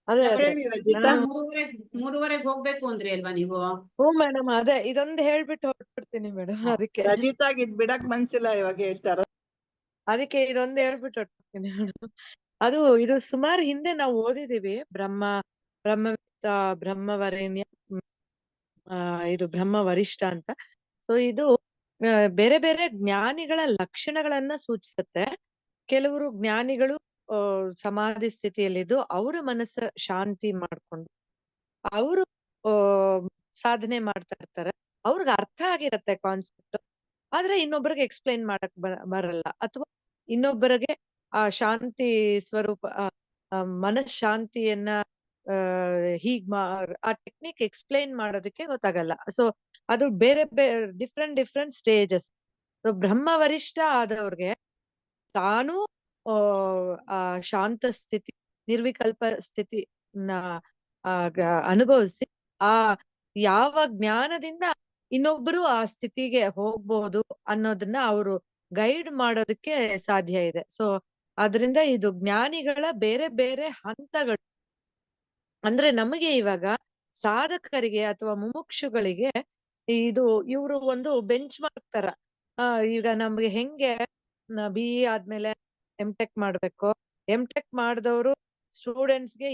ಅದೇ ಹೇಳಿ ರಚಿತಾ. ನಾನು 3:30 ಹೋಗ್ಬೇಕು ಅಂದ್ರಿ ಅಲ್ವಾ ನೀವು? ಹ್ಞೂ ಮೇಡಮ್, ಅದೇ ಇದೊಂದು ಹೇಳ್ಬಿಟ್ಟು ಹೊರಟ್ಬಿಡ್ತೀನಿ ಮೇಡಮ್. ಅದಕ್ಕೆ ರಚಿತಾಗ್ ಇದ್ ಬಿಡಕ್ ಮನ್ಸಿಲ್ಲ, ಇವಾಗ ಹೇಳ್ತಾರ. ಅದಕ್ಕೆ ಇದೊಂದು ಹೇಳ್ಬಿಟ್ಟು ಹೊರಟ್ಬಿಡ್ತೀನಿ ಮೇಡಮ್. ಇದು ಸುಮಾರು ಹಿಂದೆ ನಾವು ಓದಿದೀವಿ. ಬ್ರಹ್ಮವಿತ್ತ ಬ್ರಹ್ಮವರೇಣ್ಯ, ಇದು ಬ್ರಹ್ಮ ವರಿಷ್ಠ ಅಂತ. ಸೊ ಇದು ಬೇರೆ ಬೇರೆ ಜ್ಞಾನಿಗಳ ಲಕ್ಷಣಗಳನ್ನ ಸೂಚಿಸುತ್ತೆ. ಕೆಲವರು ಜ್ಞಾನಿಗಳು ಸಮಾಧಿ ಸ್ಥಿತಿಯಲ್ಲಿದ್ದು ಅವರ ಮನಸ್ಸು ಶಾಂತಿ ಮಾಡ್ಕೊಂಡು ಅವರು ಸಾಧನೆ ಮಾಡ್ತಾ ಇರ್ತಾರೆ. ಅವ್ರಿಗೆ ಅರ್ಥ ಆಗಿರತ್ತೆ ಕಾನ್ಸೆಪ್ಟ್, ಆದ್ರೆ ಇನ್ನೊಬ್ಬರಿಗೆ ಎಕ್ಸ್ಪ್ಲೈನ್ ಮಾಡಕ್ ಬರಲ್ಲ. ಅಥವಾ ಇನ್ನೊಬ್ಬರಿಗೆ ಆ ಶಾಂತಿ ಸ್ವರೂಪ, ಮನಃಶಾಂತಿಯನ್ನ ಆ ಟೆಕ್ನಿಕ್ ಎಕ್ಸ್ಪ್ಲೈನ್ ಮಾಡೋದಕ್ಕೆ ಗೊತ್ತಾಗಲ್ಲ. ಸೊ ಅದು ಬೇರೆ ಡಿಫ್ರೆಂಟ್ ಸ್ಟೇಜಸ್. ಸೊ ಬ್ರಹ್ಮ ವರಿಷ್ಠ ಆದವ್ರಿಗೆ ತಾನು ಆ ಶಾಂತ ಸ್ಥಿತಿ, ನಿರ್ವಿಕಲ್ಪ ಸ್ಥಿತಿನ ಅನುಭವಿಸಿ ಆ ಯಾವ ಜ್ಞಾನದಿಂದ ಇನ್ನೊಬ್ರು ಆ ಸ್ಥಿತಿಗೆ ಹೋಗ್ಬಹುದು ಅನ್ನೋದನ್ನ ಅವರು ಗೈಡ್ ಮಾಡೋದಕ್ಕೆ ಸಾಧ್ಯ ಇದೆ. ಸೊ ಅದರಿಂದ ಇದು ಜ್ಞಾನಿಗಳ ಬೇರೆ ಬೇರೆ ಹಂತಗಳು. ಅಂದ್ರೆ ನಮಗೆ ಇವಾಗ ಸಾಧಕರಿಗೆ ಅಥವಾ ಮುಮುಕ್ಷುಗಳಿಗೆ ಇವರು ಒಂದು ಬೆಂಚ್ ಮಾರ್ಕ್ ತರ. ಈಗ ನಮ್ಗೆ ಹೆಂಗೆ BE ಆದ್ಮೇಲೆ MTech ಮಾಡ್ಬೇಕು, MTech ಮಾಡಿದವರು ಸ್ಟೂಡೆಂಟ್ಸ್ಗೆ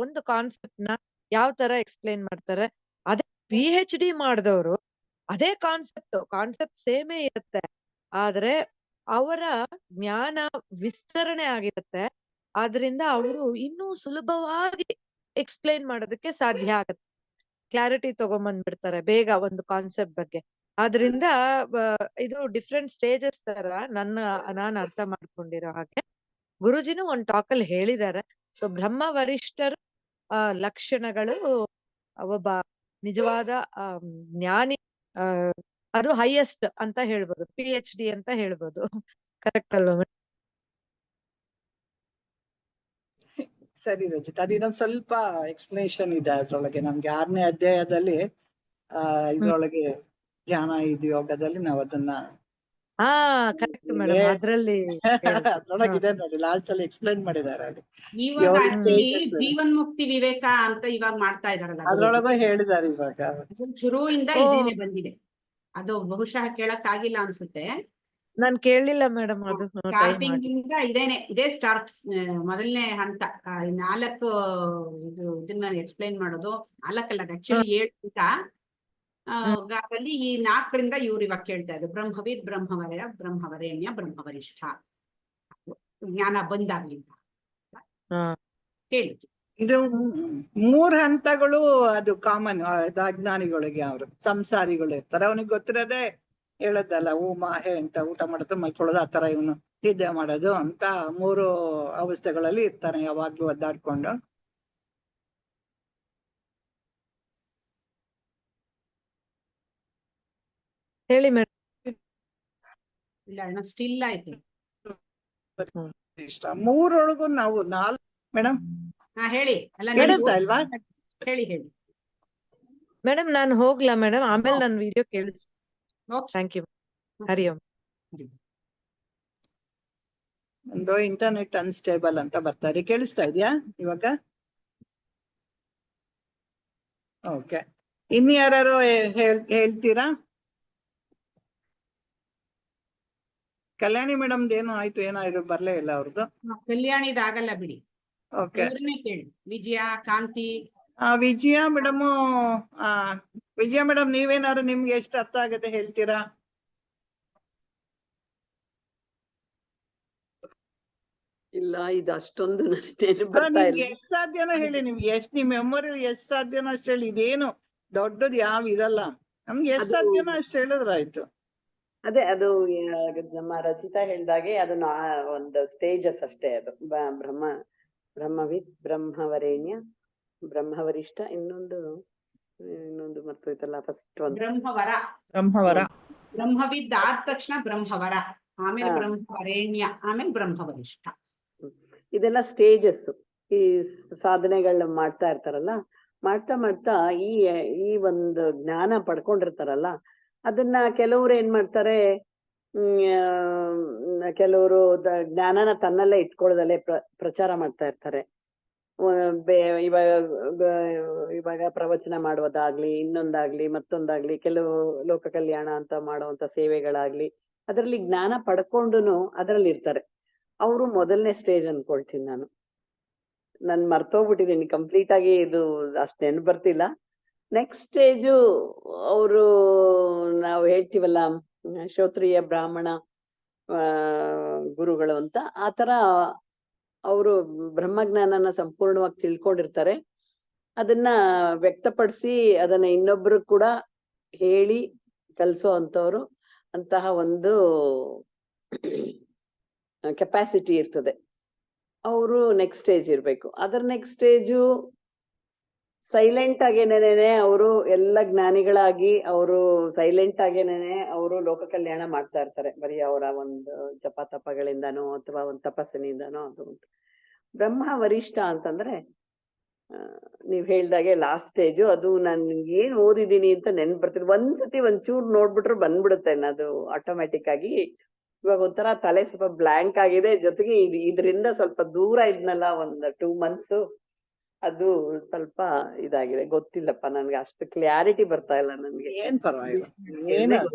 ಒಂದು ಕಾನ್ಸೆಪ್ಟ್ ನ ಯಾವ ತರ ಎಕ್ಸ್ಪ್ಲೈನ್ ಮಾಡ್ತಾರೆ, ಅದೇ PhD ಮಾಡಿದವರು ಅದೇ ಕಾನ್ಸೆಪ್ಟ್ ಸೇಮೇ ಇರುತ್ತೆ, ಆದ್ರೆ ಅವರ ಜ್ಞಾನ ವಿಸ್ತರಣೆ ಆಗಿರುತ್ತೆ. ಆದ್ರಿಂದ ಅವರು ಇನ್ನೂ ಸುಲಭವಾಗಿ ಎಕ್ಸ್ಪ್ಲೈನ್ ಮಾಡೋದಕ್ಕೆ ಸಾಧ್ಯ ಆಗತ್ತೆ. ಕ್ಲಾರಿಟಿ ತಗೊಂಬಂದ್ಬಿಡ್ತಾರೆ ಬೇಗ ಒಂದು ಕಾನ್ಸೆಪ್ಟ್ ಬಗ್ಗೆ. ಆದ್ರಿಂದ ಇದು ಡಿಫ್ರೆಂಟ್ ಸ್ಟೇಜಸ್ ತರ ನಾನು ಅರ್ಥ ಮಾಡ್ಕೊಂಡಿರೋ ಹಾಗೆ ಗುರುಜಿನೂ ಒಂದ್ ಟಾಕ್ ಅಲ್ಲಿ ಹೇಳಿದ್ದಾರೆ. ಸೊ ಬ್ರಹ್ಮ ವರಿಷ್ಠರು ಲಕ್ಷಣಗಳು, ಒಬ್ಬ ನಿಜವಾದ ಜ್ಞಾನಿ, ಅದು ಹೈಯೆಸ್ಟ್ ಅಂತ ಹೇಳ್ಬೋದು, PhD ಅಂತ ಹೇಳ್ಬೋದು. ಕರೆಕ್ಟ್ ಅಲ್ವಾ? ಸರಿ ರಚಿತಾ, ಅದಿನ್ನೊಂದ್ ಸ್ವಲ್ಪ ಎಕ್ಸ್ಪ್ಲನೇಷನ್ ಇದೆ ಅದ್ರೊಳಗೆ. ನಮ್ಗೆ 6ನೇ ಅಧ್ಯಾಯದಲ್ಲಿ ಇದ್ರೊಳಗೆ ಧ್ಯಾನ ಯೋಗದಲ್ಲಿ ನಾವು ಅದನ್ನ ಕರೆಕ್ಟ್ ಮೇಡಮ್, ಅದ್ರಲ್ಲಿ ಅದ್ರೊಳಗಿದೆ ನೋಡಿ, ಲಾಸ್ಟ್ ಅಲ್ಲಿ ಎಕ್ಸ್ಪ್ಲೈನ್ ಮಾಡಿದ್ದಾರೆ ಅಲ್ಲಿ. ಇವಾಗ ಏಳು actually stages. ಜೀವನ್ಮುಕ್ತಿ ವಿವೇಕ ಅಂತ ಇವಾಗ ಮಾಡ್ತಾ ಇದಾರಲ್ಲ ಗುರೂಜಿ. ಅದ್ರೊಳಗೂ ಹೇಳಿದ್ದಾರೆ ಇವಾಗ. ಶುರುವಿಂದ ಇದೇನೆ ಬಂದಿದೆ. ಅದು ಬಹುಶಃ ಕೇಳಕ್ ಆಗಿಲ್ಲ ಅನ್ಸುತ್ತೆ. ನಾನ್ ಕೇಳಲಿಲ್ಲ ಮೇಡಮ್, ಅದು ಸ್ಟಾರ್ಟಿಂಗ್ ಇಂದ ಇದೇ ಸ್ಟಾರ್ಟ್, ಮೊದಲನೇ ಹಂತ. 4 ಇದನ್ನ ಎಕ್ಸ್ಪ್ಲೈನ್ ಮಾಡೋದು, 4 ಅಲ್ಲ ಆಕ್ಚುಲಿ 7 ಹಂತ. ಅದರಲ್ಲಿ ಈ 4ರಿಂದ ಇವ್ರು ಇವಾಗ ಕೇಳ್ತಾ ಇದ್ರು ಬ್ರಹ್ಮವಿದ್ ಬ್ರಹ್ಮವರೇಣ್ಯ ಬ್ರಹ್ಮವರಿಷ್ಠ ಜ್ಞಾನ ಬಂದಾಗ್ಲಿಂದ ಕೇಳಿದ್ರು. ಇದು 3 ಹಂತಗಳು. ಅದು ಕಾಮನ್ ಅಜ್ಞಾನಿಗಳಿಗೆ, ಅವರು ಸಂಸಾರಿಗಳು ಇರ್ತಾರೆ, ಅವನಿಗೆ ಗೊತ್ತಿರೋದೇ ಹೇಳದಲ್ಲ, ಮಾಹೆ ಅಂತ ಊಟ ಮಾಡೋದು ಮಲ್ಕೊಳ್ಳೋದು, ಆ ತರ ಇವನು ನಿದ್ದೆ ಮಾಡೋದು ಅಂತ 3 ಅವಸ್ಥೆಗಳಲ್ಲಿ ಇರ್ತಾನೆ ಯಾವಾಗ್ಲೂ ಒದ್ದಾಡ್ಕೊಂಡು. ಹೇಳಿ ಮೇಡಮ್. ಇಲ್ಲ ಸ್ಟಿಲ್ ಆಯ್ತು. ಇಷ್ಟ 3 ನಾವು 4. ಮೇಡಮ್ ಹೇಳಿ. ಅಲ್ಲ ಕೇಳಿಸ್ತಾ ಇಲ್ವಾ? ಹೇಳಿ ಮೇಡಮ್ ನಾನು ಹೋಗ್ಲಾ ಮೇಡಮ್? ಆಮೇಲೆ ನಾನು ವಿಡಿಯೋ ಕೇಳಿಸ್ತೀನಿ. Thank you. ಹರಿ ಓಂ. ಒಂದು ಇಂಟರ್ನೆಟ್ ಅನ್ಸ್ಟೇಬಲ್ ಅಂತ ಬರ್ತಾರೆ. ಕೇಳಿಸ್ತಾ ಇದೆಯಾ ಇವಾಗ? ಓಕೆ. ಇನ್ಯಾರು ಹೇಳ್ತೀರಾ? ಕಲ್ಯಾಣಿ ಮೇಡಮ್ದು ಏನು ಆಯ್ತು? ಏನಾಯ್ತು? ಬರ್ಲೇ ಇಲ್ಲ ಅವ್ರದ್ದು. ಕಲ್ಯಾಣಿದ ಆಗಲ್ಲ ಬಿಡಿ. ಓಕೆ. ಕೇಳಿ. ವಿಜಯ, ಕಾಂತಿ. ವಿಜಯ ಮೇಡಮ್ ನೀವೇನಾದ್ರು ನಿಮ್ಗೆ ಎಷ್ಟು ಅರ್ಥ ಆಗತ್ತೆ ಹೇಳ್ತೀರಾ? ಇಲ್ಲ, ಇದು ಅಷ್ಟೊಂದು ಬರ್ತಾ ನಿಮ್ಗೆ ಇಲ್ಲ. ಎಷ್ಟ್ ಸಾಧ್ಯನೋ ಹೇಳಿ, ನಿಮ್ಗೆ ನಿಮ್ ಮೆಮೊರಿ ಎಷ್ಟ್ ಸಾಧ್ಯನೋ ಅಷ್ಟು ಹೇಳಿ. ಇದೇನು ದೊಡ್ಡದು ಯಾವ ಇದಲ್ಲ, ನಮ್ಗೆ ಎಷ್ಟ್ ಸಾಧ್ಯನೋ ಅಷ್ಟು ಹೇಳಿದ್ರಾಯ್ತು. ಅದೇ ಅದು ನಮ್ಮ ರಚಿತಾ ಹೇಳ್ದಾಗೆ ಅದನ್ನ ಒಂದು ಸ್ಟೇಜಸ್ ಅಷ್ಟೇ. ಅದು ಬ್ರಹ್ಮವಿದ್ ಬ್ರಹ್ಮವರೇಣ್ಯ ಬ್ರಹ್ಮವರಿಷ್ಠ, ಇನ್ನೊಂದು ಮರ್ತೋಯ್ತಲ್ಲ ಫಸ್ಟ್ ಒಂದು. ಬ್ರಹ್ಮವರ. ಬ್ರಹ್ಮವರ. ಬ್ರಹ್ಮವಿದ್ ಆದ ತಕ್ಷಣ ಬ್ರಹ್ಮವರ, ಆಮೇಲೆ ಹಾ. ಬ್ರಹ್ಮವರೇಣ್ಯ, ಆಮೇಲೆ ಬ್ರಹ್ಮವರಿಷ್ಠ. ಇದೆಲ್ಲ ಸ್ಟೇಜಸ್. ಈ ಸಾಧನೆಗಳನ್ನ ಮಾಡ್ತಾ ಇರ್ತಾರಲ್ಲ, ಮಾಡ್ತಾ ಮಾಡ್ತಾ ಈ ಒಂದು ಜ್ಞಾನ ಪಡ್ಕೊಂಡಿರ್ತಾರಲ್ಲ, ಅದನ್ನ ಕೆಲವ್ರು ಏನ್ ಮಾಡ್ತಾರೆ, ಕೆಲವರು ಜ್ಞಾನನ ತನ್ನಲ್ಲೇ ಇಟ್ಕೊಳ್ಳದಲ್ಲೇ ಪ್ರಚಾರ ಮಾಡ್ತಾ ಇರ್ತಾರೆ. ಇವಾಗ ಪ್ರವಚನ ಮಾಡುವುದಾಗ್ಲಿ, ಇನ್ನೊಂದಾಗ್ಲಿ ಮತ್ತೊಂದಾಗ್ಲಿ, ಕೆಲವು ಲೋಕ ಕಲ್ಯಾಣ ಅಂತ ಮಾಡುವಂತ ಸೇವೆಗಳಾಗ್ಲಿ, ಅದರಲ್ಲಿ ಜ್ಞಾನ ಪಡ್ಕೊಂಡುನು ಅದರಲ್ಲಿ ಇರ್ತಾರೆ. ಅವರು ಮೊದಲನೇ ಸ್ಟೇಜ್ ಅನ್ಕೊಳ್ತೀನಿ ನಾನು. ಮರ್ತೋಗ್ಬಿಟ್ಟಿದ್ದೀನಿ ಕಂಪ್ಲೀಟ್ ಆಗಿ, ಇದು ಅಷ್ಟು ನೆನ್ಪು ಬರ್ತಿಲ್ಲ. ನೆಕ್ಸ್ಟ್ ಸ್ಟೇಜು ಅವರು ನಾವು ಹೇಳ್ತೀವಲ್ಲ ಶ್ರೋತ್ರಿಯ ಬ್ರಾಹ್ಮಣ ಗುರುಗಳು ಅಂತ, ಆತರ ಅವರು ಬ್ರಹ್ಮಜ್ಞಾನನ ಸಂಪೂರ್ಣವಾಗಿ ತಿಳ್ಕೊಂಡಿರ್ತಾರೆ. ಅದನ್ನ ವ್ಯಕ್ತಪಡಿಸಿ ಅದನ್ನ ಇನ್ನೊಬ್ರು ಕೂಡ ಹೇಳಿ ಕಲಿಸೋ ಅಂತವ್ರು, ಅಂತಹ ಒಂದು ಕೆಪಾಸಿಟಿ ಇರ್ತದೆ. ಅವರು ನೆಕ್ಸ್ಟ್ ಸ್ಟೇಜ್ ಇರ್ಬೇಕು. ಅದರ ನೆಕ್ಸ್ಟ್ ಸ್ಟೇಜು ಸೈಲೆಂಟ್ ಆಗೇನೇನೆ ಅವರು ಎಲ್ಲ ಜ್ಞಾನಿಗಳಾಗಿ, ಅವರು ಸೈಲೆಂಟ್ ಆಗೇನೇನೆ ಅವರು ಲೋಕ ಕಲ್ಯಾಣ ಮಾಡ್ತಾ ಇರ್ತಾರೆ. ಬರೀ ಅವರ ಒಂದು ಜಪ ತಪಗಳಿಂದನೋ ಅಥವಾ ಒಂದು ತಪಸ್ಸಿನಿಂದನೋ. ಅದು ಬ್ರಹ್ಮ ವರಿಷ್ಠ ಅಂತಂದ್ರೆ ನೀವ್ ಹೇಳ್ದಾಗೆ ಲಾಸ್ಟ್ ಸ್ಟೇಜು. ಅದು ನಾನು ಏನ್ ಓದಿದೀನಿ ಅಂತ ನೆನ್ಪು ಬರ್ತಿದೆ. ಒಂದ್ಸತಿ ಒಂಚೂರು ನೋಡ್ಬಿಟ್ರೆ ಬಂದ್ಬಿಡುತ್ತೆ ಅದು ಆಟೋಮ್ಯಾಟಿಕ್ ಆಗಿ. ಇವಾಗ ಒಂಥರ ತಲೆ ಸ್ವಲ್ಪ ಬ್ಲಾಂಕ್ ಆಗಿದೆ, ಜೊತೆಗೆ ಇದರಿಂದ ಸ್ವಲ್ಪ ದೂರ ಇದ್ನಲ್ಲ ಒಂದು 2 months, ಅದು ಸ್ವಲ್ಪ ಇದಾಗಿದೆ. ಗೊತ್ತಿಲ್ಲಪ್ಪ ನನ್ಗೆ, ಅಷ್ಟು ಕ್ಲಾರಿಟಿ ಬರ್ತಾ ಇಲ್ಲ ನನ್ಗೆ. ಏನ್ ಪರವಾಗಿಲ್ಲ,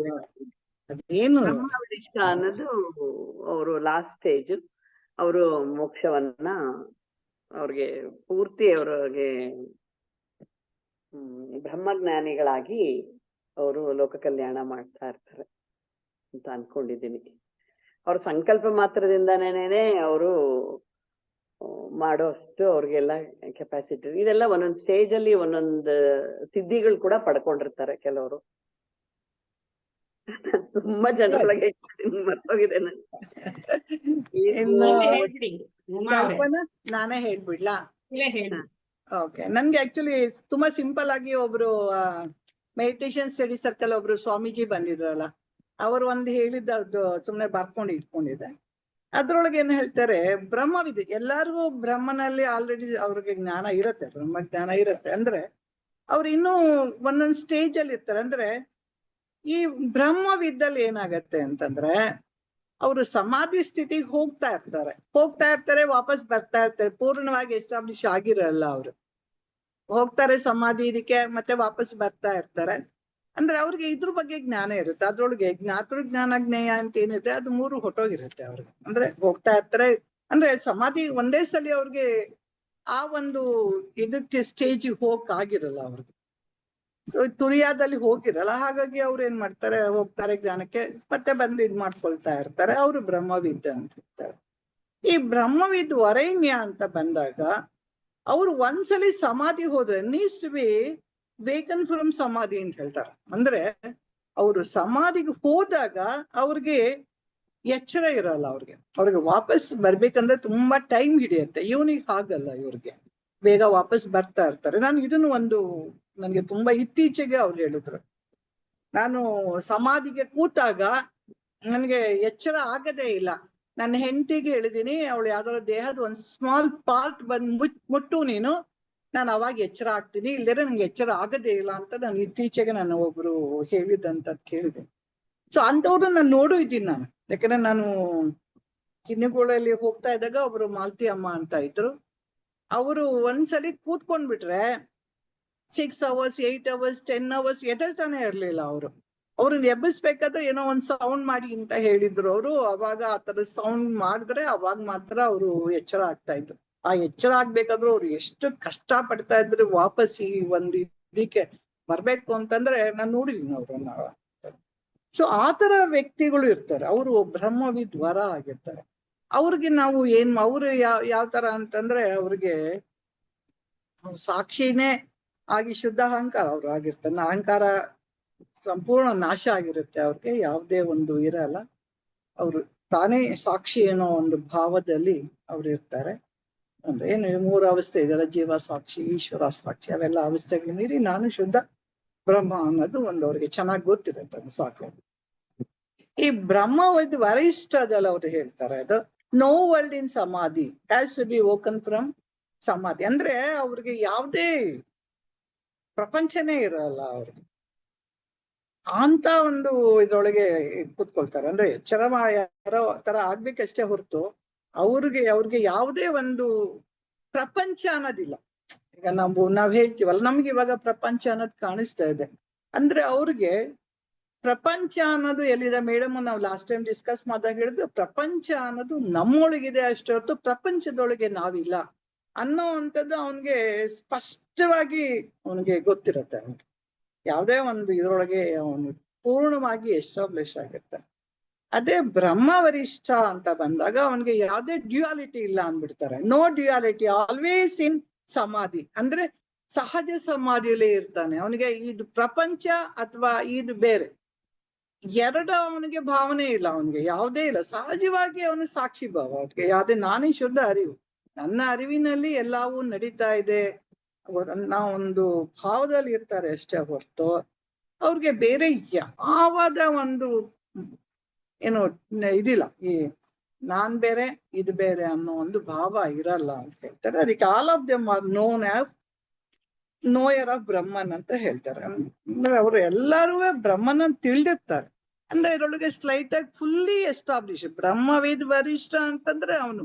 ಅದೇನು ಬ್ರಹ್ಮವರಿಷ್ಠ ಅನ್ನೋದು ಅವರು ಲಾಸ್ಟ್ ಸ್ಟೇಜ್. ಅವರು ಮೋಕ್ಷವನ್ನ ಅವ್ರಿಗೆ ಪೂರ್ತಿ ಅವ್ರಿಗೆ ಬ್ರಹ್ಮಜ್ಞಾನಿಗಳಾಗಿ ಅವರು ಲೋಕ ಕಲ್ಯಾಣ ಮಾಡ್ತಾ ಇರ್ತಾರೆ ಅಂತ ಅನ್ಕೊಂಡಿದ್ದೀನಿ. ಅವ್ರ ಸಂಕಲ್ಪ ಮಾತ್ರದಿಂದನೇನೆ ಅವರು ಮಾಡೋಷ್ಟು ಅವ್ರಿಗೆಲ್ಲ ಕೆಪಾಸಿಟಿ. ಇದೆಲ್ಲ ಒಂದೊಂದು ಸ್ಟೇಜ್ ಅಲ್ಲಿ ಒಂದೊಂದು ಸಿದ್ಧಿಗಳು ಕೂಡ ಪಡ್ಕೊಂಡಿರ್ತಾರೆ ಕೆಲವರು. ತುಂಬಾ ಜನರೊಳಗೆ ಮರ್ತೋಗಿದೆ ನನ್ಗೆ. ಇನ್ನು ಹೇಳ್ಬಿಡಿ ಉಮಾ ಅವ್ರೆ. ಕಲ್ಪನಾ, ನಾನೇ ಹೇಳ್ಬಿಡ್ಲಾ? ಇಲ್ಲೇ ಹೇಳಿ. ಓಕೆ, ನನ್ಗೆ ಆಕ್ಚುಲಿ ತುಂಬಾ ಸಿಂಪಲ್ ಆಗಿ ಒಬ್ರು ಮೆಡಿಟೇಷನ್ ಸ್ಟಡಿ ಸರ್ಕಲ್ ಒಬ್ರು ಸ್ವಾಮೀಜಿ ಬಂದಿದ್ರಲ್ಲ, ಅವರು ಒಂದು ಹೇಳಿದ್ದು ಸುಮ್ನೆ ಬರ್ಕೊಂಡು ಇಟ್ಕೊಂಡಿದ್ದೆ. ಅದ್ರೊಳಗೆ ಏನ್ ಹೇಳ್ತಾರೆ, ಬ್ರಹ್ಮವಿದೆ ಎಲ್ಲಾರ್ಗು ಬ್ರಹ್ಮನಲ್ಲಿ ಆಲ್ರೆಡಿ ಅವ್ರಿಗೆ ಜ್ಞಾನ ಇರತ್ತೆ, ಬ್ರಹ್ಮ ಜ್ಞಾನ ಇರತ್ತೆ. ಅಂದ್ರೆ ಅವ್ರು ಇನ್ನೂ ಒಂದೊಂದ್ ಸ್ಟೇಜ್ ಅಲ್ಲಿ ಇರ್ತಾರೆ. ಅಂದ್ರೆ ಈ ಬ್ರಹ್ಮವಿದ್ದಲ್ಲಿ ಏನಾಗತ್ತೆ ಅಂತಂದ್ರೆ, ಅವರು ಸಮಾಧಿ ಸ್ಥಿತಿಗೆ ಹೋಗ್ತಾ ಇರ್ತಾರೆ, ವಾಪಸ್ ಬರ್ತಾ ಇರ್ತಾರೆ. ಪೂರ್ಣವಾಗಿ ಎಸ್ಟಾಬ್ಲಿಷ್ ಆಗಿರಲ್ಲ, ಅವರು ಹೋಗ್ತಾರೆ ಸಮಾಧಿ ಇದಕ್ಕೆ, ಮತ್ತೆ ವಾಪಸ್ ಬರ್ತಾ ಇರ್ತಾರೆ. ಅಂದ್ರೆ ಅವ್ರಿಗೆ ಇದ್ರ ಬಗ್ಗೆ ಜ್ಞಾನ ಇರುತ್ತೆ. ಅದ್ರೊಳಗೆ ಜ್ಞಾತೃ ಜ್ಞಾನ ಜ್ಞೇಯ ಅಂತ ಏನಿದೆ, ಅದು 3 ಹೊಟ್ಟೋಗಿರುತ್ತೆ ಅವ್ರಿಗೆ. ಅಂದ್ರೆ ಹೋಗ್ತಾ ಇರ್ತಾರೆ, ಅಂದ್ರೆ ಸಮಾಧಿ ಒಂದೇ ಸಲ ಅವ್ರಿಗೆ ಆ ಒಂದು ಇದಕ್ಕೆ ಸ್ಟೇಜಿಗೆ ಹೋಗಕ್ ಆಗಿರಲ್ಲ ಅವ್ರಿಗೆ, ತುರಿಯಾದಲ್ಲಿ ಹೋಗಿರಲ್ಲ. ಹಾಗಾಗಿ ಅವ್ರು ಏನ್ ಮಾಡ್ತಾರೆ, ಹೋಗ್ತಾರೆ ಜ್ಞಾನಕ್ಕೆ, ಮತ್ತೆ ಬಂದು ಇದ್ ಮಾಡ್ಕೊಳ್ತಾ ಇರ್ತಾರೆ. ಅವರು ಬ್ರಹ್ಮವಿದ್ದ ಅಂತ ಇರ್ತಾರೆ. ಈ ಬ್ರಹ್ಮವಿದ್ ವರೈನ್ಯ ಅಂತ ಬಂದಾಗ, ಅವ್ರು ಒಂದ್ಸಲಿ ಸಮಾಧಿ ಹೋದ್ರೆ ನೀಡ್ಸ್ ಟು ಬಿ ವೇಕನ್ ಫ್ರಮ್ ಸಮಾಧಿ ಅಂತ ಹೇಳ್ತಾರೆ. ಅಂದ್ರೆ ಅವರು ಸಮಾಧಿಗೆ ಹೋದಾಗ ಅವ್ರಿಗೆ ಎಚ್ಚರ ಇರಲ್ಲ. ಅವ್ರಿಗೆ ವಾಪಸ್ ಬರ್ಬೇಕಂದ್ರೆ ತುಂಬಾ ಟೈಮ್ ಹಿಡಿಯುತ್ತೆ. ಇವನಿಗೆ ಹಾಗಲ್ಲ, ಇವ್ರಿಗೆ ಬೇಗ ವಾಪಸ್ ಬರ್ತಾ ಇರ್ತಾರೆ. ನಾನು ಇದನ್ನು ನನ್ಗೆ ತುಂಬಾ ಇತ್ತೀಚೆಗೆ ಅವ್ರು ಹೇಳಿದ್ರು. ನಾನು ಸಮಾಧಿಗೆ ಕೂತಾಗ ನನ್ಗೆ ಎಚ್ಚರ ಆಗದೇ ಇಲ್ಲ. ನನ್ನ ಹೆಂಡತಿಗೆ ಹೇಳಿದೀನಿ, ಅವಳು ಯಾವ್ದಾರ ದೇಹದ ಒಂದ್ ಸ್ಮಾಲ್ ಪಾರ್ಟ್ ಮುಟ್ಟು ನೀನು, ನಾನು ಅವಾಗ ಎಚ್ಚರ ಆಗ್ತೀನಿ, ಇಲ್ಲದ್ರೆ ನಂಗೆ ಎಚ್ಚರ ಆಗದೇ ಇಲ್ಲ ಅಂತ ನಾನು ಇತ್ತೀಚೆಗೆ ನಾನು ಒಬ್ರು ಹೇಳಿದಂತ ಕೇಳಿದೆ. ಸೊ ಅಂತವ್ರನ್ನ ನಾನು ನೋಡು ಇದ್ದೀನಿ ನಾನು. ಯಾಕಂದ್ರೆ ನಾನು ಕಿನ್ನಿಗೋಳಲ್ಲಿ ಹೋಗ್ತಾ ಇದ್ದಾಗ ಒಬ್ರು ಮಾಲ್ತಿ ಅಮ್ಮ ಅಂತ ಇದ್ರು. ಅವರು ಒಂದ್ಸಲಿ ಕೂತ್ಕೊಂಡ್ಬಿಟ್ರೆ 6 hours 8 hours 10 hours ಎದ್ದೇಳ್ತಾನೆ ಇರ್ಲಿಲ್ಲ. ಅವ್ರನ್ನ ಎಬ್ಬಿಸ್ಬೇಕಾದ್ರೆ ಏನೋ ಒಂದ್ ಸೌಂಡ್ ಮಾಡಿ ಅಂತ ಹೇಳಿದ್ರು ಅವರು. ಅವಾಗ ಆ ತರ ಸೌಂಡ್ ಮಾಡಿದ್ರೆ ಅವಾಗ ಮಾತ್ರ ಅವರು ಎಚ್ಚರ ಆಗ್ತಾ ಇದ್ರು. ಆ ಎಚ್ಚರ ಆಗ್ಬೇಕಾದ್ರೂ ಅವ್ರು ಎಷ್ಟು ಕಷ್ಟ ಪಡ್ತಾ ಇದ್ರು ವಾಪಸ್ ಈ ಒಂದು ಇದಕ್ಕೆ ಬರ್ಬೇಕು ಅಂತಂದ್ರೆ ನಾನು ನೋಡಿದೀನಿ ಅವ್ರನ್ನ. ಸೊ ಆತರ ವ್ಯಕ್ತಿಗಳು ಇರ್ತಾರೆ, ಅವರು ಬ್ರಹ್ಮವಿದ್ ವರ ಆಗಿರ್ತಾರೆ. ಅವ್ರಿಗೆ ನಾವು ಅವ್ರು ಯಾವ ತರ ಅಂತಂದ್ರೆ, ಅವ್ರಿಗೆ ಸಾಕ್ಷಿನೇ ಆಗಿ ಶುದ್ಧ ಅಹಂಕಾರ ಅವ್ರು ಆಗಿರ್ತಾರೆ. ಅಹಂಕಾರ ಸಂಪೂರ್ಣ ನಾಶ ಆಗಿರುತ್ತೆ, ಅವ್ರಿಗೆ ಯಾವುದೇ ಒಂದು ಇರಲ್ಲ. ಅವರು ತಾನೇ ಸಾಕ್ಷಿ ಅನ್ನೋ ಒಂದು ಭಾವದಲ್ಲಿ ಅವ್ರು ಇರ್ತಾರೆ. ಅಂದ್ರೆ ಏನು ಈ 3 ಅವಸ್ಥೆ ಇದೆಯಲ್ಲ, ಜೀವ ಸಾಕ್ಷಿ, ಈಶ್ವರ ಸಾಕ್ಷಿ, ಅವೆಲ್ಲ ಅವಸ್ಥೆಗಳು ಮೀರಿ ನಾನು ಶುದ್ಧ ಬ್ರಹ್ಮ ಅನ್ನೋದು ಒಂದು ಅವ್ರಿಗೆ ಚೆನ್ನಾಗಿ ಗೊತ್ತಿರುತ್ತೆ, ಅದು ಸಾಕು. ಈ ಬ್ರಹ್ಮ ಒಂದು ವರಿಷ್ಠ ಅದಲ್ಲ, ಅವ್ರು ಹೇಳ್ತಾರೆ ಅದು no world in samadhi has to be woken from samadhi. ಅಂದ್ರೆ ಅವ್ರಿಗೆ ಯಾವುದೇ ಪ್ರಪಂಚನೇ ಇರಲ್ಲ ಅವ್ರಿಗೆ, ಅಂತ ಒಂದು ಇದ್ರೊಳಗೆ ಕೂತ್ಕೊಳ್ತಾರೆ. ಅಂದ್ರೆ ಎಚ್ಚರಮಾಯ ತರ ಆಗ್ಬೇಕಷ್ಟೇ ಹೊರತು ಅವ್ರಿಗೆ ಯಾವುದೇ ಒಂದು ಪ್ರಪಂಚ ಅನ್ನೋದಿಲ್ಲ. ಈಗ ನಾವ್ ಹೇಳ್ತೀವಲ್ಲ, ನಮ್ಗೆ ಇವಾಗ ಪ್ರಪಂಚ ಅನ್ನೋದು ಕಾಣಿಸ್ತಾ ಇದೆ. ಅಂದ್ರೆ ಅವ್ರಿಗೆ ಪ್ರಪಂಚ ಅನ್ನೋದು ಎಲ್ಲಿದೆ ಮೇಡಮ್, ನಾವು ಲಾಸ್ಟ್ ಟೈಮ್ ಡಿಸ್ಕಸ್ ಮಾಡಿದಾಗ ಹೇಳಿದ್ರು, ಪ್ರಪಂಚ ಅನ್ನೋದು ನಮ್ಮೊಳಗಿದೆ ಅಷ್ಟೇ ಹೊರತು ಪ್ರಪಂಚದೊಳಗೆ ನಾವಿಲ್ಲ ಅನ್ನೋ ಅಂಥದ್ದು ಅವನ್ಗೆ ಸ್ಪಷ್ಟವಾಗಿ ಅವನಿಗೆ ಗೊತ್ತಿರುತ್ತೆ. ಅವನಿಗೆ ಯಾವುದೇ ಒಂದು ಇದ್ರೊಳಗೆ ಅವನು ಪೂರ್ಣವಾಗಿ ಎಸ್ಟಾಬ್ಲಿಷ್ ಆಗುತ್ತೆ. ಅದೇ ಬ್ರಹ್ಮ ವರಿಷ್ಠ ಅಂತ ಬಂದಾಗ ಅವನಿಗೆ ಯಾವುದೇ ಡ್ಯುಯಾಲಿಟಿ ಇಲ್ಲ ಅಂದ್ಬಿಡ್ತಾರೆ. ನೋ ಡ್ಯುಯಾಲಿಟಿ, ಆಲ್ವೇಸ್ ಇನ್ ಸಮಾಧಿ. ಅಂದ್ರೆ ಸಹಜ ಸಮಾಧಿಯಲ್ಲೇ ಇರ್ತಾನೆ. ಅವನಿಗೆ ಇದು ಪ್ರಪಂಚ ಅಥವಾ ಇದು ಬೇರೆ ಎರಡು ಅವನಿಗೆ ಭಾವನೆ ಇಲ್ಲ, ಅವನಿಗೆ ಯಾವುದೇ ಇಲ್ಲ. ಸಹಜವಾಗಿ ಅವನು ಸಾಕ್ಷಿ ಭಾವ, ಅವನಿಗೆ ಯಾವುದೇ ನಾನೇ ಶುದ್ಧ ಅರಿವು, ನನ್ನ ಅರಿವಿನಲ್ಲಿ ಎಲ್ಲವೂ ನಡೀತಾ ಇದೆ ನಾವು ಒಂದು ಭಾವದಲ್ಲಿ ಇರ್ತಾರೆ ಅಷ್ಟೇ ಹೊರತು ಅವ್ರಿಗೆ ಬೇರೆ ಯಾವಾದ ಒಂದು ಏನು ಇದಿಲ್ಲ, ಈ ನಾನ್ ಬೇರೆ ಇದು ಬೇರೆ ಅನ್ನೋ ಒಂದು ಭಾವ ಇರಲ್ಲ ಅಂತ ಹೇಳ್ತಾರೆ. ಅದಕ್ಕೆ all of them are known as knower of Brahman ಅಂತ ಹೇಳ್ತಾರೆ. ಅಂದ್ರೆ ಅವರು ಎಲ್ಲರೂ ಬ್ರಹ್ಮನ ತಿಳಿದಿರ್ತಾರೆ. ಅಂದ್ರೆ ಇದರೊಳಗೆ ಸ್ಲೈಟ್ ಆಗಿ ಫುಲ್ಲಿ ಎಸ್ಟಾಬ್ಲಿಷ್ ಬ್ರಹ್ಮವೇದ್ ವರಿಷ್ಠ ಅಂತಂದ್ರೆ ಅವನು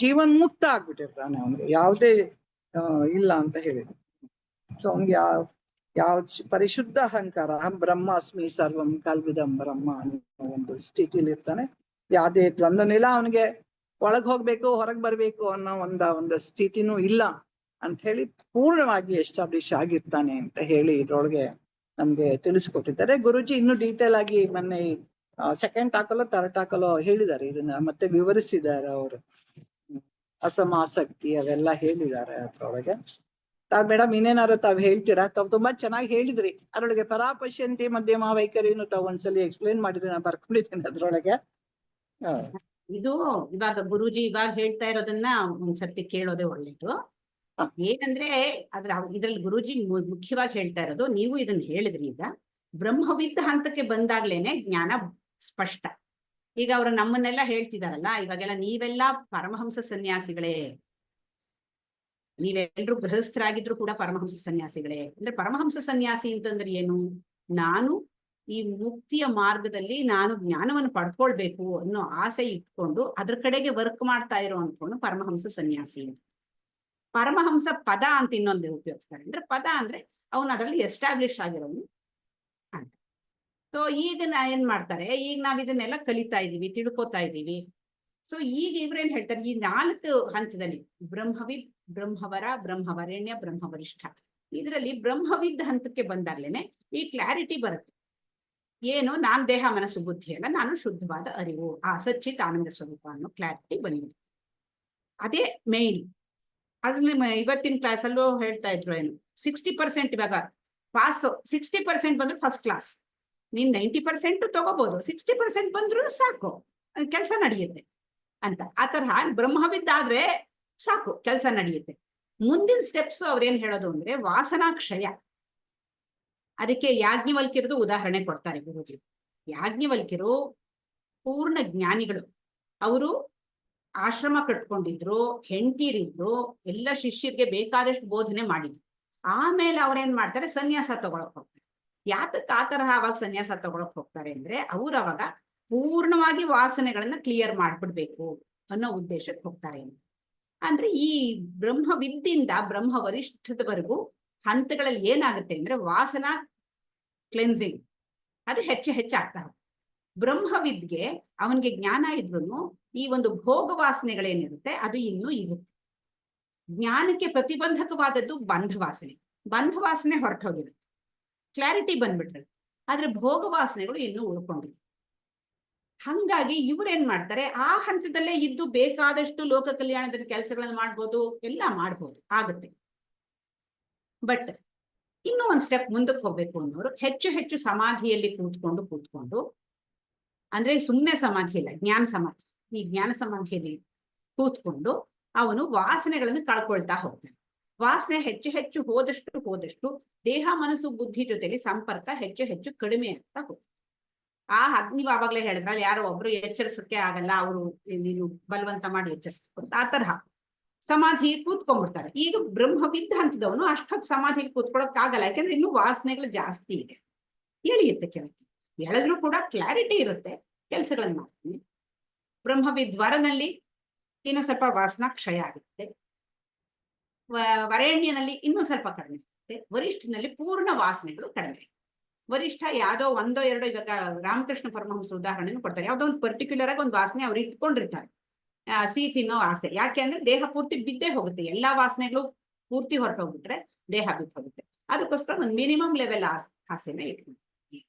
ಜೀವನ್ ಮುಕ್ತ ಆಗ್ಬಿಟ್ಟಿರ್ತಾನೆ, ಅವನಿಗೆ ಯಾವುದೇ ಇಲ್ಲ ಅಂತ ಹೇಳಿದ್ರು. ಸೊ ಅವ್ನಿಗೆ ಯಾವ ಪರಿಶುದ್ಧ ಅಹಂಕಾರ, ಬ್ರಹ್ಮಾಸ್ಮಿ ಸರ್ವಂ ಕಲ್ವಿದಂ ಬ್ರಹ್ಮ ಅನ್ನೋ ಒಂದು ಸ್ಥಿತಿಲಿ ಇರ್ತಾನೆ. ಯಾವುದೇ ದ್ವಂದ್ವನಿಲ್ಲ ಅವನಿಗೆ, ಒಳಗ್ ಹೋಗ್ಬೇಕು ಹೊರಗ್ ಬರ್ಬೇಕು ಅನ್ನೋ ಒಂದು ಸ್ಥಿತಿನೂ ಇಲ್ಲ ಅಂತ ಹೇಳಿ ಪೂರ್ಣವಾಗಿ ಎಸ್ಟಾಬ್ಲಿಷ್ ಆಗಿರ್ತಾನೆ ಅಂತ ಹೇಳಿ ಇದ್ರೊಳಗೆ ನಮ್ಗೆ ತಿಳಿಸ್ಕೊಟ್ಟಿದ್ದಾರೆ ಗುರುಜಿ. ಇನ್ನು ಡೀಟೇಲ್ ಆಗಿ ಮೊನ್ನೆ ಸೆಕೆಂಡ್ ಟಾಕಲ್ಲೋ ಥರ್ಡ್ ಟಾಕಲ್ಲೋ ಹೇಳಿದ್ದಾರೆ, ಇದನ್ನ ಮತ್ತೆ ವಿವರಿಸಿದ್ದಾರೆ ಅವರು. ಅಸಮಾಸಕ್ತಿ ಅವೆಲ್ಲ ಹೇಳಿದ್ದಾರೆ ಅದ್ರೊಳಗೆ. ಮೇಡಮ್ ಇನ್ನೇನಾದ್ರು ತಾವ್ ಹೇಳ್ತೀರಾ? ತಾವ್ ತುಂಬಾ ಚೆನ್ನಾಗಿ ಹೇಳಿದ್ರಿ. ಅದ್ರೊಳಗೆ ಪರಾಪಶ್ಯಂತಿ ಮಧ್ಯಮ ವೈಖರಿನು ತಾವ್ ಒಂದ್ಸಲಿ ಎಕ್ಸ್ಪ್ಲೇನ್ ಮಾಡಿದ್ರಿ, ನಾನು ಬರ್ಕೊಂಡಿದ್ದೀನಿ ಅದ್ರೊಳಗೆ. ಇದು ಇವಾಗ ಗುರೂಜಿ ಇವಾಗ ಹೇಳ್ತಾ ಇರೋದನ್ನ ಒಂದ್ಸರ್ತಿ ಕೇಳೋದೇ ಒಳ್ಳೇದು. ಏನಂದ್ರೆ ಇದ್ರಲ್ಲಿ ಗುರೂಜಿ ಮುಖ್ಯವಾಗಿ ಹೇಳ್ತಾ ಇರೋದು, ನೀವು ಇದನ್ನ ಹೇಳಿದ್ರಿ, ಈಗ ಬ್ರಹ್ಮವಿದ್ದ ಹಂತಕ್ಕೆ ಬಂದಾಗ್ಲೇನೆ ಜ್ಞಾನ ಸ್ಪಷ್ಟ. ಈಗ ಅವರು ನಮ್ಮನ್ನೆಲ್ಲ ಹೇಳ್ತಿದಾರಲ್ಲ ಇವಾಗೆಲ್ಲ, ನೀವೆಲ್ಲ ಪರಮಹಂಸ ಸನ್ಯಾಸಿಗಳೇ, ನೀವೆಲ್ಲರೂ ಗೃಹಸ್ಥರಾಗಿದ್ರು ಕೂಡ ಪರಮಹಂಸ ಸನ್ಯಾಸಿಗಳೇ. ಅಂದ್ರೆ ಪರಮಹಂಸ ಸನ್ಯಾಸಿ ಅಂತಂದ್ರೆ ಏನು? ನಾನು ಈ ಮುಕ್ತಿಯ ಮಾರ್ಗದಲ್ಲಿ ನಾನು ಜ್ಞಾನವನ್ನು ಪಡ್ಕೊಳ್ಬೇಕು ಅನ್ನೋ ಆಸೆ ಇಟ್ಕೊಂಡು ಅದ್ರ ಕಡೆಗೆ ವರ್ಕ್ ಮಾಡ್ತಾ ಇರೋ ಅನ್ಕೊಂಡು ಪರಮಹಂಸ ಸನ್ಯಾಸಿ. ಪರಮಹಂಸ ಪದ ಅಂತ ಇನ್ನೊಂದು ಉಪಯೋಗಿಸ್ತಾರೆ. ಅಂದ್ರೆ ಪದ ಅಂದ್ರೆ ಅವನು ಅದರಲ್ಲಿ ಎಸ್ಟಾಬ್ಲಿಷ್ ಆಗಿರೋನು ಅಂತ. ಸೊ ಈಗ ಏನ್ ಮಾಡ್ತಾರೆ, ಈಗ ನಾವ್ ಇದನ್ನೆಲ್ಲ ಕಲಿತಾ ಇದೀವಿ, ತಿಳ್ಕೊತಾ ಇದೀವಿ. ಸೊ ಈಗ ಇವ್ರೇನ್ ಹೇಳ್ತಾರೆ, ಈ 4 ಹಂತದಲ್ಲಿ ಬ್ರಹ್ಮವಿದ್, ಬ್ರಹ್ಮವರ, ಬ್ರಹ್ಮವರೇಣ್ಯ, ಬ್ರಹ್ಮವರಿಷ್ಠ, ಇದರಲ್ಲಿ ಬ್ರಹ್ಮವಿದ್ ಹಂತಕ್ಕೆ ಬಂದಾಗ್ಲೇನೆ ಈ ಕ್ಲಾರಿಟಿ ಬರುತ್ತೆ. ಏನು, ನಾನ್ ದೇಹ ಮನಸ್ಸು ಬುದ್ಧಿ ಅಲ್ಲ, ನಾನು ಶುದ್ಧವಾದ ಅರಿವು, ಆ ಸಚ್ಚಿತ್ ಆನಂದ ಸ್ವರೂಪ ಅನ್ನೋ ಕ್ಲಾರಿಟಿ ಬಂದಿದೆ. ಅದೇ ಮೇನ್. ಅದನ್ನ ಇವತ್ತಿನ ಕ್ಲಾಸಲ್ಲೂ ಹೇಳ್ತಾ ಇದ್ರು, ಏನು 60% ಇವಾಗ ಪಾಸ್, 60% ಬಂದ್ರು ಫಸ್ಟ್ ಕ್ಲಾಸ್. ನೀನ್ 90% ತಗೋಬಹುದು, 60% ಬಂದ್ರು ಸಾಕು, ಕೆಲಸ ನಡೆಯುತ್ತೆ ಅಂತ. ಆ ತರಹ ಬ್ರಹ್ಮವಿದ್ದಾದ್ರೆ ಸಾಕು, ಕೆಲಸ ನಡೆಯುತ್ತೆ. ಮುಂದಿನ ಸ್ಟೆಪ್ಸ್ ಅವ್ರೇನ್ ಹೇಳೋದು ಅಂದ್ರೆ ವಾಸನಾ ಕ್ಷಯ. ಅದಕ್ಕೆ ಯಾಜ್ಞವಲ್ಕ್ಯರದು ಉದಾಹರಣೆ ಕೊಡ್ತಾರೆ ಗುರುಜಿ. ಯಾಜ್ಞವಲ್ಕ್ಯರು ಪೂರ್ಣ ಜ್ಞಾನಿಗಳು. ಅವರು ಆಶ್ರಮ ಕಟ್ಕೊಂಡಿದ್ರು, ಹೆಂಡತಿರಿದ್ರು, ಎಲ್ಲ ಶಿಷ್ಯರಿಗೆ ಬೇಕಾದಷ್ಟು ಬೋಧನೆ ಮಾಡಿದ್ರು. ಆಮೇಲೆ ಅವ್ರೇನ್ ಮಾಡ್ತಾರೆ, ಸನ್ಯಾಸ ತಗೊಳಕ್ ಹೋಗ್ತಾರೆ. ಯಾತಕ್ಕೆ ಆ ತರಹ ಅವಾಗ ಸನ್ಯಾಸ ತಗೊಳಕ್ ಹೋಗ್ತಾರೆ ಅಂದ್ರೆ, ಅವ್ರು ಅವಾಗ ಪೂರ್ಣವಾಗಿ ವಾಸನೆಗಳನ್ನ ಕ್ಲಿಯರ್ ಮಾಡ್ಬಿಡ್ಬೇಕು ಅನ್ನೋ ಉದ್ದೇಶಕ್ಕೆ ಹೋಗ್ತಾರೆ. ಅಂದ್ರೆ ಈ ಬ್ರಹ್ಮವಿದ್ದಿಂದ ಬ್ರಹ್ಮ ವರಿಷ್ಠದವರೆಗೂ ಹಂತಗಳಲ್ಲಿ ಏನಾಗುತ್ತೆ ಅಂದ್ರೆ ವಾಸನಾ ಕ್ಲೆನ್ಸಿಂಗ್ ಅದು ಹೆಚ್ಚು ಆಗ್ತಾ ಹೋಗುತ್ತೆ. ಬ್ರಹ್ಮವಿದ್ಗೆ ಅವನಿಗೆ ಜ್ಞಾನ ಇದ್ರು ಈ ಒಂದು ಭೋಗ ವಾಸನೆಗಳೇನಿರುತ್ತೆ ಅದು ಇನ್ನೂ ಇರುತ್ತೆ. ಜ್ಞಾನಕ್ಕೆ ಪ್ರತಿಬಂಧಕವಾದದ್ದು ಬಂಧವಾಸನೆ. ಬಂಧವಾಸನೆ ಹೊರಟೋಗಿರುತ್ತೆ, ಕ್ಲಾರಿಟಿ ಬಂದ್ಬಿಟ್ಟಿರುತ್ತೆ. ಆದ್ರೆ ಭೋಗ ವಾಸನೆಗಳು ಇನ್ನೂ ಉಳ್ಕೊಂಡಿದೆ. ಹಂಗಾಗಿ ಇವ್ರೇನ್ ಮಾಡ್ತಾರೆ, ಆ ಹಂತದಲ್ಲೇ ಇದ್ದು ಬೇಕಾದಷ್ಟು ಲೋಕ ಕಲ್ಯಾಣದ ಕೆಲಸಗಳನ್ನ ಮಾಡ್ಬೋದು, ಎಲ್ಲ ಮಾಡ್ಬೋದು, ಆಗುತ್ತೆ. ಬಟ್ ಇನ್ನೂ ಒಂದ್ ಸ್ಟೆಪ್ ಮುಂದಕ್ಕೆ ಹೋಗ್ಬೇಕು ಅನ್ನೋರು ಹೆಚ್ಚು ಸಮಾಧಿಯಲ್ಲಿ ಕೂತ್ಕೊಂಡು ಅಂದ್ರೆ ಸುಮ್ಮನೆ ಸಮಾಧಿ ಇಲ್ಲ, ಜ್ಞಾನ ಸಮಾಧಿ. ಈ ಜ್ಞಾನ ಸಮಾಧಿಯಲ್ಲಿ ಕೂತ್ಕೊಂಡು ಅವನು ವಾಸನೆಗಳನ್ನು ಕಳ್ಕೊಳ್ತಾ ಹೋಗ್ತಾನೆ. ವಾಸನೆ ಹೆಚ್ಚು ಹೆಚ್ಚು ಹೋದಷ್ಟು ದೇಹ ಮನಸ್ಸು ಬುದ್ಧಿ ಜೊತೆಲಿ ಸಂಪರ್ಕ ಹೆಚ್ಚು ಹೆಚ್ಚು ಕಡಿಮೆ ಆಗ್ತಾ ಹೋಗ್ತದೆ. ನೀವು ಆವಾಗಲೇ ಹೇಳಿದ್ರಲ್ಲ, ಯಾರೋ ಒಬ್ರು ಎಚ್ಚರಿಸೋಕೆ ಆಗಲ್ಲ, ಅವರು ನೀನು ಬಲವಂತ ಮಾಡಿ ಎಚ್ಚರಿಸ್ಬೇಕು ಆ ತರಹ ಸಮಾಧಿ ಕೂತ್ಕೊಂಡ್ಬಿಡ್ತಾರೆ. ಈಗ ಬ್ರಹ್ಮವಿದ್ದ ಹಂತದವನು ಅಷ್ಟೊತ್ತು ಸಮಾಧಿಗೆ ಕೂತ್ಕೊಳ್ಳೋಕ್ ಆಗಲ್ಲ, ಯಾಕಂದ್ರೆ ಇನ್ನೂ ವಾಸನೆಗಳು ಜಾಸ್ತಿ ಇದೆ. ಎಳೆಯುತ್ತೆ ಕೆಳಕ್ಕೆ, ಎಳೆದ್ರೂ ಕೂಡ ಕ್ಲಾರಿಟಿ ಇರುತ್ತೆ, ಕೆಲಸಗಳನ್ನ ಮಾಡ್ತೀನಿ. ಬ್ರಹ್ಮವಿದ್ವರನಲ್ಲಿ ಇನ್ನೂ ಸ್ವಲ್ಪ ವಾಸನಾ ಕ್ಷಯ ಆಗುತ್ತೆ, ವರೇಣ್ಯನಲ್ಲಿ ಇನ್ನೂ ಸ್ವಲ್ಪ ಕಡಿಮೆ ಆಗುತ್ತೆ, ವರಿಷ್ಠನಲ್ಲಿ ಪೂರ್ಣ ವಾಸನೆಗಳು ಕಡಿಮೆ. ವರಿಷ್ಠ ಯಾವ್ದೋ ಒಂದೋ ಎರಡೋ, ಇವಾಗ ರಾಮಕೃಷ್ಣ ಪರಮಹಂಸ ಉದಾಹರಣೆಯನ್ನು ಕೊಡ್ತಾರೆ. ಯಾವ್ದೋ ಒಂದು ಪರ್ಟಿಕ್ಯುಲರ್ ಆಗಿ ಒಂದು ವಾಸನೆ ಅವ್ರು ಇಟ್ಕೊಂಡಿರ್ತಾರೆ, ಸಿಹಿ ತಿನ್ನೋ ಆಸೆ. ಯಾಕೆ ಅಂದ್ರೆ ದೇಹ ಪೂರ್ತಿ ಬಿದ್ದೇ ಹೋಗುತ್ತೆ, ಎಲ್ಲಾ ವಾಸನೆಗಳು ಪೂರ್ತಿ ಹೊರಟೋಗ್ಬಿಟ್ರೆ ದೇಹ ಬಿದ್ದು ಹೋಗುತ್ತೆ. ಅದಕ್ಕೋಸ್ಕರ ಒಂದು ಮಿನಿಮಮ್ ಲೆವೆಲ್ ಆಸೆನ ಇಟ್ಕೊಂಡಿರ್ತೀವಿ.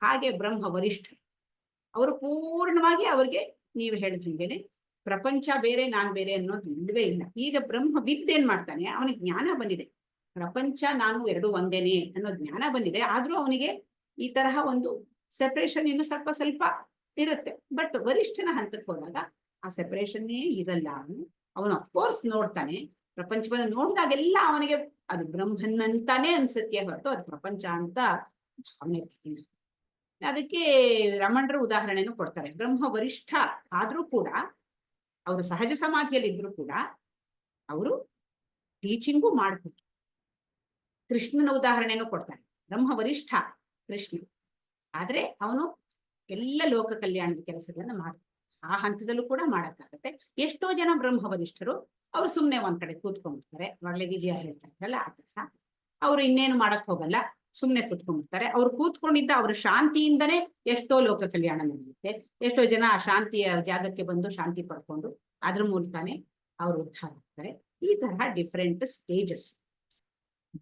ಹಾಗೆ ಬ್ರಹ್ಮ ವರಿಷ್ಠ ಅವರು ಪೂರ್ಣವಾಗಿ ಅವ್ರಿಗೆ ನೀವು ಹೇಳಿದಂಗೆನೆ ಪ್ರಪಂಚ ಬೇರೆ ನಾನ್ ಬೇರೆ ಅನ್ನೋದು ಇಲ್ಲವೇ ಇಲ್ಲ. ಈಗ ಬ್ರಹ್ಮವಿದ್ ಏನ್ ಮಾಡ್ತಾನೆ, ಅವನಿಗೆ ಜ್ಞಾನ ಬಂದಿದೆ, ಪ್ರಪಂಚ ನಾನು ಎರಡು ಒಂದೇನೆ ಅನ್ನೋ ಜ್ಞಾನ ಬಂದಿದೆ. ಆದ್ರೂ ಅವನಿಗೆ ಈ ತರಹ ಒಂದು ಸೆಪರೇಷನ್ ಇನ್ನು ಸ್ವಲ್ಪ ಸ್ವಲ್ಪ ಇರುತ್ತೆ. ಬಟ್ ವರಿಷ್ಠನ ಹಂತಕ್ಕೆ ಹೋದಾಗ ಆ ಸೆಪರೇಷನ್ನೇ ಇರಲ್ಲ. ಅವನು ಅಫ್ಕೋರ್ಸ್ ನೋಡ್ತಾನೆ, ಪ್ರಪಂಚವನ್ನು ನೋಡಿದಾಗೆಲ್ಲ ಅವನಿಗೆ ಅದು ಬ್ರಹ್ಮನ್ ಅಂತಾನೆ ಅನ್ಸತ್ಯ ಹೊರತು ಅದು ಪ್ರಪಂಚ ಅಂತ ಭಾವನೆ. ಅದಕ್ಕೆ ರಮಣರ ಉದಾಹರಣೆನೂ ಕೊಡ್ತಾರೆ. ಬ್ರಹ್ಮ ವರಿಷ್ಠ ಆದ್ರೂ ಕೂಡ ಅವರು ಸಹಜ ಸಮಾಧಿಯಲ್ಲಿ ಇದ್ರು ಕೂಡ ಅವರು ಟೀಚಿಂಗು ಮಾಡ್ಬೇಕು. ಕೃಷ್ಣನ ಉದಾಹರಣೆನೂ ಕೊಡ್ತಾರೆ. ಬ್ರಹ್ಮ ವರಿಷ್ಠ ಕೃಷ್ಣ, ಆದ್ರೆ ಅವನು ಎಲ್ಲ ಲೋಕ ಕಲ್ಯಾಣದ ಕೆಲಸಗಳನ್ನ ಮಾಡ್ತಾರೆ. ಆ ಹಂತದಲ್ಲೂ ಕೂಡ ಮಾಡಕ್ಕಾಗತ್ತೆ. ಎಷ್ಟೋ ಜನ ಬ್ರಹ್ಮ ವರಿಷ್ಠರು ಅವ್ರು ಸುಮ್ನೆ ಒಂದ್ ಕಡೆ ಕೂತ್ಕೊಂಡ್ಬಿಡ್ತಾರೆ. ಒಳ್ಳೆ ವಿಜಯ ಹೇಳ್ತಾ ಇದ್ರಲ್ಲ ಆ ತರಹ ಅವ್ರು ಇನ್ನೇನು ಮಾಡಕ್ ಹೋಗಲ್ಲ, ಸುಮ್ನೆ ಕೂತ್ಕೊಂಡ್ಬಿಡ್ತಾರೆ. ಅವ್ರು ಕೂತ್ಕೊಂಡಿದ್ದ ಅವ್ರ ಶಾಂತಿಯಿಂದನೇ ಎಷ್ಟೋ ಲೋಕ ಕಲ್ಯಾಣ ನಡೆಯುತ್ತೆ. ಎಷ್ಟೋ ಜನ ಆ ಶಾಂತಿಯ ಜಾಗಕ್ಕೆ ಬಂದು ಶಾಂತಿ ಪಡ್ಕೊಂಡು ಅದ್ರ ಮೂಲಕನೇ ಅವ್ರು ಉದ್ಧಾರ ಆಗ್ತಾರೆ. ಈ ತರಹ ಡಿಫರೆಂಟ್ ಸ್ಟೇಜಸ್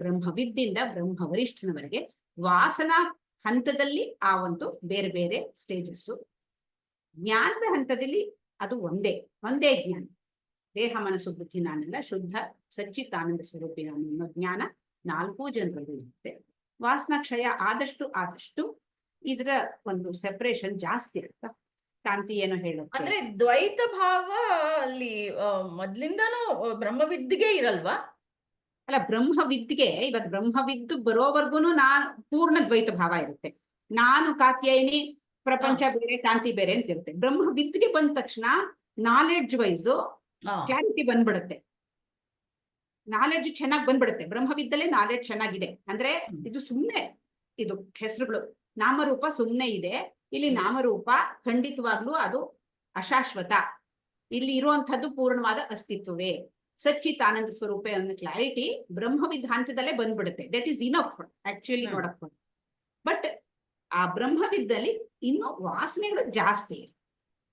ಬ್ರಹ್ಮವಿದ್ದಿಂದ ಬ್ರಹ್ಮ ವರಿಷ್ಠನವರೆಗೆ ವಾಸನಾ ಹಂತದಲ್ಲಿ ಆ ಒಂದು ಬೇರೆ ಬೇರೆ ಸ್ಟೇಜಸ್ಸು. ಜ್ಞಾನದ ಹಂತದಲ್ಲಿ ಅದು ಒಂದೇ ಜ್ಞಾನ, ದೇಹ ಮನಸ್ಸು ಬುದ್ಧಿ ನಾನೆಲ್ಲ ಶುದ್ಧ ಸಚ್ಚಿತ್ ಆನಂದ ಸ್ವರೂಪಿ ನಾನು ಅನ್ನೋ ಜ್ಞಾನ 4 ಜನರಲ್ಲಿ ಇರುತ್ತೆ. ವಾಸನಾ ಕ್ಷಯ ಆದಷ್ಟು ಇದರ ಒಂದು ಸೆಪರೇಷನ್ ಜಾಸ್ತಿ ಆಗ್ತಾ. ಕಾಂತಿ ಏನೋ ಹೇಳುತ್ತೆ, ಅಂದ್ರೆ ದ್ವೈತ ಭಾವ ಅಲ್ಲಿ ಮೊದ್ಲಿಂದಾನು ಬ್ರಹ್ಮವಿದ್ಗೆ ಇರಲ್ವಾ? ಅಲ್ಲ, ಬ್ರಹ್ಮವಿದ್ಗೆ ಇವಾಗ ಬ್ರಹ್ಮವಿದ್ದು ಬರೋವರ್ಗುನು ಪೂರ್ಣ ದ್ವೈತ ಭಾವ ಇರುತ್ತೆ. ನಾನು ಕಾತ್ಯಾಯಿನಿ, ಪ್ರಪಂಚ ಬೇರೆ ಕಾಂತಿ ಬೇರೆ ಅಂತ ಇರುತ್ತೆ. ಬ್ರಹ್ಮವಿದ್ಗೆ ಬಂದ ತಕ್ಷಣ ನಾಲೆಡ್ಜ್ ವೈಸ್ ಕ್ಲಾರಿಟಿ ಬಂದ್ಬಿಡುತ್ತೆ, ನಾಲೆಡ್ಜ್ ಚೆನ್ನಾಗಿ ಬಂದ್ಬಿಡುತ್ತೆ. ಬ್ರಹ್ಮವಿದ್ದಲ್ಲೇ ನಾಲೆಡ್ಜ್ ಚೆನ್ನಾಗಿದೆ ಅಂದ್ರೆ ಇದು ಸುಮ್ನೆ, ಇದು ಹೆಸರುಗಳು ನಾಮರೂಪ ಸುಮ್ನೆ ಇದೆ. ಇಲ್ಲಿ ನಾಮರೂಪ ಖಂಡಿತವಾಗ್ಲೂ ಅದು ಅಶಾಶ್ವತ, ಇಲ್ಲಿ ಇರುವಂತಹದ್ದು ಪೂರ್ಣವಾದ ಅಸ್ತಿತ್ವವೇ, ಸಚ್ಚಿತ್ ಆನಂದ ಸ್ವರೂಪ ಅನ್ನೋ ಕ್ಲಾರಿಟಿ ಬ್ರಹ್ಮವಿದ್ದ ಹಂತದಲ್ಲೇ ಬಂದ್ಬಿಡುತ್ತೆ. ದಟ್ ಈಸ್ ಇನಫ್ ಆಕ್ಚುಲಿ ನೋಡಕ್. ಬಟ್ ಆ ಬ್ರಹ್ಮವಿದ್ದಲ್ಲಿ ಇನ್ನೂ ವಾಸನೆಗಳು ಜಾಸ್ತಿ.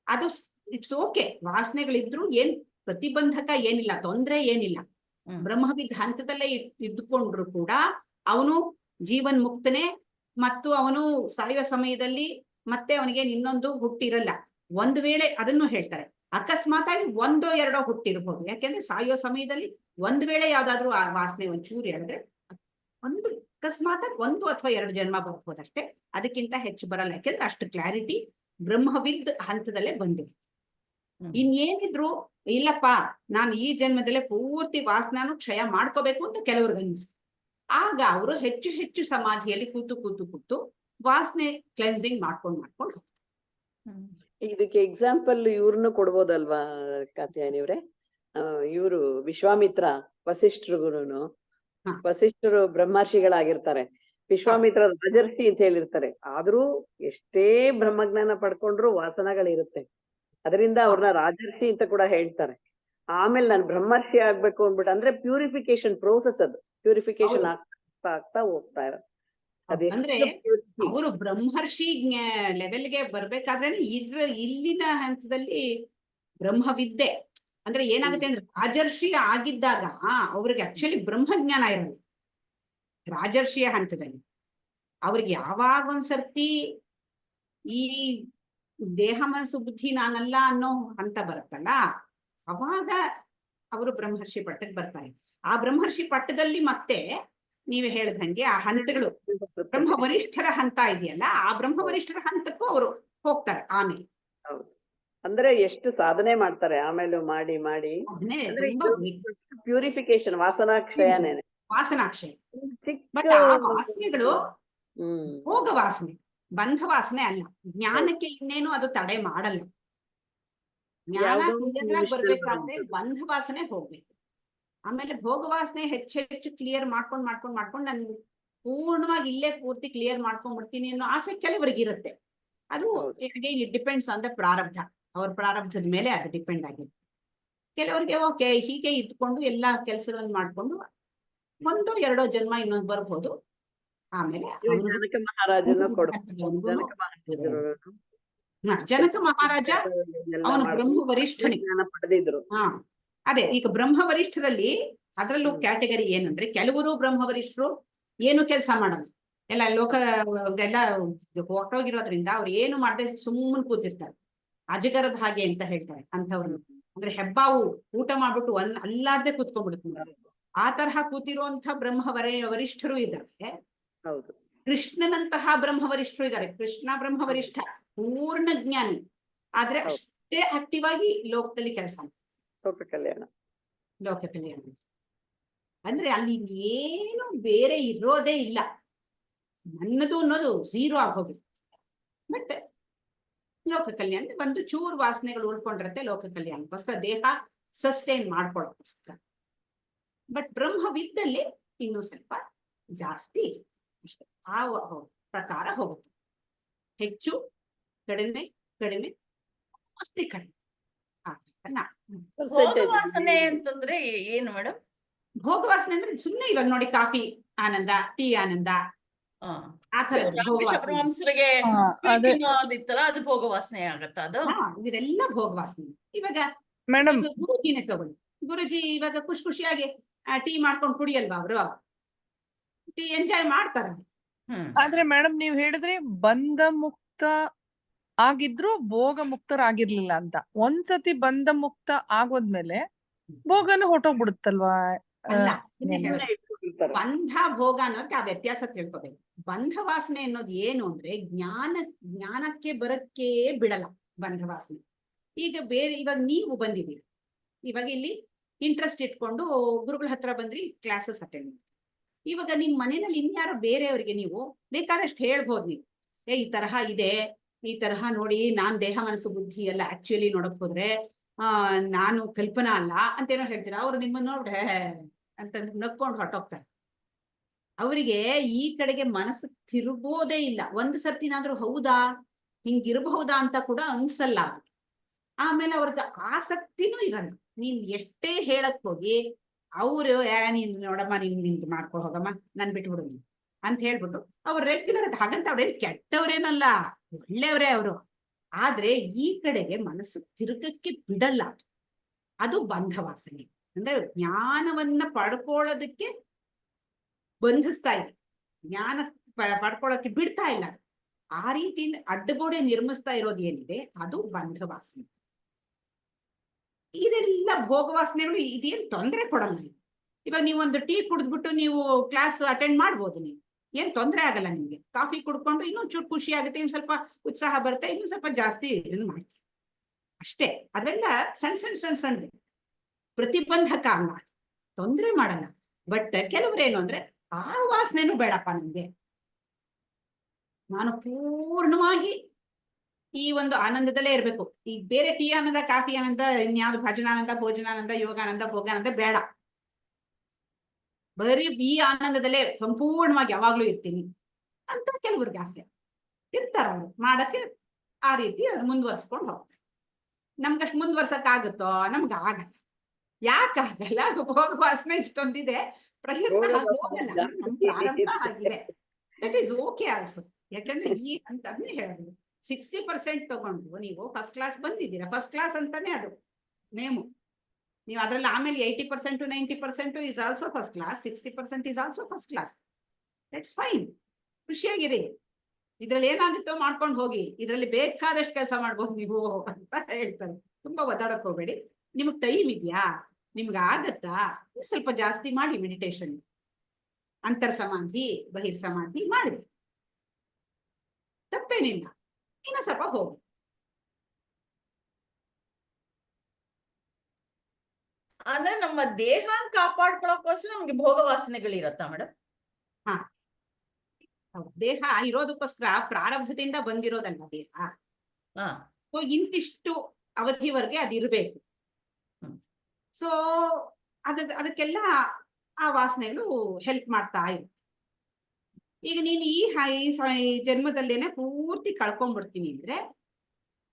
ಅದು ಇಟ್ಸ್ ಓಕೆ, ವಾಸನೆಗಳಿದ್ರು ಏನ್ ಪ್ರತಿಬಂಧಕ ಏನಿಲ್ಲ, ತೊಂದರೆ ಏನಿಲ್ಲ. ಬ್ರಹ್ಮವಿದ್ದ ಹಂತದಲ್ಲೇ ಇದ್ದುಕೊಂಡ್ರು ಕೂಡ ಅವನು ಜೀವನ್ ಮುಕ್ತನೇ, ಮತ್ತು ಅವನು ಸಾಯುವ ಸಮಯದಲ್ಲಿ ಮತ್ತೆ ಅವನಿಗೆ ಇನ್ನೊಂದು ಹುಟ್ಟಿರಲ್ಲ. ಒಂದು ವೇಳೆ ಅದನ್ನು ಹೇಳ್ತಾರೆ, ಅಕಸ್ಮಾತ್ ಆಗಿ 1 or 2 ಹುಟ್ಟಿರ್ಬೋದು. ಯಾಕೆಂದ್ರೆ ಸಾಯೋ ಸಮಯದಲ್ಲಿ ಒಂದು ವೇಳೆ ಯಾವ್ದಾದ್ರು ಆ ವಾಸನೆ ಒಂಚೂರು ಹೇಳಿದ್ರೆ ಒಂದು ಅಕಸ್ಮಾತ್ 1 ಅಥವಾ 2 ಜನ್ಮ ಬರ್ಬೋದಷ್ಟೇ, ಅದಕ್ಕಿಂತ ಹೆಚ್ಚು ಬರಲ್ಲ. ಯಾಕೆಂದ್ರೆ ಅಷ್ಟು ಕ್ಲಾರಿಟಿ ಬ್ರಹ್ಮವಿದ್ ಹಂತದಲ್ಲೇ ಬಂದಿರುತ್ತೆ. ಇನ್ನೇನಿದ್ರು ಇಲ್ಲಪ್ಪ ನಾನು ಈ ಜನ್ಮದಲ್ಲೇ ಪೂರ್ತಿ ವಾಸನಾನು ಕ್ಷಯ ಮಾಡ್ಕೋಬೇಕು ಅಂತ ಕೆಲವ್ರಿಗೆ ಅನಿಸ್ತು. ಆಗ ಅವರು ಹೆಚ್ಚು ಹೆಚ್ಚು ಸಮಾಧಿಯಲ್ಲಿ ಕೂತು ವಾಸನೆ ಕ್ಲೆನ್ಸಿಂಗ್ ಮಾಡ್ಕೊಂಡು ಹೋಗ್ತಾರೆ. ಇದಕ್ಕೆ ಎಕ್ಸಾಂಪಲ್ ಇವ್ರನ್ನು ಕೊಡ್ಬೋದಲ್ವಾ ಕಾತ್ಯಾಯನಿವ್ರೆ? ಇವರು ವಿಶ್ವಾಮಿತ್ರ ವಸಿಷ್ಠರಿಗುನು, ವಸಿಷ್ಠರು ಬ್ರಹ್ಮರ್ಷಿಗಳಾಗಿರ್ತಾರೆ, ವಿಶ್ವಾಮಿತ್ರ ರಾಜರ್ಷಿ ಅಂತ ಹೇಳಿರ್ತಾರೆ. ಆದ್ರೂ ಎಷ್ಟೇ ಬ್ರಹ್ಮಜ್ಞಾನ ಪಡ್ಕೊಂಡ್ರು ವಾಸನಗಳಿರುತ್ತೆ. ಅದರಿಂದ ಅವ್ರನ್ನ ರಾಜರ್ಷಿ ಅಂತ ಕೂಡ ಹೇಳ್ತಾರೆ. ಆಮೇಲೆ ನಾನು ಬ್ರಹ್ಮರ್ಷಿ ಆಗ್ಬೇಕು ಅಂದ್ಬಿಟ್ಟು, ಅಂದ್ರೆ ಪ್ಯೂರಿಫಿಕೇಶನ್ ಪ್ರೋಸೆಸ್, ಅದು ಪ್ಯೂರಿಫಿಕೇಶನ್ ಆಗ್ತಾ ಹೋಗ್ತಾ ಇರೋದು. ಅಂದ್ರೆ ಅವರು ಬ್ರಹ್ಮರ್ಷಿ ಲೆವೆಲ್ಗೆ ಬರ್ಬೇಕಾದ್ರೆ ಇಲ್ಲಿನ ಹಂತದಲ್ಲಿ ಬ್ರಹ್ಮವಿದ್ಯೆ ಅಂದ್ರೆ ಏನಾಗುತ್ತೆ ಅಂದ್ರೆ ರಾಜರ್ಷಿ ಆಗಿದ್ದಾಗ ಅವ್ರಿಗೆ ಆಕ್ಚುಲಿ ಬ್ರಹ್ಮಜ್ಞಾನ ಇರೋದು. ರಾಜರ್ಷಿಯ ಹಂತದಲ್ಲಿ ಅವ್ರಿಗೆ ಯಾವಾಗ ಒಂದ್ಸರ್ತಿ ಈ ದೇಹ ಮನಸ್ಸು ಬುದ್ಧಿ ನಾನಲ್ಲ ಅನ್ನೋ ಹಂತ ಬರುತ್ತಲ್ಲ, ಅವಾಗ ಅವರು ಬ್ರಹ್ಮರ್ಷಿ ಪಟ್ಟಕ್ಕೆ ಬರ್ತಾರೆ. ಆ ಬ್ರಹ್ಮರ್ಷಿ ಪಟ್ಟದಲ್ಲಿ ಮತ್ತೆ ನೀವು ಹೇಳಿದಂಗೆ ಆ ಹಂತಗಳು ಬ್ರಹ್ಮ ವರಿಷ್ಠರ ಹಂತ ಇದೆಯಲ್ಲ, ಆ ಬ್ರಹ್ಮ ವರಿಷ್ಠರ ಹಂತಕ್ಕೂ ಅವರು ಹೋಗ್ತಾರೆ ಆಮೇಲೆ. ಅಂದ್ರೆ ಎಷ್ಟು ಸಾಧನೆ ಮಾಡ್ತಾರೆ ಆಮೇಲೆ ಮಾಡಿ ಮಾಡಿ. ಅದನ್ನೇ ಅಂದ್ರೆ ತುಂಬಾ ಪ್ಯೂರಿಫಿಕೇಶನ್, ವಾಸನಾಕ್ಷಯನೇ. ವಾಸನಾಕ್ಷಯ. ಚಿಕ್ಕ ಬಟ್ ಆ ವಾಸನೆಗಳು ಹ್ಮ್ ಭೋಗ ವಾಸನೆ, ಬಂಧ ವಾಸನೆ ಅಲ್ಲ. ಜ್ಞಾನಕ್ಕೆ ಇನ್ನೇನು ಅದು ತಡೆ ಮಾಡಲ್ಲ. ಜ್ಞಾನ ಯಾವ್ದೋ ಕ್ಲಿಯರ್ ಆಗಿ ಬರ್ಬೇಕಾದ್ರೆ ಬಂಧ ವಾಸನೆ ಹೋಗ್ಬೇಕು. ಆಮೇಲೆ ಭೋಗ ವಾಸನೆ ಹೆಚ್ಚು ಕ್ಲಿಯರ್ ಮಾಡ್ಕೊಂಡು ನಾನು ಪೂರ್ಣವಾಗಿ ಇಲ್ಲೇ ಪೂರ್ತಿ ಕ್ಲಿಯರ್ ಮಾಡ್ಕೊಂಡ್ಬಿಡ್ತೀನಿ ಅನ್ನೋ ಆಸೆ ಕೆಲವರಿಗೆ ಇರುತ್ತೆ. ಅದು ಇಟ್ ಡಿಪೆಂಡ್ಸ್ ಆನ್ ದ ಪ್ರಾರಬ್ಧ. ಅವ್ರ ಪ್ರಾರಬ್ಧದ ಮೇಲೆ ಅದು ಡಿಪೆಂಡ್ ಆಗಿದೆ. ಕೆಲವರಿಗೆ ಓಕೆ ಹೀಗೆ ಇದ್ಕೊಂಡು ಎಲ್ಲಾ ಕೆಲಸಗಳನ್ನು ಮಾಡ್ಕೊಂಡು 1-2 ಜನ್ಮ ಇನ್ನೊಂದು ಬರ್ಬೋದು. ಆಮೇಲೆ ಜನಕ ಮಹಾರಾಜನ ಜನಕ ಮಹಾರಾಜ ಅವನು ಬ್ರಹ್ಮ ವರಿಷ್ಠನಿಗೆ ಪಡೆದಿದ್ರು. ಅದೇ ಈಗ ಬ್ರಹ್ಮ ವರಿಷ್ಠರಲ್ಲಿ ಅದರಲ್ಲೂ ಕ್ಯಾಟಗರಿ ಏನಂದ್ರೆ, ಕೆಲವರು ಬ್ರಹ್ಮ ವರಿಷ್ಠರು ಏನು ಕೆಲಸ ಮಾಡಲ್ಲ, ಎಲ್ಲ ಲೋಕ ಎಲ್ಲ ಹೊರಟೋಗಿರೋದ್ರಿಂದ ಅವ್ರು ಏನು ಮಾಡದೆ ಸುಮ್ಮನೆ ಕೂತಿರ್ತಾರೆ. ಅಜಗರದ ಹಾಗೆ ಅಂತ ಹೇಳ್ತಾರೆ ಅಂಥವ್ರು. ಅಂದ್ರೆ ಹೆಬ್ಬಾವು ಊಟ ಮಾಡ್ಬಿಟ್ಟು ಅಲ್ಲಾರ್ದೆ ಕೂತ್ಕೊಂಡ್ಬಿಡುತ್ತೆ. ಆ ತರಹ ಕೂತಿರುವಂತ ವರಿಷ್ಠರು ಇದ್ದಾರೆ. ಹೌದು. ಕೃಷ್ಣನಂತಹ ಬ್ರಹ್ಮ ವರಿಷ್ಠರು ಇದ್ದಾರೆ. ಕೃಷ್ಣ ಬ್ರಹ್ಮ ವರಿಷ್ಠ, ಪೂರ್ಣ ಜ್ಞಾನಿ, ಆದ್ರೆ ಅಷ್ಟೇ ಆಕ್ಟಿವ್ ಆಗಿ ಲೋಕದಲ್ಲಿ ಕೆಲಸ ಲೋಕ ಕಲ್ಯಾಣ. ಅಂದ್ರೆ ಅಲ್ಲಿ ಏನು ಬೇರೆ ಇರೋದೇ ಇಲ್ಲ, ನನ್ನದು ಅನ್ನೋದು ಝೀರೋ ಆಗೋಗಿರುತ್ತೆ. ಬಟ್ ಲೋಕ ಕಲ್ಯಾಣ ಬಂದು ಚೂರು ವಾಸನೆಗಳು ಉಳ್ಕೊಂಡಿರುತ್ತೆ ಲೋಕ ಕಲ್ಯಾಣಕ್ಕೋಸ್ಕರ, ದೇಹ ಸಸ್ಟೈನ್ ಮಾಡ್ಕೊಳ್ಳೋಕ್ಕೋಸ್ಕರ. ಬಟ್ ಬ್ರಹ್ಮವಿದ್ದಲ್ಲಿ ಇನ್ನೂ ಸ್ವಲ್ಪ ಜಾಸ್ತಿ ಅಷ್ಟೇ ಆ ಪ್ರಕಾರ ಹೋಗುತ್ತೆ. ಹೆಚ್ಚು ಕಡಿಮೆ ಅಷ್ಟೇ ಕಡಿಮೆ. ಭೋಗವಾಸನೆ ಅಂತಂದ್ರೆ ಏನು ಮೇಡಮ್? ಭೋಗವಾಸನೆ ಅಂದ್ರೆ ಸುಮ್ಮನೆ ಇವಾಗ ನೋಡಿ, ಕಾಫಿ ಆನಂದ, ಟೀ ಆನಂದ, ಆ ರಾಮಕೃಷ್ಣರಿಗೆ ಅದಿತ್ತಲ್ಲ, ಅದು ಭೋಗವಾಸನೆ ಆಗತ್ತ? ಅದು ಇದೆಲ್ಲ ಭೋಗವಾಸನೆ. ಇವಾಗ ಮೇಡಮ್ ಗುರುಜಿನೇ ತಗೊಳ್ಳಿ. ಗುರುಜಿ ಇವಾಗ ಖುಷಿಯಾಗಿ ಟೀ ಮಾಡ್ಕೊಂಡು ಕುಡಿಯಲ್ವಾ ಅವರು? ಟೀ ಎಂಜಾಯ್ ಮಾಡ್ತಾರೆ. ಆದ್ರೆ ಮೇಡಮ್ ನೀವ್ ಹೇಳಿದ್ರಿ ಬಂಧ ಮುಕ್ತ ಆಗಿದ್ರು ಭೋಗ ಮುಕ್ತರಾಗಿರ್ಲಿಲ್ಲ ಅಂತ. ಒಂದ್ಸತಿ ಬಂಧ ಮುಕ್ತ ಆಗೋದ್ಮೇಲೆ ಭೋಗನು ಹೊಟ್ಟೋಗ್ಬಿಡುತ್ತಲ್ವಾ? ಅಲ್ಲ, ಬಂಧ ಭೋಗ ಅನ್ನೋದಕ್ಕೆ ಆ ವ್ಯತ್ಯಾಸ ತಿಳ್ಕೊಬೇಕು. ಬಂಧ ವಾಸನೆ ಅನ್ನೋದು ಏನು ಅಂದ್ರೆ, ಜ್ಞಾನಕ್ಕೆ ಬರಕ್ಕೆ ಬಿಡಲ್ಲ ಬಂಧ ವಾಸನೆ. ಈಗ ಇವಾಗ ನೀವು ಬಂದಿದ್ದೀರಿ, ಇವಾಗ ಇಲ್ಲಿ ಇಂಟ್ರೆಸ್ಟ್ ಇಟ್ಕೊಂಡು ಗುರುಗಳ ಹತ್ರ ಬಂದ್ರಿ, ಕ್ಲಾಸಸ್ ಅಟೆಂಡ್ ಮಾಡಿ. ಇವಾಗ ನಿಮ್ ಮನೆಯಲ್ಲಿ ಇನ್ಯಾರೋ ಬೇರೆಯವರಿಗೆ ನೀವು ಬೇಕಾದಷ್ಟು ಹೇಳ್ಬೋದು. ನೀವು ಈ ತರಹ ಇದೆ, ಈ ತರಹ ನೋಡಿ, ನಾನ್ ದೇಹ ಮನಸ್ಸು ಬುದ್ಧಿ ಎಲ್ಲ ಆಕ್ಚುಲಿ ನೋಡಕ್ ಹೋದ್ರೆ ನಾನು ಕಲ್ಪನಾ ಅಲ್ಲ ಅಂತೇನೋ ಹೇಳ್ತೀರಾ. ಅವ್ರು ನಿಮ್ಮನ್ನ ನೋಡ್ರೆ ಅಂತ ನಕ್ಕೊಂಡು ಹೊರಟೋಗ್ತಾರೆ. ಅವರಿಗೆ ಈ ಕಡೆಗೆ ಮನಸ್ಸು ತಿರುಗೋದೇ ಇಲ್ಲ. ಒಂದು ಸರ್ತಿನಾದ್ರೂ ಹೌದಾ ಹಿಂಗಿರಬಹುದಾ ಅಂತ ಕೂಡ ಅನ್ಸಲ್ಲ. ಆಮೇಲೆ ಅವ್ರಿಗೆ ಆಸಕ್ತಿನೂ ಇರಲ್ಲ. ನೀನ್ ಎಷ್ಟೇ ಹೇಳಕ್ ಹೋಗಿ ಅವರು ನೀನ್ ನೋಡಮ್ಮ, ನಿಂತು ಮಾಡ್ಕೊ ಹೋಗಮ್ಮ, ನನ್ ಬಿಟ್ಬಿಡು ಅಂತ ಹೇಳ್ಬಿಟ್ಟು ಅವ್ರು ರೆಗ್ಯುಲರ್. ಹಾಗಂತ ಅವ್ರೇನು ಕೆಟ್ಟವ್ರೇನಲ್ಲ, ಒಳ್ಳೆಯವರೇ ಅವರು. ಆದ್ರೆ ಈ ಕಡೆಗೆ ಮನಸ್ಸು ತಿರುಗಕ್ಕೆ ಬಿಡಲ್ಲ. ಅದು ಬಂಧ ವಾಸನೆ. ಅಂದ್ರೆ ಜ್ಞಾನವನ್ನ ಪಡ್ಕೊಳ್ಳೋದಕ್ಕೆ ಬಂಧಿಸ್ತಾ ಇದೆ, ಜ್ಞಾನ ಪಡ್ಕೊಳ್ಳೋಕೆ ಬಿಡ್ತಾ ಇಲ್ಲ. ಆ ರೀತಿ ಅಡ್ಡಗೋಡೆ ನಿರ್ಮಿಸ್ತಾ ಇರೋದು ಏನಿದೆ ಅದು ಬಂಧ ವಾಸನೆ. ಇದೆಲ್ಲ ಭೋಗವಾಸನೆಗಳು ಇದೇನು ತೊಂದರೆ ಕೊಡಲ್ಲ. ಇವಾಗ ನೀವೊಂದು ಟೀ ಕುಡಿದ್ಬಿಟ್ಟು ನೀವು ಕ್ಲಾಸ್ ಅಟೆಂಡ್ ಮಾಡ್ಬೋದು. ನೀವು ಏನ್ ತೊಂದರೆ ಆಗಲ್ಲ. ನಿಮ್ಗೆ ಕಾಫಿ ಕುಡ್ಕೊಂಡು ಇನ್ನೊಂದು ಚೂರು ಖುಷಿ ಆಗುತ್ತೆ, ಇನ್ನು ಸ್ವಲ್ಪ ಉತ್ಸಾಹ ಬರುತ್ತೆ, ಇನ್ನೂ ಸ್ವಲ್ಪ ಜಾಸ್ತಿ ಇದನ್ನ ಮಾಡ್ತೀವಿ ಅಷ್ಟೇ. ಅದೆಲ್ಲ ಸಣ್ಣ ಪ್ರತಿಬಂಧಕ ಅಲ್ಲ, ತೊಂದರೆ ಮಾಡಲ್ಲ. ಬಟ್ ಕೆಲವ್ರೇನು ಅಂದ್ರೆ, ಆ ವಾಸನೆನೂ ಬೇಡಪ್ಪ ನಮ್ಗೆ, ನಾನು ಪೂರ್ಣವಾಗಿ ಈ ಒಂದು ಆನಂದದಲ್ಲೇ ಇರ್ಬೇಕು. ಈ ಬೇರೆ ಟೀ ಆನಂದ, ಕಾಫಿ ಆನಂದ, ಇನ್ಯಾವ್ದು ಭಜನಾನಂದ, ಭೋಜನಾನಂದ, ಯೋಗಾನಂದ, ಭೋಗಾನಂದ ಬೇಡ. ಬರೀ ಈ ಆನಂದದಲ್ಲೇ ಸಂಪೂರ್ಣವಾಗಿ ಯಾವಾಗ್ಲೂ ಇರ್ತೀನಿ ಅಂತ ಕೆಲವ್ರಿಗೆ ಆಸೆ ಇರ್ತಾರ. ಅವ್ರು ಮಾಡಕ್ಕೆ ಆ ರೀತಿ ಅವ್ರು ಮುಂದುವರ್ಸ್ಕೊಂಡು ಹೋಗ್ತಾರೆ. ನಮ್ಗಷ್ಟು ಮುಂದುವರ್ಸಕ್ಕಾಗುತ್ತೋ? ನಮ್ಗೆ ಆಗಲ್ಲ. ಯಾಕಾಗಲ್ಲ? ಭೋಗವಾಸನೆ ಇಷ್ಟೊಂದಿದೆ, ಪ್ರಯತ್ನ ಹೋಗಲ್ಲ. ನಮ್ ಪ್ರಾರಂಭ ಆಗಿದೆ. That is okay also. ಯಾಕಂದ್ರೆ ಈ ಅಂತಂದ್ರೆ ಹೇಳೋದು 60% ತಗೊಂಡು ನೀವು ಫಸ್ಟ್ ಕ್ಲಾಸ್ ಬಂದಿದ್ದೀರಾ, ಫಸ್ಟ್ ಕ್ಲಾಸ್ ಅಂತಾನೆ ಅದು ನೇಮು. ನೀವು ಅದ್ರಲ್ಲಿ ಆಮೇಲೆ 80% 90% is also first class, 60% is also first class. That's fine. ಖುಷಿಯಾಗಿರಿ. ಇದ್ರಲ್ಲಿ ಏನಾಗುತ್ತೋ ಮಾಡ್ಕೊಂಡು ಹೋಗಿ, ಇದ್ರಲ್ಲಿ ಬೇಕಾದಷ್ಟು ಕೆಲಸ ಮಾಡ್ಬೋದು ನೀವು ಅಂತ ಹೇಳ್ತಾರೆ. ತುಂಬಾ ಒದ್ದಾಡಕ್ ಹೋಗ್ಬೇಡಿ. ನಿಮಗ್ ಟೈಮ್ ಇದೆಯಾ, ನಿಮ್ಗೆ ಆಗತ್ತಾ, ಸ್ವಲ್ಪ ಜಾಸ್ತಿ ಮಾಡಿ ಮೆಡಿಟೇಷನ್. ಅಂತರ್ ಸಮಾಧಿ, ಬಹಿರ್ ಸಮಾಧಿ ಮಾಡಿ, ತಪ್ಪೇನಿಲ್ಲ. ಇನ್ನ ಸ್ವಲ್ಪ ಹೋಗಿ. ಅಂದ್ರೆ ನಮ್ಮ ದೇಹ ಕಾಪಾಡ್ಕೊಳಕ್ಕೋಸ್ಕರ ನಮ್ಗೆ ಭೋಗ ವಾಸನೆಗಳಿರತ್ತಾ ಮೇಡಮ್? ಹೌದು. ದೇಹ ಇರೋದಕ್ಕೋಸ್ಕರ ಪ್ರಾರಬ್ಧದಿಂದ ಬಂದಿರೋದಲ್ಲ ದೇಹ. ಹಾ. ಸೊ ಇಂತಿಷ್ಟು ಅವಧಿವರೆಗೆ ಅದಿರ್ಬೇಕು. ಹ್ಮ್. ಸೊ ಅದಕ್ಕೆಲ್ಲ ಆ ವಾಸನೆಗಳು ಹೆಲ್ಪ್ ಮಾಡ್ತಾ ಇರುತ್ತೆ. ಈಗ ನೀನು ಈ ಜನ್ಮದಲ್ಲೇನೆ ಪೂರ್ತಿ ಕಳ್ಕೊಂಡ್ಬಿಡ್ತೀನಿ ಅಂದ್ರೆ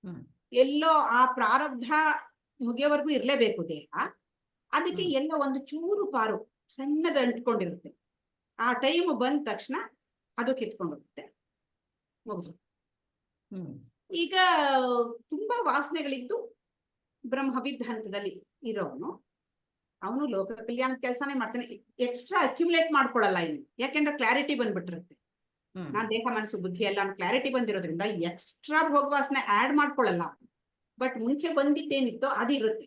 ಹ್ಮ್. ಎಲ್ಲೋ ಆ ಪ್ರಾರಬ್ಧ ಮುಗಿಯೋವರೆಗೂ ಇರ್ಲೇಬೇಕು ದೇಹ. ಅದಕ್ಕೆ ಹ್ಮ್. ಎಲ್ಲೋ ಒಂದು ಚೂರು ಪಾರು ಸಣ್ಣದ ಅಂಟ್ಕೊಂಡಿರುತ್ತೆ. ಆ ಟೈಮ್ ಬಂದ ತಕ್ಷಣ ಅದು ಕಿತ್ಕೊಂಡ್ಬಿಡುತ್ತೆ, ಮುಗಿದು. ಹ್ಮ್. ಈಗ ತುಂಬಾ ವಾಸನೆಗಳಿದ್ದು ಬ್ರಹ್ಮವಿದ್ ಹಂತದಲ್ಲಿ ಇರೋನು ಅವನು ಲೋಕ ಕಲ್ಯಾಣದ ಕೆಲಸನೇ ಮಾಡ್ತಾನೆ. ಎಕ್ಸ್ಟ್ರಾ ಅಕ್ಯುಮುಲೇಟ್ ಮಾಡ್ಕೊಳಲ್ಲ ಇನ್ನು, ಯಾಕೆಂದ್ರೆ ಕ್ಲಾರಿಟಿ ಬಂದ್ಬಿಟ್ಟಿರುತ್ತೆ. ಹ್ಮ್. ನಾನ್ ದೇಹ ಮನಸ್ಸು ಬುದ್ಧಿ ಎಲ್ಲ ಕ್ಲಾರಿಟಿ ಬಂದಿರೋದ್ರಿಂದ ಎಕ್ಸ್ಟ್ರಾ ಭೋಗವಾಸನೆ ಆಡ್ ಮಾಡ್ಕೊಳಲ್ಲ. ಬಟ್ ಮುಂಚೆ ಬಂದಿದ್ದೇನಿತ್ತೋ ಅದಿರುತ್ತೆ.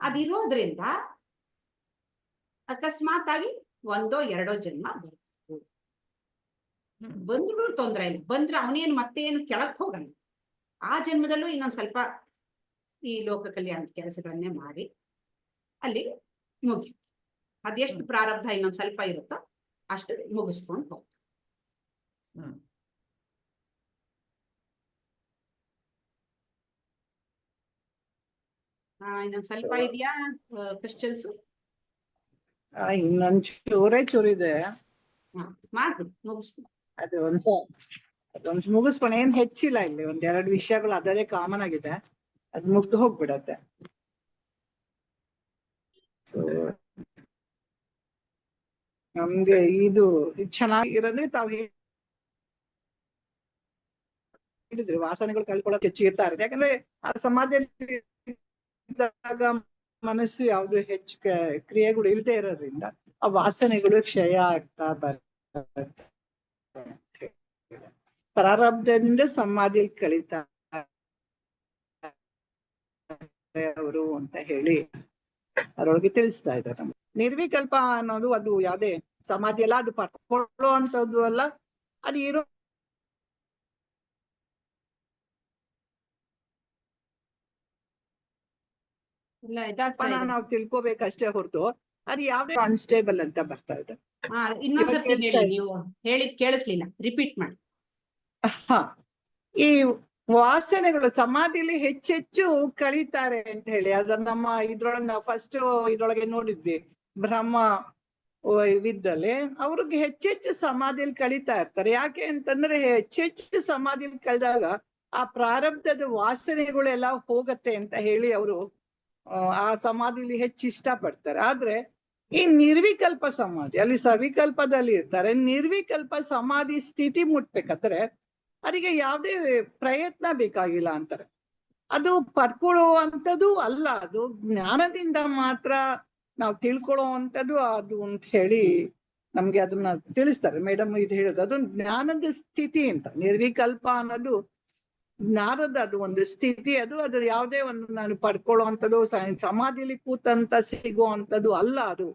ಅದಿರೋದ್ರಿಂದ ಅಕಸ್ಮಾತ್ ಆಗಿ 1 or 2 ಜನ್ಮ ಬರುತ್ತೆ. ಬಂದ್ರು ತೊಂದರೆ ಇಲ್ಲ. ಬಂದ್ರೆ ಅವನೇನು ಮತ್ತೇನು ಕೆಳಕ್ ಹೋಗಲ್ಲ. ಆ ಜನ್ಮದಲ್ಲೂ ಇನ್ನೊಂದ್ ಸ್ವಲ್ಪ ಈ ಲೋಕ ಕಲ್ಯಾಣದ ಕೆಲಸಗಳನ್ನೇ ಮಾಡಿ ಅಲ್ಲಿ ಮುಗಿಯುತ್ತೆ. ಅದೆಷ್ಟು ಪ್ರಾರಬ್ಧ ಇನ್ನೊಂದ್ ಸ್ವಲ್ಪ ಇರುತ್ತೋ ಅಷ್ಟು ಮುಗಿಸ್ಕೊಂಡು ಹೋಗ್ತಾರೆ. ಇನ್ನೊಂದ್ ಸ್ವಲ್ಪ ಇದೆಯಾ ಕ್ವೆಶ್ಚನ್ಸ್? ಇನ್ನೊಂದ್ ಚೂರಿದೆ. ಮಾಡ್ಬಿಟ್ಟು ಮುಗಿಸ್ಕೊಂಡು ಅದೊಂದು ಮುಗಿಸ್ಕೊಂಡು ಏನ್ ಹೆಚ್ಚಿಲ್ಲ ಇಲ್ಲಿ. 1-2 ವಿಷಯಗಳು ಅದೇ ಕಾಮನ್ ಆಗಿದೆ, ಅದ್ ಮುಗ್ದು ಹೋಗ್ಬಿಡತ್ತೆ. ಸೊ ನಮ್ಗೆ ಇದು ಚೆನ್ನಾಗಿರೋದೇ ತಾವು ಹೇಳಿದ್ರಿ, ವಾಸನೆಗಳು ಕಳ್ಕೊಳ್ಳೋಕೆ ಹೆಚ್ಚು ಇರ್ತಾರೆ. ಯಾಕಂದ್ರೆ ಆ ಸಮಾಜದಲ್ಲಿ ಮನಸ್ಸು ಯಾವ್ದು ಹೆಚ್ಚು ಕ್ರಿಯೆಗಳು ಇಲ್ಲದೆ ಇರೋದ್ರಿಂದ ಆ ವಾಸನೆಗಳು ಕ್ಷಯ ಆಗ್ತಾ ಬರುತ್ತೆ. ಪ್ರಾರಬ್ಧದಿಂದ ಸಮಾಧಿಯಲ್ಲಿ ಕಳೀತಾ ಅವರು ಅಂತ ಹೇಳಿ ಅದರೊಳಗೆ ತಿಳಿಸ್ತಾ ಇದ್ದಾರೆ. ನಮ್ಗೆ ನಿರ್ವಿಕಲ್ಪ ಅನ್ನೋದು ಅದು ಯಾವ್ದೇ ಸಮಾಧಿ ಎಲ್ಲ ಅದು ಪಡ್ಕೊಳ್ಳೋ ಅಂತದ್ದು ಅಲ್ಲ, ಅದು ಇರೋ ನಾವು ತಿಳ್ಕೊಬೇಕಷ್ಟೇ ಹೊರತು ಅದು ಯಾವ್ದೇ ಅನ್ಸ್ಟೇಬಲ್ ಅಂತ ಬರ್ತಾ ಇದೆ. ಇನ್ನೊಂದ್ಸರ್ತಿ ಹೇಳಿ, ನೀವು ಹೇಳಿದ್ ಕೇಳಿಸ್ಲಿಲ್ಲ, ರಿಪೀಟ್ ಮಾಡಿ. ಈ ವಾಸನೆಗಳು ಸಮಾಧಿಲಿ ಹೆಚ್ಚೆಚ್ಚು ಕಳೀತಾರೆ ಅಂತ ಹೇಳಿ ಅದನ್ನ ನಮ್ಮ ಇದ್ರೊಳಗೆ ನಾವು ಫಸ್ಟ್ ಇದ್ರೊಳಗೆ ನೋಡಿದ್ವಿ. ಬ್ರಹ್ಮ ವಿದ್ದಲ್ಲಿ ಅವ್ರಿಗೆ ಹೆಚ್ಚೆಚ್ಚು ಸಮಾಧಿಯಲ್ಲಿ ಕಳೀತಾ ಇರ್ತಾರೆ. ಯಾಕೆ ಅಂತಂದ್ರೆ ಹೆಚ್ಚೆಚ್ಚು ಸಮಾಧಿಯಲ್ಲಿ ಕಳೆದಾಗ ಆ ಪ್ರಾರಬ್ಧದ ವಾಸನೆಗಳೆಲ್ಲ ಹೋಗತ್ತೆ ಅಂತ ಹೇಳಿ ಅವರು ಆ ಸಮಾಧಿಲಿ ಹೆಚ್ಚು ಇಷ್ಟಪಡ್ತಾರೆ. ಆದ್ರೆ ಈ ನಿರ್ವಿಕಲ್ಪ ಸಮಾಧಿ, ಅಲ್ಲಿ ಸವಿಕಲ್ಪದಲ್ಲಿ ಇರ್ತಾರೆ. ನಿರ್ವಿಕಲ್ಪ ಸಮಾಧಿ ಸ್ಥಿತಿ ಮುಟ್ಬೇಕಾದ್ರೆ ಅದಕ್ಕೆ ಯಾವುದೇ ಪ್ರಯತ್ನ ಬೇಕಾಗಿಲ್ಲ ಅಂತಾರೆ. ಅದು ಪಡ್ಕೊಳ್ಳುವಂಥದ್ದು ಅಲ್ಲ, ಅದು ಜ್ಞಾನದಿಂದ ಮಾತ್ರ ನಾವು ತಿಳ್ಕೊಳ್ಳುವಂಥದ್ದು ಅದು ಅಂತ ಹೇಳಿ ನಮ್ಗೆ ಅದನ್ನ ತಿಳಿಸ್ತಾರೆ ಮೇಡಮ್. ಇದು ಹೇಳೋದು ಅದು ಜ್ಞಾನದ ಸ್ಥಿತಿ ಅಂತ. ನಿರ್ವಿಕಲ್ಪ ಅನ್ನೋದು ಜ್ಞಾನದ ಅದು ಒಂದು ಸ್ಥಿತಿ. ಅದು ಅದ್ರ ಯಾವುದೇ ಒಂದು ನಾನು ಪಡ್ಕೊಳ್ಳುವಂಥದ್ದು ಸಮಾಧಿಲಿ ಕೂತಂತ ಸಿಗುವಂಥದ್ದು ಅಲ್ಲ ಅದು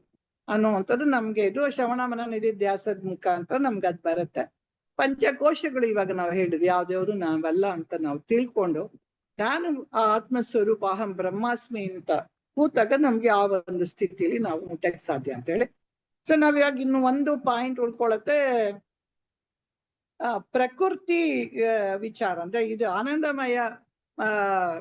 ಅನ್ನುವಂಥದ್ದು ನಮ್ಗೆ ಇದು ಶ್ರವಣ ಮನನ ನಿಧಿಧ್ಯಾಸದ ಮುಖಾಂತರ ನಮ್ಗೆ ಅದ್ ಬರುತ್ತೆ. ಪಂಚಕೋಶಗಳು ಇವಾಗ ನಾವು ಹೇಳಿದ್ವಿ ಯಾವ್ದ್ಯಾವ್ದು ನಾವಲ್ಲ ಅಂತ ನಾವು ತಿಳ್ಕೊಂಡು ನಾನು ಆ ಆತ್ಮಸ್ವರೂಪ ಅಹಂ ಬ್ರಹ್ಮಾಸ್ಮಿ ಅಂತ ಕೂತಾಗ ನಮ್ಗೆ ಆ ಒಂದು ಸ್ಥಿತಿಯಲ್ಲಿ ನಾವು ಮುಟ್ಟಕ್ಕೆ ಸಾಧ್ಯ ಅಂತ ಹೇಳಿ. ಸೊ ನಾವ್ ಇವಾಗ ಇನ್ನು ಒಂದು ಪಾಯಿಂಟ್ ಉಳ್ಕೊಳತ್ತೆ, ಪ್ರಕೃತಿ ವಿಚಾರ ಅಂದ್ರೆ ಇದು ಆನಂದಮಯ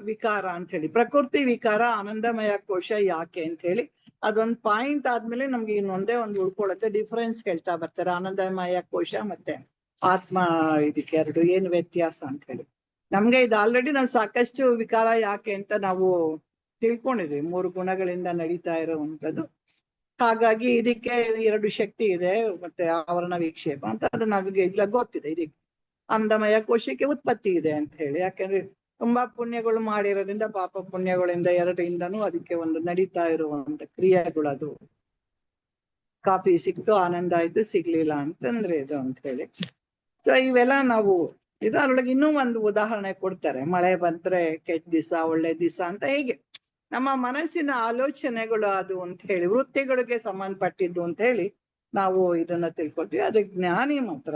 ವಿಕಾರ ಅಂತ ಹೇಳಿ. ಪ್ರಕೃತಿ ವಿಕಾರ ಆನಂದಮಯ ಕೋಶ ಯಾಕೆ ಅಂತ ಹೇಳಿ ಅದೊಂದು ಪಾಯಿಂಟ್ ಆದ್ಮೇಲೆ ನಮ್ಗೆ ಇನ್ನೊಂದೇ ಒಂದು ಉಳ್ಕೊಳತ್ತೆ. ಡಿಫರೆನ್ಸ್ ಕೇಳ್ತಾ ಬರ್ತಾರೆ ಆನಂದಮಯ ಕೋಶ ಮತ್ತೆ ಆತ್ಮ, ಇದಕ್ಕೆ ಎರಡು ಏನು ವ್ಯತ್ಯಾಸ ಅಂತ ಹೇಳಿ. ನಮ್ಗೆ ಇದು ಆಲ್ರೆಡಿ ನಾವು ಸಾಕಷ್ಟು ವಿಕಾರ ಯಾಕೆ ಅಂತ ನಾವು ತಿಳ್ಕೊಂಡಿದ್ವಿ, 3 ಗುಣಗಳಿಂದ ನಡೀತಾ ಇರುವಂತದ್ದು. ಹಾಗಾಗಿ ಇದಕ್ಕೆ 2 ಶಕ್ತಿ ಇದೆ ಮತ್ತೆ ಆವರಣ ವಿಕ್ಷೇಪ ಅಂತ ಅದು ನಮಗೆ ಇಲ್ಲ ಗೊತ್ತಿದೆ. ಇದಕ್ಕೆ ಆನಂದಮಯ ಕೋಶಕ್ಕೆ ಉತ್ಪತ್ತಿ ಇದೆ ಅಂತ ಹೇಳಿ, ಯಾಕಂದ್ರೆ ತುಂಬಾ ಪುಣ್ಯಗಳು ಮಾಡಿರೋದ್ರಿಂದ ಪಾಪ ಪುಣ್ಯಗಳಿಂದ 2ಇಂದನೂ ಅದಕ್ಕೆ ಒಂದು ನಡೀತಾ ಇರುವಂತ ಕ್ರಿಯೆಗಳು. ಅದು ಕಾಫಿ ಸಿಕ್ತು ಆನಂದ ಆಯ್ತು, ಸಿಗ್ಲಿಲ್ಲ ಅಂತಂದ್ರೆ ಇದು ಅಂತ ಹೇಳಿ. ಸೊ ಇವೆಲ್ಲ ನಾವು ಇದು ಅದ್ರೊಳಗೆ ಇನ್ನೂ ಒಂದು ಉದಾಹರಣೆ ಕೊಡ್ತಾರೆ. ಮಳೆ ಬಂದ್ರೆ ಕೆಟ್ಟ ದಿವಸ ಒಳ್ಳೆ ದಿವಸ ಅಂತ ಹೇಗೆ ನಮ್ಮ ಮನಸ್ಸಿನ ಆಲೋಚನೆಗಳು ಅದು ಅಂತ ಹೇಳಿ ವೃತ್ತಿಗಳಿಗೆ ಸಂಬಂಧಪಟ್ಟಿದ್ದು ಅಂತ ಹೇಳಿ ನಾವು ಇದನ್ನ ತಿಳ್ಕೊತೀವಿ. ಅದ್ರ ಜ್ಞಾನಿ ಮಾತ್ರ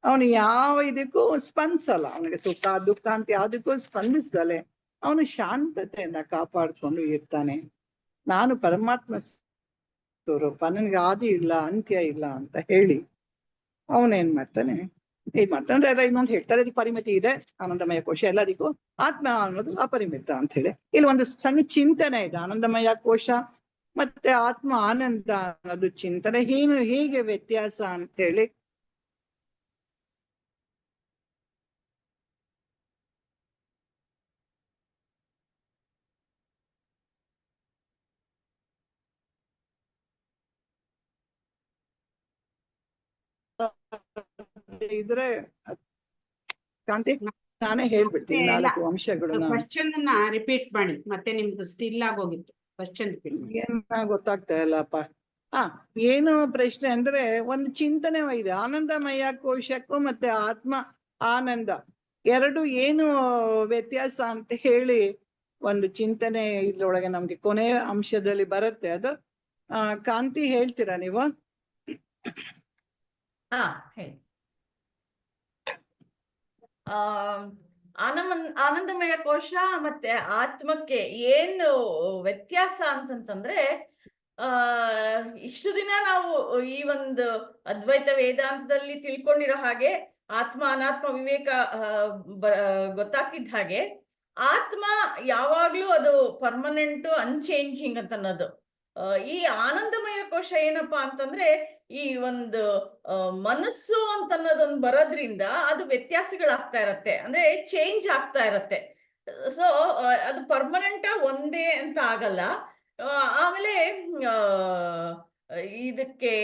ಅವನು ಯಾವ ಇದಕ್ಕೂ ಸ್ಪಂದಿಸಲ್ಲ. ಅವನಿಗೆ ಸುಖ ದುಃಖ ಅಂತ ಯಾವ್ದಕ್ಕೂ ಸ್ಪಂದಿಸ್ದಲೆ ಅವನು ಶಾಂತತೆಯನ್ನ ಕಾಪಾಡ್ಕೊಂಡು ಇರ್ತಾನೆ. ನಾನು ಪರಮಾತ್ಮ ಸ್ವರೂಪ, ನನಗೆ ಆದಿ ಇಲ್ಲ ಅಂತ್ಯ ಇಲ್ಲ ಅಂತ ಹೇಳಿ ಅವನೇನ್ ಮಾಡ್ತಾನೆ, ಏನ್ ಮಾಡ್ತಾನೆ ಅಂದ್ರೆ ಇನ್ನೊಂದು ಹೇಳ್ತಾರೆ, ಅದಕ್ಕೆ ಪರಿಮಿತಿ ಇದೆ, ಆನಂದಮಯ ಕೋಶ ಎಲ್ಲದಕ್ಕೂ, ಆತ್ಮ ಅನ್ನೋದು ಅಪರಿಮಿತ ಅಂತ ಹೇಳಿ. ಇಲ್ಲಿ ಒಂದು ಸಣ್ಣ ಚಿಂತನೆ ಇದೆ, ಆನಂದಮಯ ಕೋಶ ಮತ್ತೆ ಆತ್ಮ ಆನಂದ ಅನ್ನೋದು ಚಿಂತನೆ ಹೇಗೆ ವ್ಯತ್ಯಾಸ ಅಂತ ಹೇಳಿ. ಇದ್ರೆ ಕಾಂತಿ ನಾನೇ ಹೇಳ್ಬಿಡ್ತೀನಿ 4 ಅಂಶಗಳನ್ನ. ಕ್ವಶನ್ ಅನ್ನ ರಿಪೀಟ್ ಮಾಡಿ, ಮತ್ತೆ ನಿಮ್ದು ಸ್ಟಿಲ್ ಆಗೋಗಿತ್ತು. ಕ್ವಶನ್ ರಿಪೀಟ್ ಮಾಡಿ. ಏನ್ ಗೊತ್ತಾಗ್ತಾ ಇಲ್ಲಪ್ಪ. ಏನು ಪ್ರಶ್ನೆ ಅಂದ್ರೆ, ಒಂದು ಚಿಂತನೆ ಇದೆ, ಆನಂದಮಯ ಕೋಶಕ್ಕೂ ಮತ್ತೆ ಆತ್ಮ ಆನಂದ ಎರಡು ಏನು ವ್ಯತ್ಯಾಸ ಅಂತ ಹೇಳಿ ಒಂದು ಚಿಂತನೆ ಇದ್ರೊಳಗೆ ನಮ್ಗೆ ಕೊನೆಯ ಅಂಶದಲ್ಲಿ ಬರುತ್ತೆ. ಅದು ಕಾಂತಿ ಹೇಳ್ತೀರಾ ನೀವು? ಹೇಳಿ. ಆನಂದಮಯ ಕೋಶ ಮತ್ತೆ ಆತ್ಮಕ್ಕೆ ಏನು ವ್ಯತ್ಯಾಸ ಅಂತಂತಂದ್ರೆ, ಇಷ್ಟು ದಿನ ನಾವು ಈ ಒಂದು ಅದ್ವೈತ ವೇದಾಂತದಲ್ಲಿ ತಿಳ್ಕೊಂಡಿರೋ ಹಾಗೆ ಆತ್ಮ ಅನಾತ್ಮ ವಿವೇಕ ಗೊತ್ತಾಗ್ತಿದ್ದ ಹಾಗೆ, ಆತ್ಮ ಯಾವಾಗ್ಲೂ ಅದು ಪರ್ಮನೆಂಟ್ ಅನ್ಚೇಂಜಿಂಗ್ ಅಂತ ಅನ್ನೋದು. ಈ ಆನಂದಮಯ ಕೋಶ ಏನಪ್ಪಾ ಅಂತಂದ್ರೆ, ಈ ಒಂದು ಮನಸ್ಸು ಅಂತ ಅನ್ನೋದೊಂದು ಬರೋದ್ರಿಂದ ಅದು ವ್ಯತ್ಯಾಸಗಳಾಗ್ತಾ ಇರತ್ತೆ, ಅಂದ್ರೆ ಚೇಂಜ್ ಆಗ್ತಾ ಇರತ್ತೆ. ಸೊ ಅದು ಪರ್ಮನೆಂಟ್ ಒಂದೇ ಅಂತ ಆಗಲ್ಲ. ಆಮೇಲೆ ಇದಕ್ಕೆ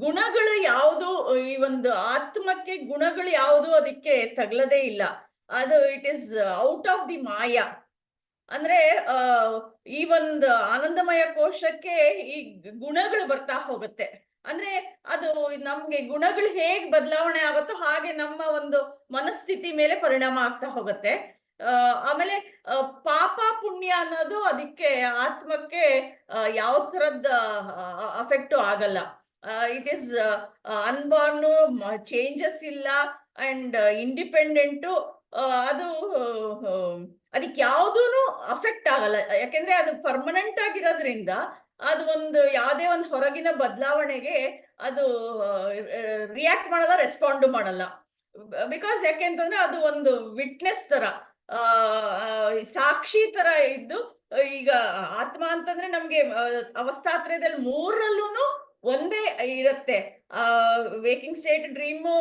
ಗುಣಗಳು ಯಾವುದು, ಈ ಒಂದು ಆತ್ಮಕ್ಕೆ ಗುಣಗಳು ಯಾವುದು ಅದಕ್ಕೆ ತಗಲದೇ ಇಲ್ಲ. ಅದು it is out of the maya. ಅಂದ್ರೆ ಈ ಒಂದು ಆನಂದಮಯ ಕೋಶಕ್ಕೆ ಈ ಗುಣಗಳು ಬರ್ತಾ ಹೋಗುತ್ತೆ. ಅಂದ್ರೆ ಅದು ನಮ್ಗೆ ಗುಣಗಳು ಹೇಗ್ ಬದಲಾವಣೆ ಆಗುತ್ತೋ ಹಾಗೆ ನಮ್ಮ ಒಂದು ಮನಸ್ಥಿತಿ ಮೇಲೆ ಪರಿಣಾಮ ಆಗ್ತಾ ಹೋಗುತ್ತೆ. ಆಮೇಲೆ ಪಾಪ ಪುಣ್ಯ ಅನ್ನೋದು ಅದಕ್ಕೆ ಆತ್ಮಕ್ಕೆ ಯಾವ ತರದ ಅಫೆಕ್ಟು ಆಗಲ್ಲ. ಇಟ್ ಈಸ್ ಅನ್ಬಾರ್ನು, ಚೇಂಜಸ್ ಇಲ್ಲ ಅಂಡ್ ಇಂಡಿಪೆಂಡೆಂಟು. ಅದು ಅದಕ್ಕೆ ಯಾವುದೂನು ಅಫೆಕ್ಟ್ ಆಗಲ್ಲ, ಯಾಕೆಂದ್ರೆ ಅದು ಪರ್ಮನೆಂಟ್ ಆಗಿರೋದ್ರಿಂದ ಅದು ಒಂದು ಯಾವುದೇ ಒಂದು ಹೊರಗಿನ ಬದಲಾವಣೆಗೆ ಅದು ರಿಯಾಕ್ಟ್ ಮಾಡಲ್ಲ, ರೆಸ್ಪಾಂಡು ಮಾಡಲ್ಲ. ಬಿಕಾಸ್ ಯಾಕೆಂತಂದ್ರೆ ಅದು ಒಂದು ವಿಟ್ನೆಸ್ ತರ, ಸಾಕ್ಷಿ ತರ ಇದ್ದು. ಈಗ ಆತ್ಮ ಅಂತಂದ್ರೆ ನಮ್ಗೆ ಅವಸ್ಥಾತ್ರಯದಲ್ಲಿ 3ರಲ್ಲೂ ಒಂದೇ ಇರತ್ತೆ. ವೇಕಿಂಗ್ ಸ್ಟೇಟ್, ಡ್ರೀಮು,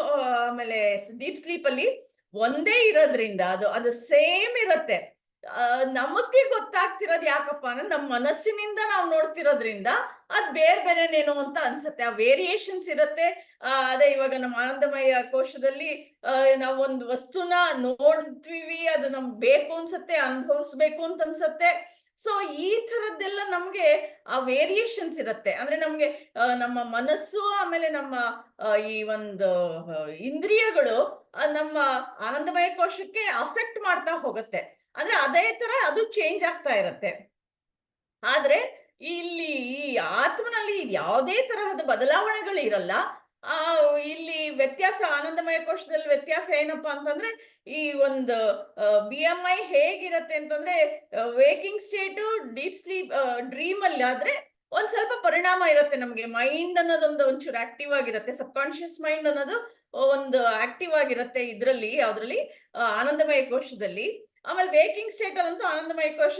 ಆಮೇಲೆ ಡೀಪ್ ಸ್ಲೀಪ್ ಅಲ್ಲಿ ಒಂದೇ ಇರೋದ್ರಿಂದ ಅದು ಸೇಮ್ ಇರತ್ತೆ. ನಮಗೆ ಗೊತ್ತಾಗ್ತಿರೋದು ಯಾಕಪ್ಪ ಅಂದ್ರೆ ನಮ್ಮ ಮನಸ್ಸಿನಿಂದ ನಾವು ನೋಡ್ತಿರೋದ್ರಿಂದ ಅದ್ ಬೇರೆ ಬೇರೆನೇನೋ ಅಂತ ಅನ್ಸುತ್ತೆ. ಆ ವೇರಿಯೇಷನ್ಸ್ ಇರತ್ತೆ. ಅದೇ ಇವಾಗ ನಮ್ಮ ಆನಂದಮಯ ಕೋಶದಲ್ಲಿ ನಾವು ಒಂದು ವಸ್ತುನ ನೋಡ್ತೀವಿ, ಅದು ನಮ್ಗೆ ಬೇಕು ಅನ್ಸತ್ತೆ, ಅನುಭವಿಸ್ಬೇಕು ಅಂತ ಅನ್ಸತ್ತೆ. ಸೊ ಈ ತರದ್ದೆಲ್ಲ ನಮ್ಗೆ ಆ ವೇರಿಯೇಷನ್ಸ್ ಇರತ್ತೆ. ಅಂದ್ರೆ ನಮ್ಗೆ ನಮ್ಮ ಮನಸ್ಸು ಆಮೇಲೆ ನಮ್ಮ ಈ ಒಂದು ಇಂದ್ರಿಯಗಳು ನಮ್ಮ ಆನಂದಮಯ ಕೋಶಕ್ಕೆ ಅಫೆಕ್ಟ್ ಮಾಡ್ತಾ ಹೋಗುತ್ತೆ. ಅಂದ್ರೆ ಅದೇ ತರ ಅದು ಚೇಂಜ್ ಆಗ್ತಾ ಇರತ್ತೆ. ಆದ್ರೆ ಇಲ್ಲಿ ಈ ಆತ್ಮನಲ್ಲಿ ಯಾವುದೇ ತರಹದ ಬದಲಾವಣೆಗಳು ಇರಲ್ಲ. ಇಲ್ಲಿ ವ್ಯತ್ಯಾಸ, ಆನಂದಮಯ ಕೋಶದಲ್ಲಿ ವ್ಯತ್ಯಾಸ ಏನಪ್ಪಾ ಅಂತಂದ್ರೆ, ಈ ಒಂದು BMI ಹೇಗಿರತ್ತೆ ಅಂತಂದ್ರೆ, waking state, deep sleep, dream ಅಲ್ಲಿ ಆದ್ರೆ ಒಂದ್ ಸ್ವಲ್ಪ ಪರಿಣಾಮ ಇರುತ್ತೆ ನಮ್ಗೆ. ಮೈಂಡ್ ಅನ್ನೋದೊಂದು ಒಂಚೂರು ಆಕ್ಟಿವ್ ಆಗಿರುತ್ತೆ, ಸಬ್ ಕಾನ್ಶಿಯಸ್ ಮೈಂಡ್ ಅನ್ನೋದು ಒಂದು ಆಕ್ಟಿವ್ ಆಗಿರುತ್ತೆ ಇದ್ರಲ್ಲಿ, ಯಾವ್ದ್ರಲ್ಲಿ, ಆನಂದಮಯ ಕೋಶದಲ್ಲಿ. ಆಮೇಲೆ ವೇಕಿಂಗ್ ಸ್ಟೇಟ್ ಅಲ್ಲಂತೂ ಆನಂದಮಯ ಕೋಶ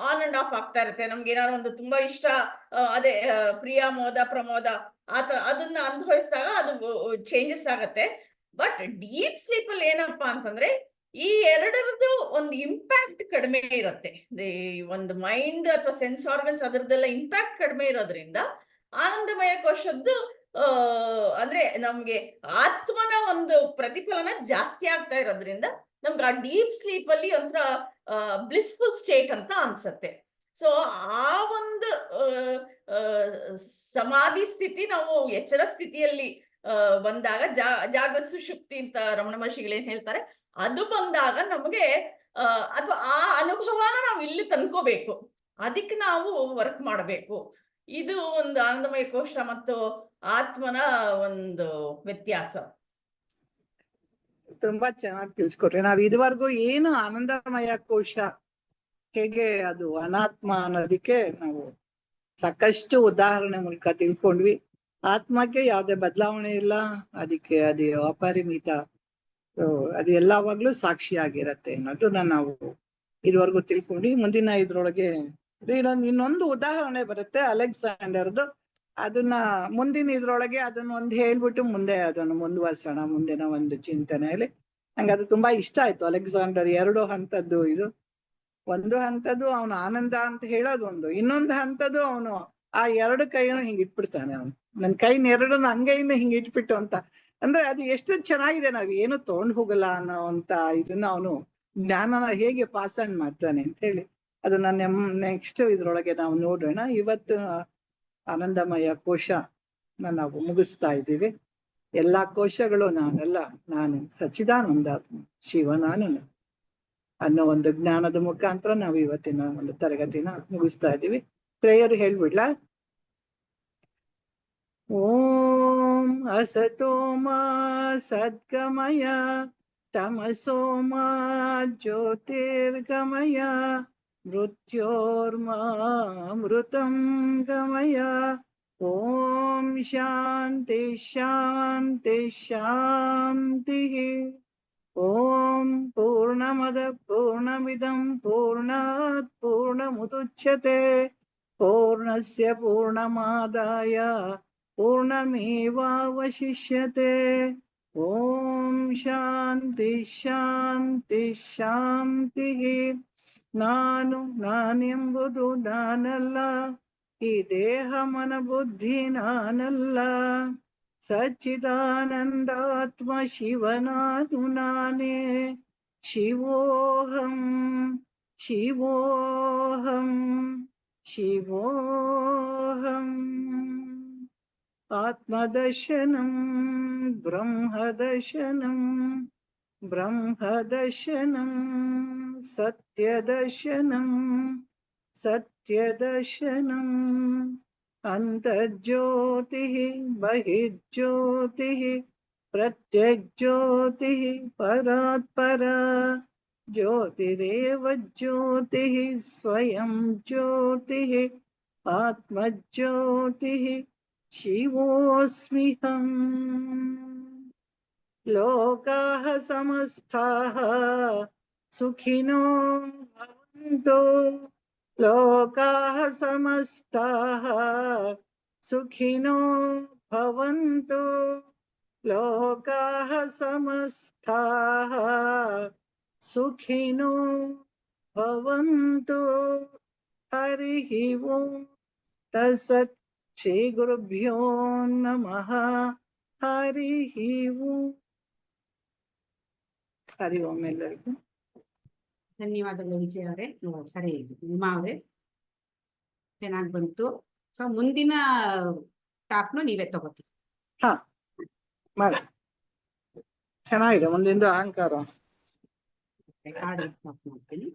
ಆನ್ ಅಂಡ್ ಆಫ್ ಆಗ್ತಾ ಇರುತ್ತೆ. ನಮ್ಗೆ ಏನಾದ್ರು ಒಂದು ತುಂಬಾ ಇಷ್ಟ, ಅದೇ ಪ್ರಿಯ, ಮೋದ, ಪ್ರಮೋದ, ಆತರ ಅದನ್ನ ಅನುಭವಿಸಿದಾಗ ಅದು ಚೇಂಜಸ್ ಆಗತ್ತೆ. ಬಟ್ ಡೀಪ್ ಸ್ಲೀಪ್ ಅಲ್ಲಿ ಏನಪ್ಪಾ ಅಂತಂದ್ರೆ, ಈ ಎರಡರದ್ದು ಒಂದು ಇಂಪ್ಯಾಕ್ಟ್ ಕಡಿಮೆ ಇರುತ್ತೆ. ಒಂದು ಮೈಂಡ್ ಅಥವಾ ಸೆನ್ಸ್ ಆರ್ಗನ್ಸ್ ಅದರದ್ದೆಲ್ಲ ಇಂಪ್ಯಾಕ್ಟ್ ಕಡಿಮೆ ಇರೋದ್ರಿಂದ ಆನಂದಮಯ ಕೋಶದ್ದು ಅಂದ್ರೆ ನಮ್ಗೆ ಆತ್ಮನ ಒಂದು ಪ್ರತಿಫಲನ ಜಾಸ್ತಿ ಆಗ್ತಾ ಇರೋದ್ರಿಂದ ನಮ್ಗೆ ಆ ಡೀಪ್ ಸ್ಲೀಪ್ ಅಲ್ಲಿ ಒಂಥರ ಬ್ಲಿಸ್ಫುಲ್ ಸ್ಟೇಟ್ ಅಂತ ಅನ್ಸತ್ತೆ. ಸೊ ಆ ಒಂದು ಸಮಾಧಿ ಸ್ಥಿತಿ ನಾವು ಎಚ್ಚರ ಸ್ಥಿತಿಯಲ್ಲಿ ಬಂದಾಗ, ಜಾಗೃತ ಸುಷುಪ್ತಿ ಅಂತ ರಮಣ ಮಹರ್ಷಿಗಳು ಏನ್ ಹೇಳ್ತಾರೆ, ಅದು ಬಂದಾಗ ನಮಗೆ ಅಥವಾ ಆ ಅನುಭವನ ನಾವು ಇಲ್ಲಿ ತಂದ್ಕೋಬೇಕು, ಅದಕ್ಕೆ ನಾವು ವರ್ಕ್ ಮಾಡಬೇಕು. ಇದು ಒಂದು ಆನಂದಮಯ ಕೋಶ ಮತ್ತು ಆತ್ಮನ ಒಂದು ವ್ಯತ್ಯಾಸ. ತುಂಬಾ ಚೆನ್ನಾಗಿ ತಿಳಿಸ್ಕೊಟ್ರಿ. ನಾವ್ ಇದುವರೆಗೂ ಏನು ಆನಂದಮಯ ಕೋಶ ಹೇಗೆ ಅದು ಅನಾತ್ಮ ಅನ್ನೋದಕ್ಕೆ ನಾವು ಸಾಕಷ್ಟು ಉದಾಹರಣೆ ಮೂಲಕ ತಿಳ್ಕೊಂಡ್ವಿ. ಆತ್ಮಕ್ಕೆ ಯಾವುದೇ ಬದಲಾವಣೆ ಇಲ್ಲ, ಅದಕ್ಕೆ ಅದು ಅಪರಿಮಿತ, ಅದು ಎಲ್ಲವಾಗ್ಲೂ ಸಾಕ್ಷಿಯಾಗಿರತ್ತೆ ಅನ್ನೋದನ್ನ ನಾವು ಇದುವರೆಗೂ ತಿಳ್ಕೊಂಡ್ವಿ. ಮುಂದಿನ ಇದ್ರೊಳಗೆ ಇನ್ನೊಂದು ಉದಾಹರಣೆ ಬರುತ್ತೆ ಅಲೆಕ್ಸಾಂಡರ್ದು, ಅದನ್ನ ಮುಂದಿನ ಇದ್ರೊಳಗೆ ಅದನ್ನ ಒಂದು ಹೇಳ್ಬಿಟ್ಟು ಮುಂದೆ ಅದನ್ನು ಮುಂದುವರ್ಸೋಣ ಮುಂದಿನ ಒಂದು ಚಿಂತನೆಯಲ್ಲಿ. ನಂಗೆ ಅದು ತುಂಬಾ ಇಷ್ಟ ಆಯ್ತು. ಅಲೆಕ್ಸಾಂಡರ್ 2 ಹಂತದ್ದು ಇದು. ಒಂದು ಹಂತದ್ದು ಅವನು ಆನಂದ ಅಂತ ಹೇಳೋದೊಂದು, ಇನ್ನೊಂದು ಹಂತದ್ದು ಅವನು ಆ 2 ಕೈಯನ್ನು ಹಿಂಗ್ ಇಟ್ಬಿಡ್ತಾನೆ. ಅವನು ನನ್ನ ಕೈನ 2 ಅಂಗೈಯಿಂದ ಹಿಂಗ್ ಇಟ್ಬಿಟ್ಟು ಅಂತ ಅಂದ್ರೆ ಅದು ಎಷ್ಟು ಚೆನ್ನಾಗಿದೆ. ನಾವ್ ಏನು ತಗೊಂಡ್ ಹೋಗಲ್ಲ ಅನ್ನೋ ಅಂತ ಇದನ್ನ ಅವನು ಜ್ಞಾನನ ಹೇಗೆ ಪಾಸ್ ಆನ್ ಮಾಡ್ತಾನೆ ಅಂತ ಹೇಳಿ ಅದು ನನ್ನ ನೆಕ್ಸ್ಟ್ ಇದ್ರೊಳಗೆ ನಾವು ನೋಡೋಣ. ಇವತ್ತು ಆನಂದಮಯ ಕೋಶ ನಾವು ಮುಗಿಸ್ತಾ ಇದ್ದೀವಿ. ಎಲ್ಲಾ ಕೋಶಗಳು ನಾನಲ್ಲ, ನಾನು ಸಚ್ಚಿದಾನಂದಾತ್ಮ ಶಿವ ನಾನು ಅನ್ನೋ ಒಂದು ಜ್ಞಾನದ ಮುಖಾಂತರ ನಾವು ಇವತ್ತಿನ ಒಂದು ತರಗತಿನ ಮುಗಿಸ್ತಾ ಇದ್ದೀವಿ. ಪ್ರೇಯರ್ ಹೇಳ್ಬಿಡ್ಲಾ? ಓಂ ಅಸತೋ ಮಾ ಸದ್ಗಮಯ ತಮಸೋ ಮಾ ಜ್ಯೋತಿರ್ಗಮಯ ಮೃತ್ಯೋರ್ಮಾ ಮೃತಂ ಗಮಯ. ಓಂ ಶಾಂತಿ ಶಾಂತಿ ಶಾಂತಿ. ಓಂ ಪೂರ್ಣಮದ ಪೂರ್ಣಮಿದಂ ಪೂರ್ಣಾತ್ ಪೂರ್ಣಮುದಚ್ಯತೆ ಪೂರ್ಣಸ್ಯ ಪೂರ್ಣಮಾದಾಯ ಪೂರ್ಣಮೇವಾವಶಿಷ್ಯತೆ. ಓಂ ಶಾಂತಿ ಶಾಂತಿ ಶಾಂತಿ. ನಾನೆಂಬುದು ನಾನಲ್ಲ, ಈ ದೇಹ ಮನ ಬುದ್ಧಿ ನಾನಲ್ಲ, ಸಚ್ಚಿದಾನಂದಾತ್ಮ ಶಿವನಾನು ನಾನೇ. ಶಿವೋಹಂ ಶಿವೋಹಂ ಶಿವೋಹಂ. ಆತ್ಮದರ್ಶನಂ ಬ್ರಹ್ಮದರ್ಶನಂ ಬ್ರಹ್ಮದರ್ಶನಂ ಸತ್ಯದರ್ಶನಂ ಸತ್ಯದರ್ಶನಂ. ಅಂತರ್ಜ್ಯೋತಿಃ ಬಹಿರ್ಜ್ಯೋತಿಃ ಪ್ರತ್ಯಗ್ಜ್ಯೋತಿಃ ಪರಾತ್ಪರ ಜ್ಯೋತಿರೇವ ಜ್ಯೋತಿಃ ಸ್ವಯಂ ಜ್ಯೋತಿಃ ಆತ್ಮಜ್ಯೋತಿಃ ಶಿವೋಸ್ಮ್ಯಹಂ. ಲೋಕಾಃ ಸಮಸ್ತಾಃ ಸುಖಿನೋ ಭವಂತು. ಲೋಕಾಃ ಸಮಸ್ತಾಃ ಸುಖಿನೋ ಭವಂತು. ಲೋಕಾಃ ಸಮಸ್ತಾಃ ಸುಖಿನೋ ಭವಂತು. ಹರಿಃ ಓಂ ತತ್ಸತ್. ಶ್ರೀ ಗುರುಭ್ಯೋ ನಮಃ. ಹರಿಃ ಓಂ. ಹರಿ ಓಂ ಎಲ್ಲರಿಗೂ. ಧನ್ಯವಾದಗಳು ವಿಜಯ ಅವರೇ. ಸರಿ ಉಮಾ ಅವರೇ, ಚೆನ್ನಾಗಿ ಬಂತು. ಸೊ ಮುಂದಿನ ಟಾಕ್ನು ನೀವೇ ತಗೋತೀವಿ. ಹಾ ಮಾಡಿ. ಚೆನ್ನಾಗಿದೆ. ಮುಂದಿಂದ ಅಹಂಕಾರ ಹಾಡು ಮಾಡ್ತೀನಿ.